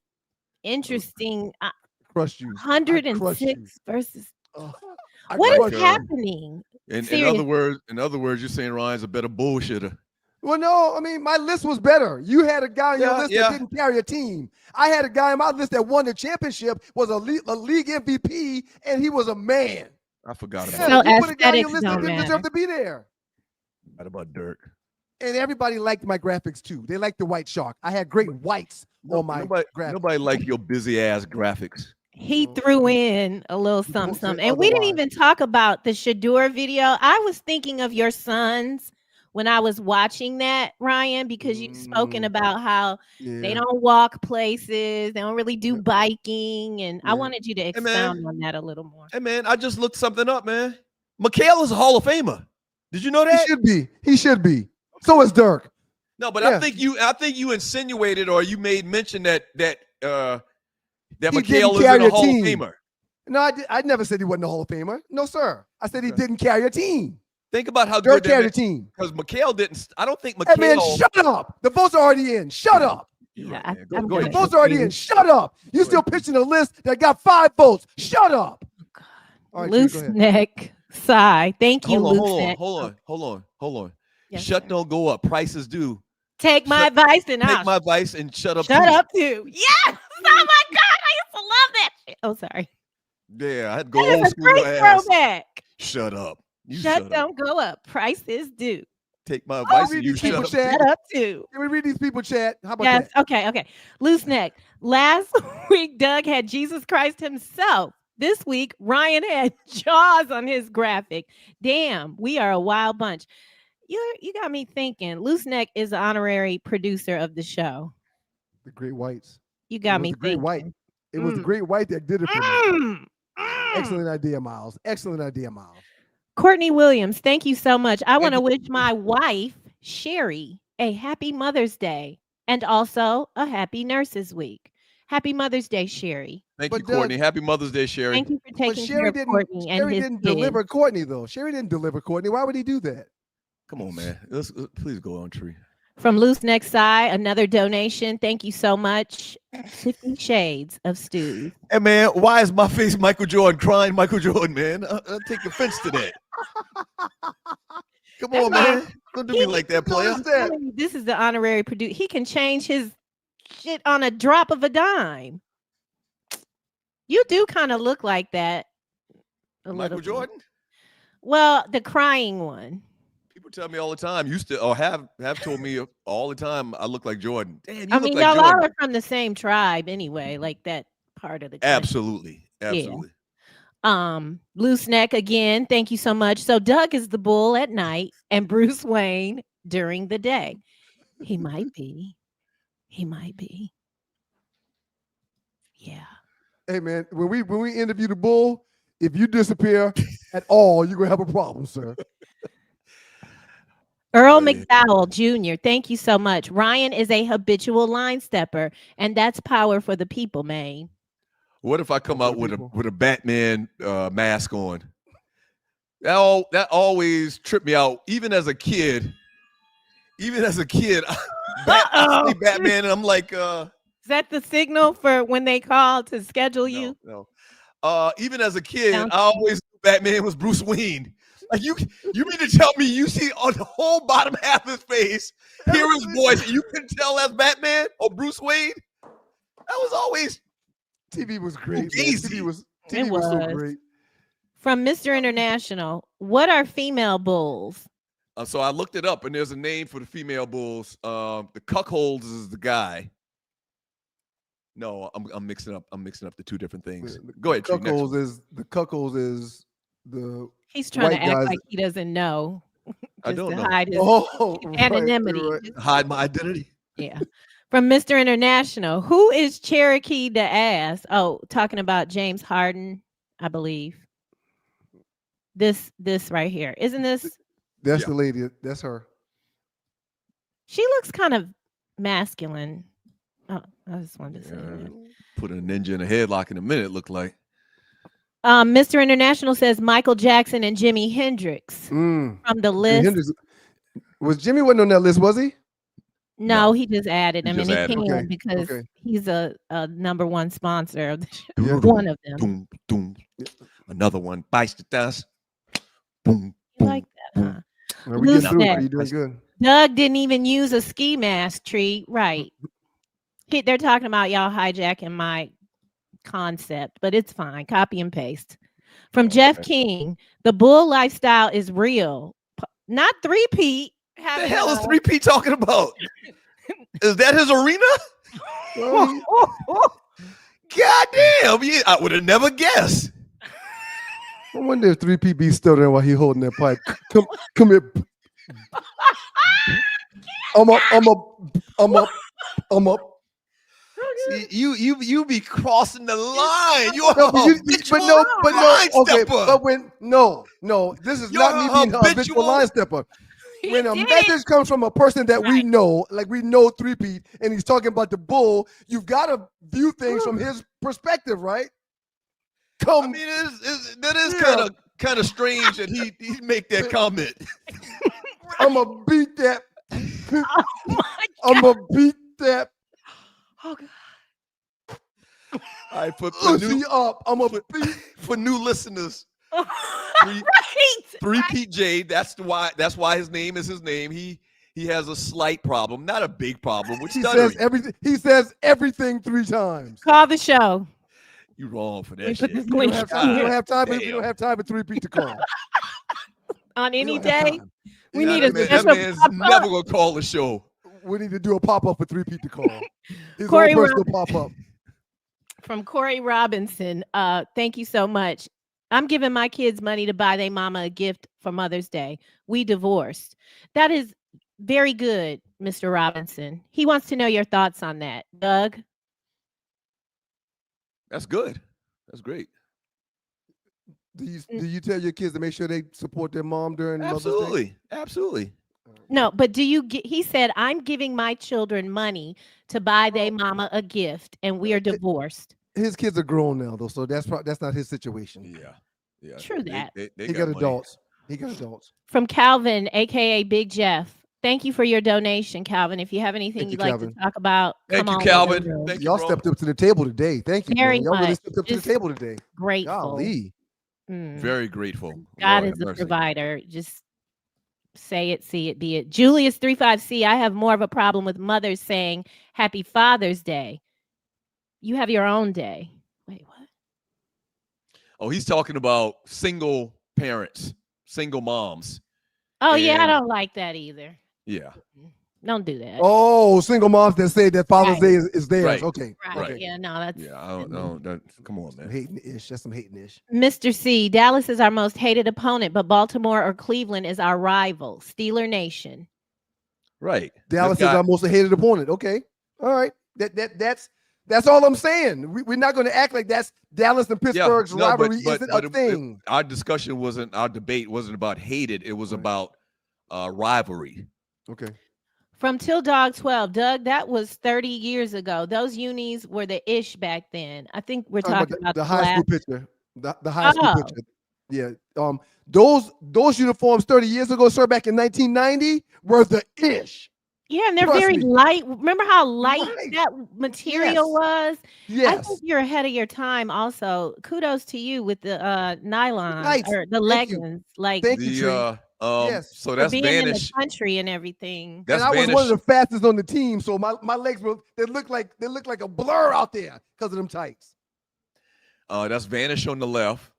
interesting 106 versus. What is happening?
In other words, you're saying Ryan's a better bullshitter.
Well, no, I mean, my list was better. You had a guy on your list that didn't carry a team. I had a guy on my list that won the championship, was a league MVP, and he was a man.
I forgot about
that. You put a guy on your list that didn't deserve to be there.
What about Dirk?
And everybody liked my graphics too. They liked the white shark. I had great whites on my graphics.
Nobody like your busy ass graphics.
He threw in a little something. And we didn't even talk about the Shedeur video. I was thinking of your sons when I was watching that, Ryan, because you've spoken about how they don't walk places, they don't really do biking, and I wanted you to expound on that a little more.
Hey man, I just looked something up, man. Mikhail is a Hall of Famer. Did you know that?
He should be. So is Dirk.
No, but I think you insinuated or you made mention that Mikhail is a Hall of Famer.
No, I never said he wasn't a Hall of Famer. No, sir. I said he didn't carry a team.
Think about how
Dirk
good
carried a team.
Because Mikhail didn't. I don't think Mikhail.
Hey man, shut up. The votes are already in. Shut up.
Yeah,
go ahead.
The votes are already in. Shut up. You still pitching a list that got 5 votes. Shut up.
All right, loose neck. Sigh. Thank you, loose neck.
Hold on. Yes, shut don't go up. Prices do.
Take my advice and
take my advice and shut up.
Shut up too. Yes. Oh my God, I used to love that shit. Oh, sorry.
Yeah, I had to go old school.
Great throwback.
Shut up.
Shut don't go up. Prices do.
Take my advice and you shut
up too.
Can we read these people chat? How about that?
Okay. Loose neck. Last week, Doug had Jesus Christ himself. This week, Ryan had Jaws on his graphic. Damn, we are a wild bunch. You got me thinking. Loose neck is the honorary producer of the show.
The Great Whites.
You got me
thinking. White. It was the Great White that did it for me. Excellent idea, Miles. Excellent idea, Miles.
Courtney Williams, thank you so much. I want to wish my wife, Sherry, a happy Mother's Day and also a happy Nurses Week. Happy Mother's Day, Sherry.
Thank you, Courtney. Happy Mother's Day, Sherry.
Thank you for taking care of Courtney.
Sherry didn't deliver Courtney, though. Sherry didn't deliver Courtney. Why would he do that?
Come on, man. Please go on, Tree.
From Loose Neck Side, another donation. Thank you so much. 50 Shades of Stew.
Hey, man, why is my face Michael Jordan crying Michael Jordan, man? I'll take offense to that. Come on, man. Don't do me like that, player.
This is the honorary producer. He can change his shit on a drop of a dime. You do kind of look like that.
Michael Jordan?
Well, the crying one.
People tell me all the time. Used to, or have told me all the time. I look like Jordan. Damn, you
I
look
mean,
like
y'all
Jordan.
are from the same tribe anyway, like that part of the country.
Absolutely.
Yeah. Loose neck again. Thank you so much. So Doug is the bull at night and Bruce Wayne during the day. He might be. Yeah.
Hey man, when we interview the bull, if you disappear at all, you're gonna have a problem, sir.
Earl McDowell Jr., thank you so much. Ryan is a habitual line stepper, and that's power for the people, man.
What if I come out with a Batman mask on? That always tripped me out. Even as a kid, I see Batman, and I'm like,
is that the signal for when they call to schedule you?
No. Even as a kid, I always knew Batman was Bruce Wayne. Like you mean to tell me you see on the whole bottom half of his face, hear his voice, and you can tell that's Batman or Bruce Wayne? That was always
TV was great. TV was so great.
From Mr. International, what are female bulls?
So I looked it up, and there's a name for the female bulls. The cuckolds is the guy. No, I'm mixing up the two different things. Go ahead.
Cuckolds is the.
He's trying to act like he doesn't know.
I don't know.
Hide his anonymity.
Right.
Hide my identity.
Yeah. From Mr. International, who is Cherokee the ass? Oh, talking about James Harden, I believe. This right here. Isn't this?
That's the lady. That's her.
She looks kind of masculine. Oh, I just wanted to say that.
Put a ninja in a headlock in a minute, look like.
Mr. International says Michael Jackson and Jimi Hendrix from the list.
Was Jimmy wasn't on that list, was he?
No, he just added him, and he can because he's a number one sponsor of the show.
Yeah.
One of them.
Boom, boom. Another one bites the dust. Boom,
boom. Like that, huh?
Well, we get through it. You're doing good.
Doug didn't even use a ski mask, Tree. Right. They're talking about y'all hijacking my concept, but it's fine. Copy and paste. From Jeff King, the bull lifestyle is real. Not three-peat.
What the hell is three-peat talking about? Is that his arena? God damn. Yeah, I would have never guessed.
I wonder if 3PB still there while he holding that pipe. Come here. I'm up.
See, you be crossing the line.
No. This is not me being a habitual line stepper. When a message comes from a person that we know, like we know 3P, and he's talking about the bull, you've got to view things from his perspective, right?
I mean, that is kind of strange that he make that comment.
I'm gonna beat that. I'm gonna beat that.
Oh God.
All right, for new listeners.
Right.
3PJ. That's why his name is his name. He has a slight problem, not a big problem. Which
he says everything 3 times.
Call the show.
You wrong for that shit.
We don't have time for 3P to call.
On any day, we need
that man's never gonna call the show.
We need to do a pop-up for 3P to call. His
Corey
own personal pop-up.
From Corey Robinson. Thank you so much. I'm giving my kids money to buy their mama a gift for Mother's Day. We divorced. That is very good, Mr. Robinson. He wants to know your thoughts on that. Doug?
That's good. That's great.
Do you tell your kids to make sure they support their mom during Mother's Day?
Absolutely.
No, but he said, I'm giving my children money to buy their mama a gift, and we are divorced.
His kids are grown now, though, so that's not his situation.
Yeah.
True that.
He got adults.
From Calvin, a.k.a. Big Jeff. Thank you for your donation, Calvin. If you have anything you'd like to talk about,
come on. Calvin.
Thank you, y'all stepped up to the table today. Thank you.
Very
Y'all
much.
really stepped up to the table today.
Grateful.
Golly.
Very grateful.
God is the provider. Just say it, see it, be it. Julius 35C, I have more of a problem with mothers saying Happy Father's Day. You have your own day. Wait, what?
Oh, he's talking about single parents, single moms.
Oh, yeah, I don't like that either.
Yeah.
Don't do that.
Oh, single moms that say that Father's Day is theirs.
Right.
Okay.
Right. Yeah, no, that's.
Yeah, I don't know. Come on, man.
Hating-ish. That's some hating-ish.
Mr. C, Dallas is our most hated opponent, but Baltimore or Cleveland is our rival. Steeler Nation.
Right.
Dallas is our most hated opponent. Okay. All right. That's all I'm saying. We're not going to act like that's Dallas and Pittsburgh's rivalry isn't a thing.
Our debate wasn't about hated. It was about rivalry.
Okay.
From Till Dog 12, Doug, that was 30 years ago. Those unis were the ish back then. I think we're talking about
the high school picture. The high school picture. Yeah. Those uniforms 30 years ago, sir, back in 1990, were the ish.
Yeah, and they're very light. Remember how light that material was?
Yes.
I think you're ahead of your time also. Kudos to you with the nylon or the leggings.
Thank you, yes.
So that's
being
Vanish.
in the country and everything.
And I was one of the fastest on the team, so my legs they look like a blur out there because of them tights.
That's Vanish on the left.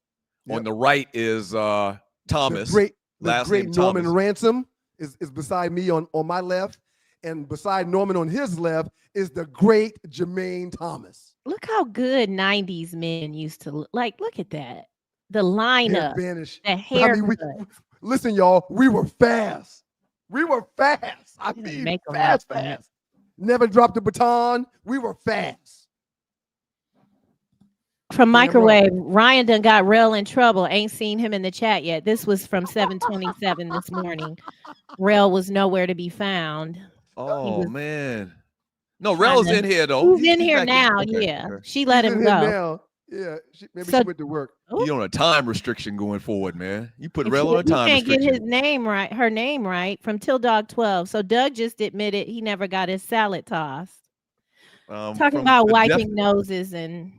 Yep. On the right is Thomas.
The
last
great
name
Norman
Thomas.
Ransom is beside me on my left, and beside Norman on his left is the great Jermaine Thomas.
Look how good 90s men used to look. Like, look at that. The lineup, the hair.
Listen, y'all, we were fast. I mean, fast. Never dropped the baton. We were fast.
From Microwave, Ryan done got Rel in trouble. Ain't seen him in the chat yet. This was from 727 this morning. Rel was nowhere to be found.
Oh, man. No, Rel's in here, though.
He's in here now, yeah. She let him go.
Now. Yeah, maybe she went to work.
He on a time restriction going forward, man. You put Rel on a time restriction.
He can't get her name right from Till Dog 12. So Doug just admitted he never got his salad tossed. Talking about wiping noses and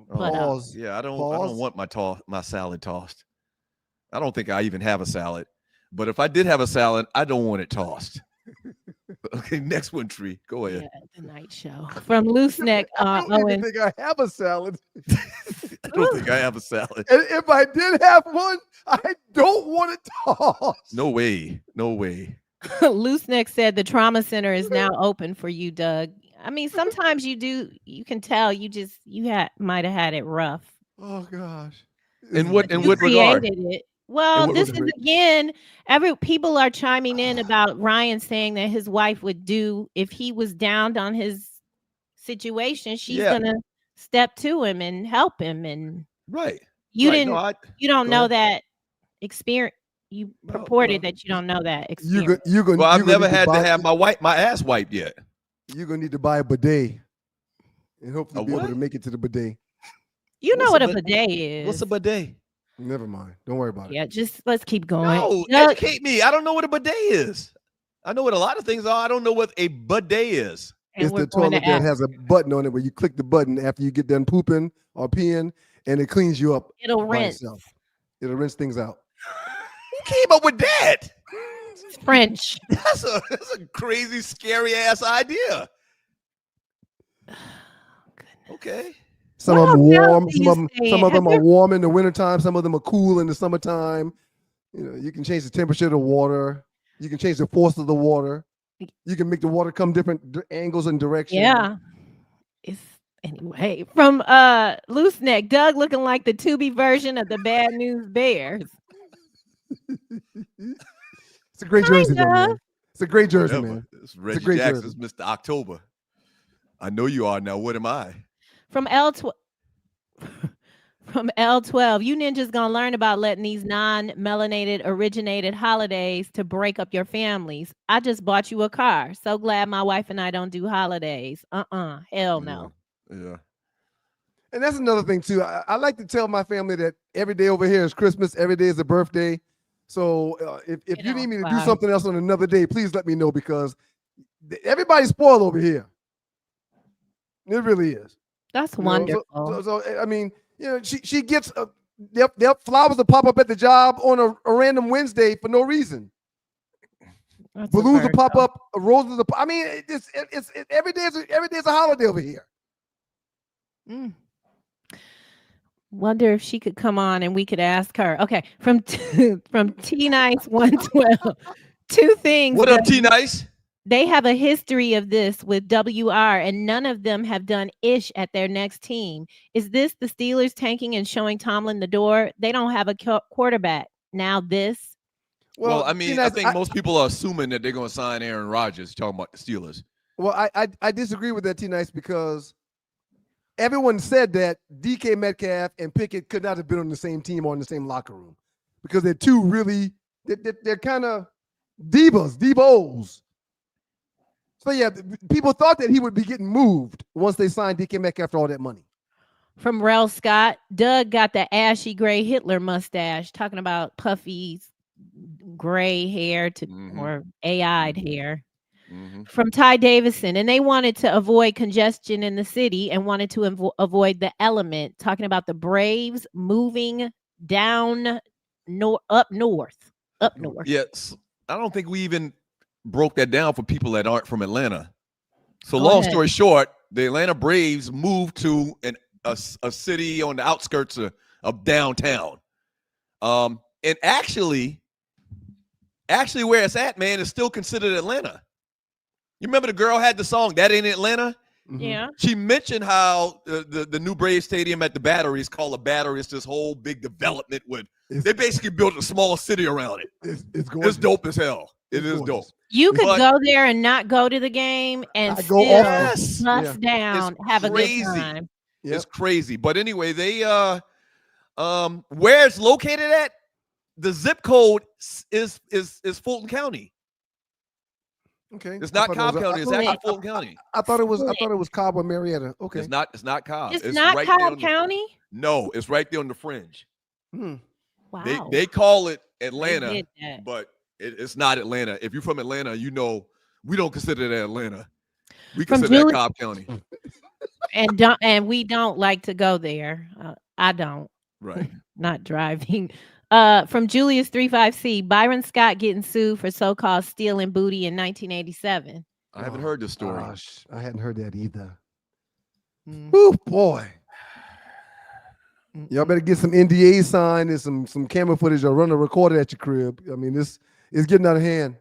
pause.
Yeah, I don't want my salad tossed. I don't think I even have a salad. But if I did have a salad, I don't want it tossed. Okay, next one, Tree. Go ahead.
Yeah, the night show. From Loose Neck.
I don't even think I have a salad.
I don't think I have a salad.
And if I did have one, I don't want to toss.
No way. No way.
Loose Neck said the trauma center is now open for you, Doug. I mean, sometimes you can tell you might have had it rough.
Oh gosh.
In what regard?
It. Well, this is again, people are chiming in about Ryan saying that his wife would do if he was down on his situation, she's gonna step to him and help him. And you don't know that experience. You purported that you don't know that experience.
I've never had to have my ass wiped yet.
You're gonna need to buy a bidet and hopefully be able to make it to the bidet.
You know what a bidet is.
What's a bidet?
Never mind. Don't worry about it.
Yeah, just let's keep going.
No, educate me. I don't know what a bidet is. I know what a lot of things are. I don't know what a bidet is.
It's the toilet that has a button on it where you click the button after you get done pooping or peeing, and it cleans you up.
It'll rinse.
It'll rinse things out.
Who came up with that?
It's French.
That's a crazy, scary ass idea. Okay.
Some of them warm. Some of them are warm in the wintertime. Some of them are cool in the summertime. You know, you can change the temperature of the water. You can change the force of the water. You can make the water come different angles and directions.
Yeah. Anyway, from Loose Neck, Doug looking like the Tubi version of the Bad News Bears.
It's a great jersey, man. It's a great jersey, man.
It's Reggie Jackson's Mr. October. I know you are now. What am I?
From L12, you ninjas gonna learn about letting these non-melanated originated holidays to break up your families. I just bought you a car. So glad my wife and I don't do holidays. Hell no.
Yeah.
And that's another thing too. I like to tell my family that every day over here is Christmas. Every day is a birthday. So if you need me to do something else on another day, please let me know, because everybody's spoiled over here. It really is.
That's wonderful.
So I mean, you know, she gets their flowers to pop up at the job on a random Wednesday for no reason. Balloons will pop up, roses will pop. I mean, it's every day is a holiday over here.
Wonder if she could come on and we could ask her. Okay, from T Nice 112. Two things.
What up, T Nice?
They have a history of this with WR, and none of them have done ish at their next team. Is this the Steelers tanking and showing Tomlin the door? They don't have a quarterback. Now this.
Well, I mean, I think most people are assuming that they're going to sign Aaron Rodgers. Talking about the Steelers.
Well, I disagree with that, T Nice, because everyone said that DK Metcalf and Pickett could not have been on the same team or in the same locker room, because they're two really they're kind of divos. So, yeah, people thought that he would be getting moved once they signed DK Metcalf after all that money.
From Rel Scott, Doug got the ashy gray Hitler mustache, talking about Puffy's gray hair or AI'd hair. From Ty Davison, and they wanted to avoid congestion in the city and wanted to avoid the element, talking about the Braves moving down up north.
Yes, I don't think we even broke that down for people that aren't from Atlanta. So long story short, the Atlanta Braves moved to a city on the outskirts of downtown. And actually where it's at, man, is still considered Atlanta. You remember the girl had the song "That Ain't Atlanta"?
Yeah.
She mentioned how the new Braves Stadium at the Battery is called a Battery. It's this whole big development they basically built a small city around it. It's dope as hell. It is dope.
You could go there and not go to the game and still bust down, have a good time.
Yep. It's crazy. But anyway, they where it's located at, the zip code is Fulton County.
Okay.
It's not Cobb County. It's actually Fulton County.
I thought it was Cobb or Marietta. Okay.
It's not Cobb.
It's not right Cobb County?
No, it's right there on the fringe.
Wow.
They call it Atlanta, but it's not Atlanta. If you're from Atlanta, you know we don't consider that Atlanta. We consider that Cobb County.
And we don't like to go there. I don't.
Right.
Not driving. From Julius 35C, Byron Scott getting sued for so-called stealing booty in 1987.
I haven't heard this story.
Gosh, I hadn't heard that either. Oh boy. Y'all better get some NDA signed and some camera footage or run a recorder at your crib. I mean, this is getting out of hand.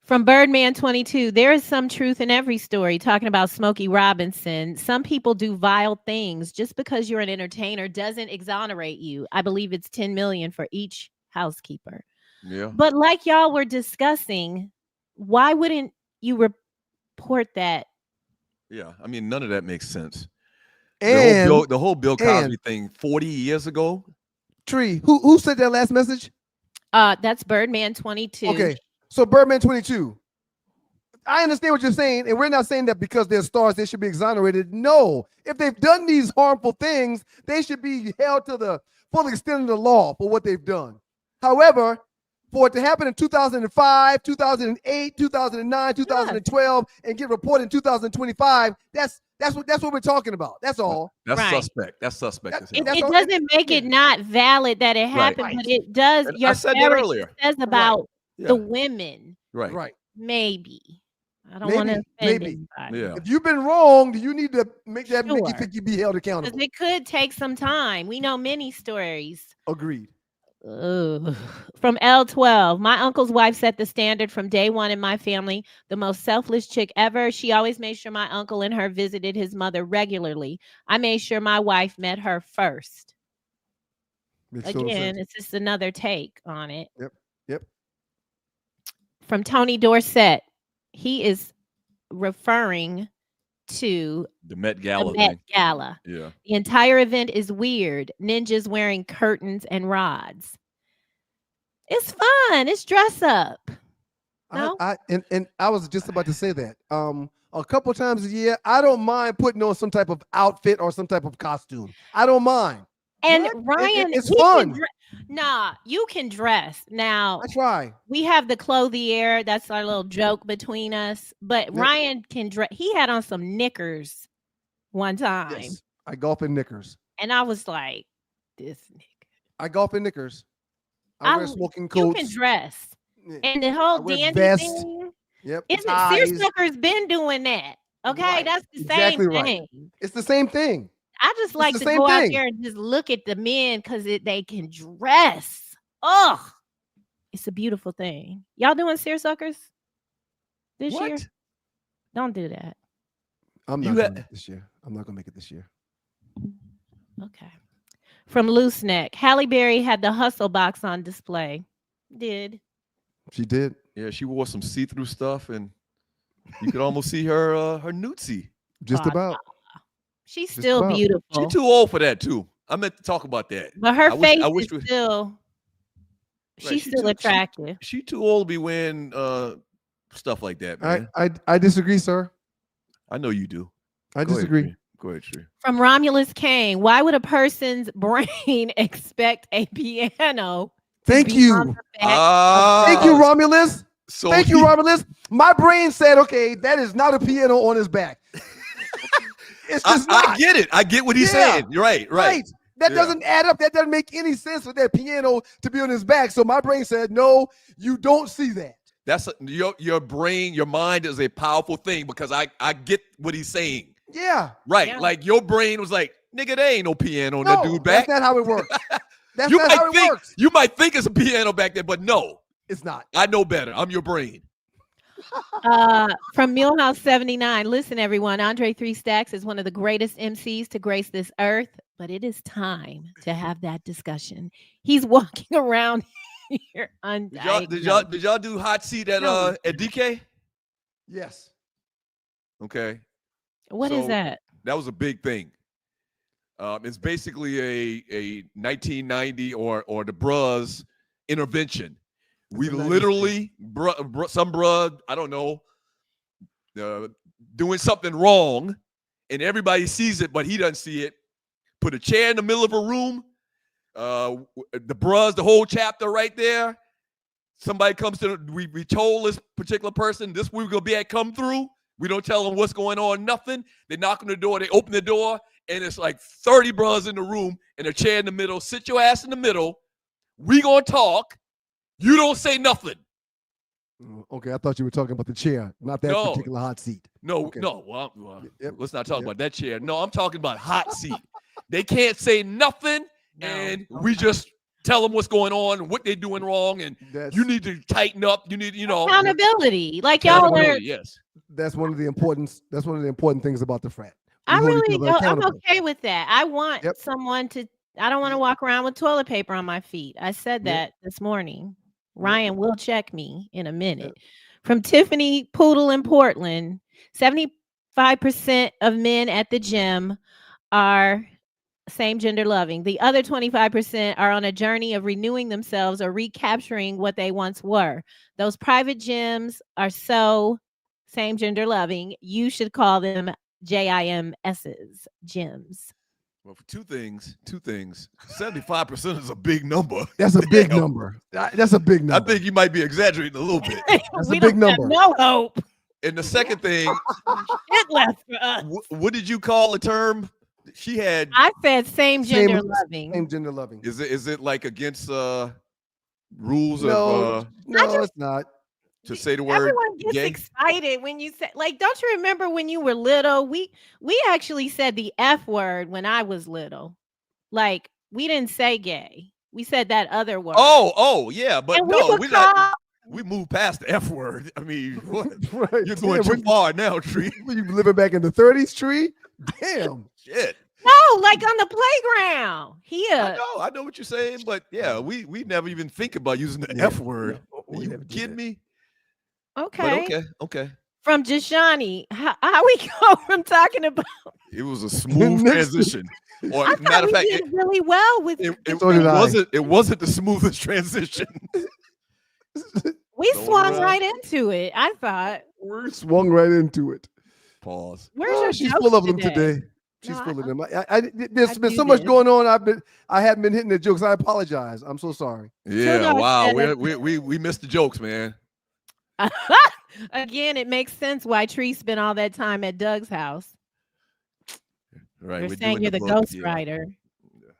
From Birdman 22, there is some truth in every story. Talking about Smokey Robinson, some people do vile things. Just because you're an entertainer doesn't exonerate you. I believe it's $10 million for each housekeeper.
Yeah.
But like y'all were discussing, why wouldn't you report that?
Yeah, I mean, none of that makes sense.
And
the whole Bill Cosby thing 40 years ago.
Tree, who said that last message?
That's Birdman 22.
Okay. So Birdman 22, I understand what you're saying, and we're not saying that because they're stars, they should be exonerated. No, if they've done these harmful things, they should be held to the full extent of the law for what they've done. However, for it to happen in 2005, 2008, 2009, 2012, and get reported in 2025, that's what we're talking about. That's all.
That's
Right.
suspect. That's suspect.
It doesn't make it not valid that it happened,
Right.
but it does.
And
Your
I said that
character
earlier.
says about
Yeah.
the women.
Right.
Maybe. I don't want to offend anybody.
Yeah.
If you've been wrong, you need to make you
Sure.
think you be held accountable.
Because it could take some time. We know many stories.
Agreed.
Ugh. From L12, my uncle's wife set the standard from day one in my family. The most selfless chick ever. She always made sure my uncle and her visited his mother regularly. I made sure my wife met her first.
Makes total
Again,
sense.
it's just another take on it.
Yep.
From Tony Dorsett, he is referring to
The Met Gala
the Met
thing.
Gala.
Yeah.
The entire event is weird. Ninjas wearing curtains and rods. It's fun. It's dress up. No?
I was just about to say that. A couple times a year, I don't mind putting on some type of outfit or some type of costume. I don't mind.
And
What?
Ryan,
it's
he
fun.
Nah, you can dress. Now,
I try.
we have the clothier. That's our little joke between us. But
Yep.
Ryan can dress. He had on some knickers one time.
Yes. I golf in knickers.
And I was like, this nigga.
I golf in knickers. I wear smoking coats.
You can dress.
Yeah.
And the
I
whole
wear
dandy
vests.
thing.
Yep.
Isn't
ties.
Searsucker's been doing that? Okay,
Right.
that's the
Exactly
same
right.
thing.
It's the same thing.
I just like
the
to
same
go out
thing.
there and just look at the men because they can dress. Oh, it's a beautiful thing. Y'all doing seersuckers this year?
What?
Don't do that.
I'm not
You
gonna
had-
make it this year. I'm not gonna make it this year.
Okay. From Loose Neck, Halle Berry had the hustle box on display. Did.
She did.
Yeah, she wore some see-through stuff, and you could almost see her nudesy.
Just
Oh,
about.
She's
Just
still
about.
beautiful.
She's too old for that too. I meant to talk about that.
But her
I wish-
face
I wish
is
we-
still.
Right,
She's
she
still
too-
attractive.
She too old to be wearing stuff like that, man.
I disagree, sir.
I know you do.
I
Go ahead,
disagree.
Tree. Go ahead, Tree.
From Romulus Kane, why would a person's brain expect a piano?
Thank
be
you.
on the back?
Thank you, Romulus.
So
Thank you, Romulus. My brain said, okay, that is not a piano on his back. It's just
I
not.
get it. I get what he's
Yeah.
saying. You're right. Right.
That
Yeah.
doesn't add up. That doesn't make any sense for that piano to be on his back. So my brain said, no, you don't see that.
That's your brain, your mind is a powerful thing because I get what he's saying.
Yeah.
Right.
Yeah.
Like your brain was like, nigga, there ain't no piano on
No,
that dude back.
that's not how it works. That's
you
not
might
how it
think
works.
you might think it's a piano back there, but no,
It's not.
I know better. I'm your brain.
From Millhouse 79, listen, everyone. Andre Three Stacks is one of the greatest MCs to grace this earth, but it is time to have that discussion. He's walking around here undiagnosed.
Did y'all do hot seat at DK?
Yes.
Okay.
What is
So,
that?
That was a big thing. It's basically a 1990 or the Bruhs intervention. We
It's a 90s
literally, some bruh, I don't know, doing something wrong, and everybody sees it, but he doesn't see it. Put a chair in the middle of a room. The Bruhs, the whole chapter right there. Somebody comes to, we told this particular person, this we're going to be at come through. We don't tell them what's going on, nothing. They knock on the door, they open the door, and it's like 30 Bruhs in the room and a chair in the middle. Sit your ass in the middle. We going to talk. You don't say nothing.
Okay, I thought you were talking about the chair, not that
No.
particular hot seat.
No,
Okay.
no. Well,
Yep.
let's not talk
Yep.
about that chair. No, I'm talking about hot seat. They can't say nothing, and we just tell them what's going on, what they're doing wrong, and you need to tighten up. You need,
accountability. Like y'all are.
Yes,
that's one of the important. That's one of the important things about the frat.
I'm okay with that. I want someone to. I don't want to walk around with toilet paper on my feet. I said that this morning. Ryan will check me in a minute. From Tiffany Poodle in Portland, 75% of men at the gym are same gender loving. The other 25% are on a journey of renewing themselves or recapturing what they once were. Those private gyms are so same gender loving. You should call them JIMS's gyms.
Well, for two things, 75% is a big number.
That's a big number. That's a big number.
I think you might be exaggerating a little bit.
That's a big number.
No hope.
And the second thing,
it left for us.
What did you call the term? She had.
I said same gender loving.
Same gender loving.
Is it like against rules
of? No, it's not.
To say the word.
Everyone gets excited when you say, like, don't you remember when you were little? We actually said the F word when I was little. Like, we didn't say gay. We said that other word.
Oh, yeah, but
and
no, we moved past the F word. I mean, what? Right. You're going too far now, Tree.
You living back in the 30s, Tree? Damn.
Shit.
No, like on the playground. Here.
I know what you're saying, but yeah, we never even think about using the F word. Are you kidding me?
Okay.
But okay.
From Jashani, how we go from talking about
it was a smooth transition. Or
I matter of fact, did really well with
it wasn't the smoothest transition.
We swung right into it. I thought
we swung right into it.
Pause.
She's full of them today. She's full of them. There's been so much going on. I haven't been hitting the jokes. I apologize. I'm so sorry.
Yeah. Wow. We missed the jokes, man.
Again, it makes sense why Tree spent all that time at Doug's house.
Right.
You're saying you're the ghostwriter. Yeah.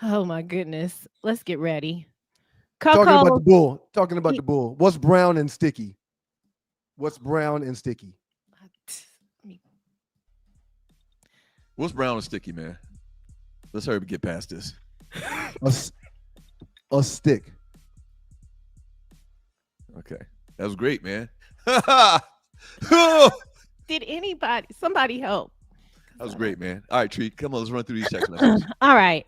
Oh my goodness. Let's get ready.
Talking about the bull. What's brown and sticky? What's brown and sticky?
What's brown and sticky, man? Let's hurry up and get past this.
A stick.
Okay. That was great, man.
Did somebody help?
That was great, man. All right, Treat. Come on, let's run through these text messages.
All right.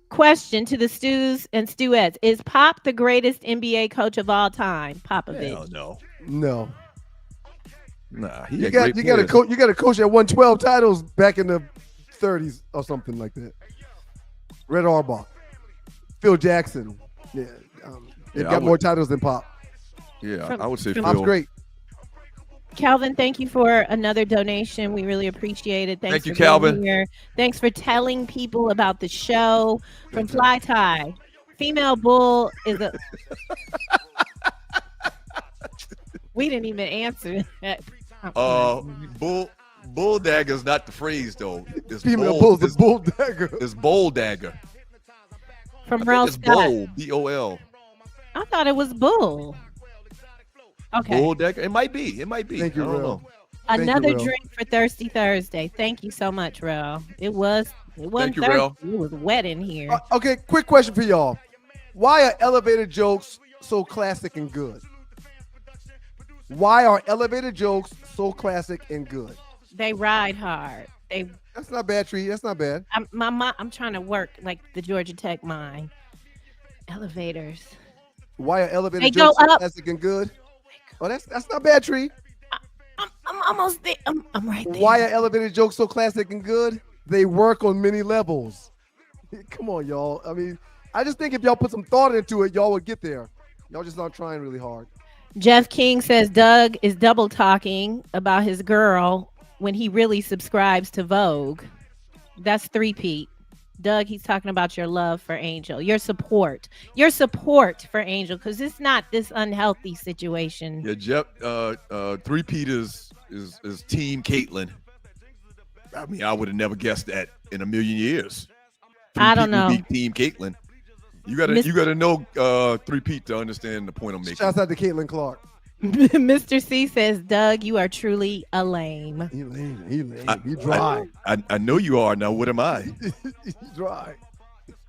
Question to the Stews and Stewettes. Is Pop the greatest NBA coach of all time? Popovich.
Hell no.
No.
Nah,
you got a coach. You got a coach that won 12 titles back in the 30s or something like that. Red Auerbach, Phil Jackson. Yeah, they've got more titles than Pop.
Yeah, I would say
Pop's great.
Calvin, thank you for another donation. We really appreciate it.
Thank you, Calvin.
Here. Thanks for telling people about the show. From Fly Tie, female bull is a. We didn't even answer that.
Bull dagger is not the phrase though. It's
female bull is bull dagger.
It's bull dagger.
From Rel Scott.
BOL.
I thought it was bull. Okay.
Bull dagger. It might be.
Thank you, Rel.
Another drink for Thirsty Thursday. Thank you so much, Rel. It wasn't thirsty. Rel. It was wet in here.
Okay, quick question for y'all. Why are elevator jokes so classic and good? Why are elevator jokes so classic and good?
They ride hard.
That's not bad, Tree. That's not bad.
I'm trying to work like the Georgia Tech mind. Elevators.
Why are elevator jokes so classic and good? Oh, that's not bad, Tree.
I'm almost there. I'm right there.
Why are elevator jokes so classic and good? They work on many levels. Come on, y'all. I mean, I just think if y'all put some thought into it, y'all would get there. Y'all just not trying really hard.
Jeff King says Doug is double talking about his girl when he really subscribes to Vogue. That's three-peat. Doug, he's talking about your love for Angel, your support for Angel, because it's not this unhealthy situation.
Yeah, Jeff, three-peat is Team Caitlyn. I mean, I would have never guessed that in a million years.
I don't know.
Team Caitlyn. You gotta know three-peat to understand the point I'm making.
Shouts out to Caitlin Clark.
Mr. C says, Doug, you are truly a lame.
He lame. He dry.
I know you are. Now, what am I?
He dry.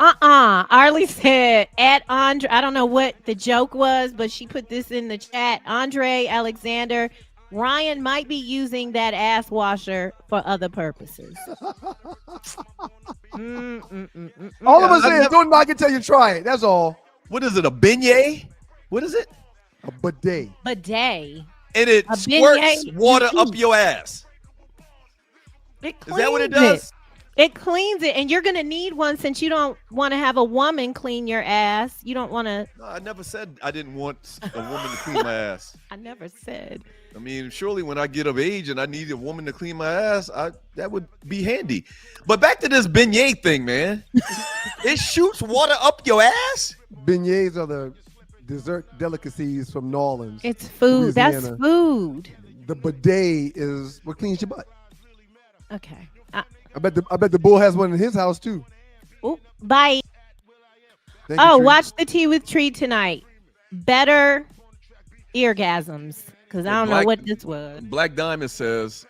Arlie said, at Andre, I don't know what the joke was, but she put this in the chat. Andre Alexander, Ryan might be using that ass washer for other purposes.
All of us saying, don't knock it till you try it. That's all.
What is it, a beignet? What is it?
A bidet.
Bidet.
And it squirts water up your ass.
Is
that what it does?
It cleans it, and you're going to need one since you don't want to have a woman clean your ass. You don't want to.
No, I never said I didn't want a woman to clean my ass.
I never said.
I mean, surely when I get of age and I need a woman to clean my ass, that would be handy. But back to this beignet thing, man. It shoots water up your ass?
Beignets are the dessert delicacies from New Orleans.
It's food.
Louisiana.
That's food.
The bidet is what cleans your butt.
Okay.
I bet the bull has one in his house too.
Oh, bye.
Thank you, Tree.
Watch the Tea with Tree tonight. Better eargasms, because I don't know what this was.
Black Diamond says,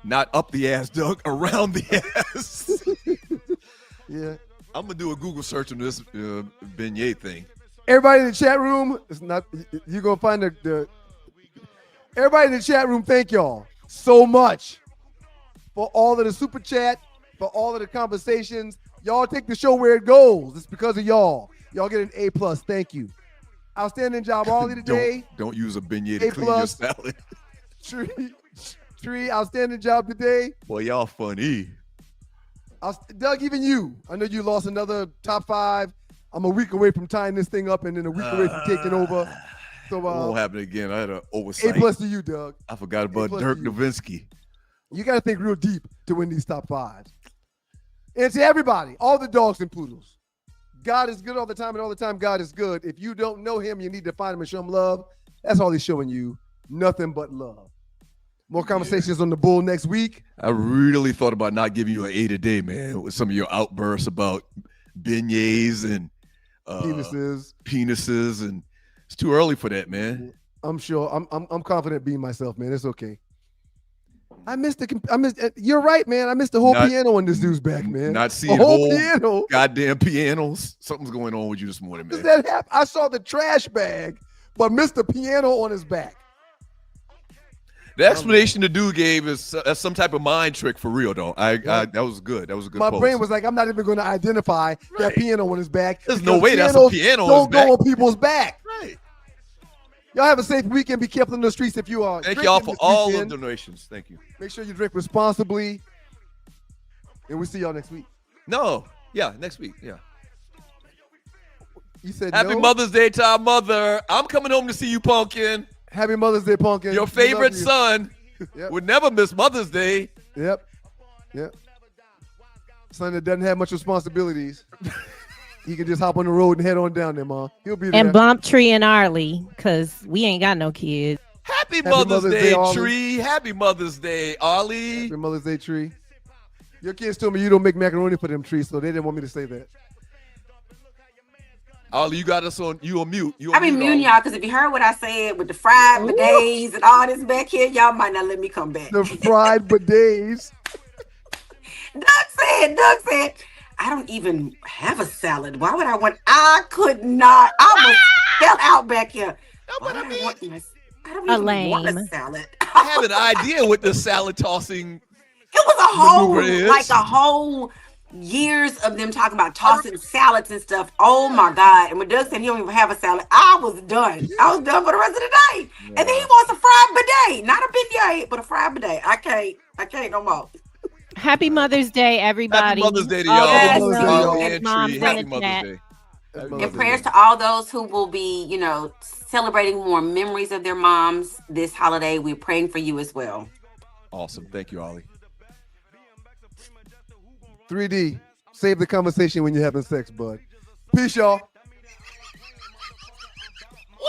not up the ass, Doug, around the ass.
Yeah.
I'm gonna do a Google search on this beignet thing.
Everybody in the chat room, it's not. You're gonna find the. Everybody in the chat room, thank y'all so much for all of the super chat, for all of the conversations. Y'all take the show where it goes. It's because of y'all. Y'all get an A+. Thank you. Outstanding job, Arlie, today.
Don't use a beignet to clean your salad.
Tree, outstanding job today.
Boy, y'all funny.
Doug, even you. I know you lost another top 5. I'm a week away from tying this thing up and then a week away from taking over. So
it won't happen again. I had an oversight.
A+ to you, Doug.
I forgot about Dirk Nowitzki.
You got to think real deep to win these top 5s. And to everybody, all the dogs and poodles, God is good all the time, and all the time God is good. If you don't know him, you need to find him and show him love. That's all he's showing you. Nothing but love. More conversations on the Bull next week.
I really thought about not giving you an A today, man, with some of your outbursts about beignets and penises, and it's too early for that, man.
I'm sure. I'm confident being myself, man. It's okay. You're right, man. I missed the whole piano on this dude's back, man.
Not seeing
the whole piano.
Goddamn pianos. Something's going on with you this morning, man.
Does that happen? I saw the trash bag, but missed the piano on his back.
The explanation the dude gave is some type of mind trick for real, though. That was good. That was a good.
My
post.
brain was like, I'm not even going to identify that piano on his back.
There's no way that's a piano on his back.
Don't go on people's back.
Right.
Y'all have a safe weekend. Be careful in the streets if you are.
Thank y'all for all the donations. Thank you.
Make sure you drink responsibly. And we'll see y'all next week.
No. Yeah, next week. Yeah.
You said
Happy Mother's Day to our mother. I'm coming home to see you, Pumpkin.
Happy Mother's Day, Pumpkin.
Your favorite son would never miss Mother's Day.
Yep. Son that doesn't have much responsibilities. He can just hop on the road and head on down there, Mom. He'll be there.
And bump Tree and Arlie, because we ain't got no kids.
Happy Mother's Day, Tree. Happy Mother's Day, Arlie.
Happy Mother's Day, Tree. Your kids told me you don't make macaroni for them, Tree, so they didn't want me to say that.
Arlie, you got us on. You on mute.
I be muting y'all because if you heard what I said with the fried bidets and all this back here, y'all might not let me come back.
The fried bidets.
Doug said, I don't even have a salad. Why would I want? I could not. I was fell out back here. I don't even want a salad.
I have an idea what the salad tossing.
It was a whole years of them talking about tossing salads and stuff. Oh my God. And when Doug said he don't even have a salad, I was done. I was done for the rest of the day. Yeah. And then he wants a fried bidet. Not a bidet, but a fried bidet. I can't no more.
Happy Mother's Day, everybody.
Happy Mother's Day to y'all. Happy
Mother's Day. And prayers to all those who will be, celebrating more memories of their moms this holiday. We're praying for you as well.
Awesome. Thank you, Ollie.
3D, save the conversation when you're having sex, bud. Peace, y'all.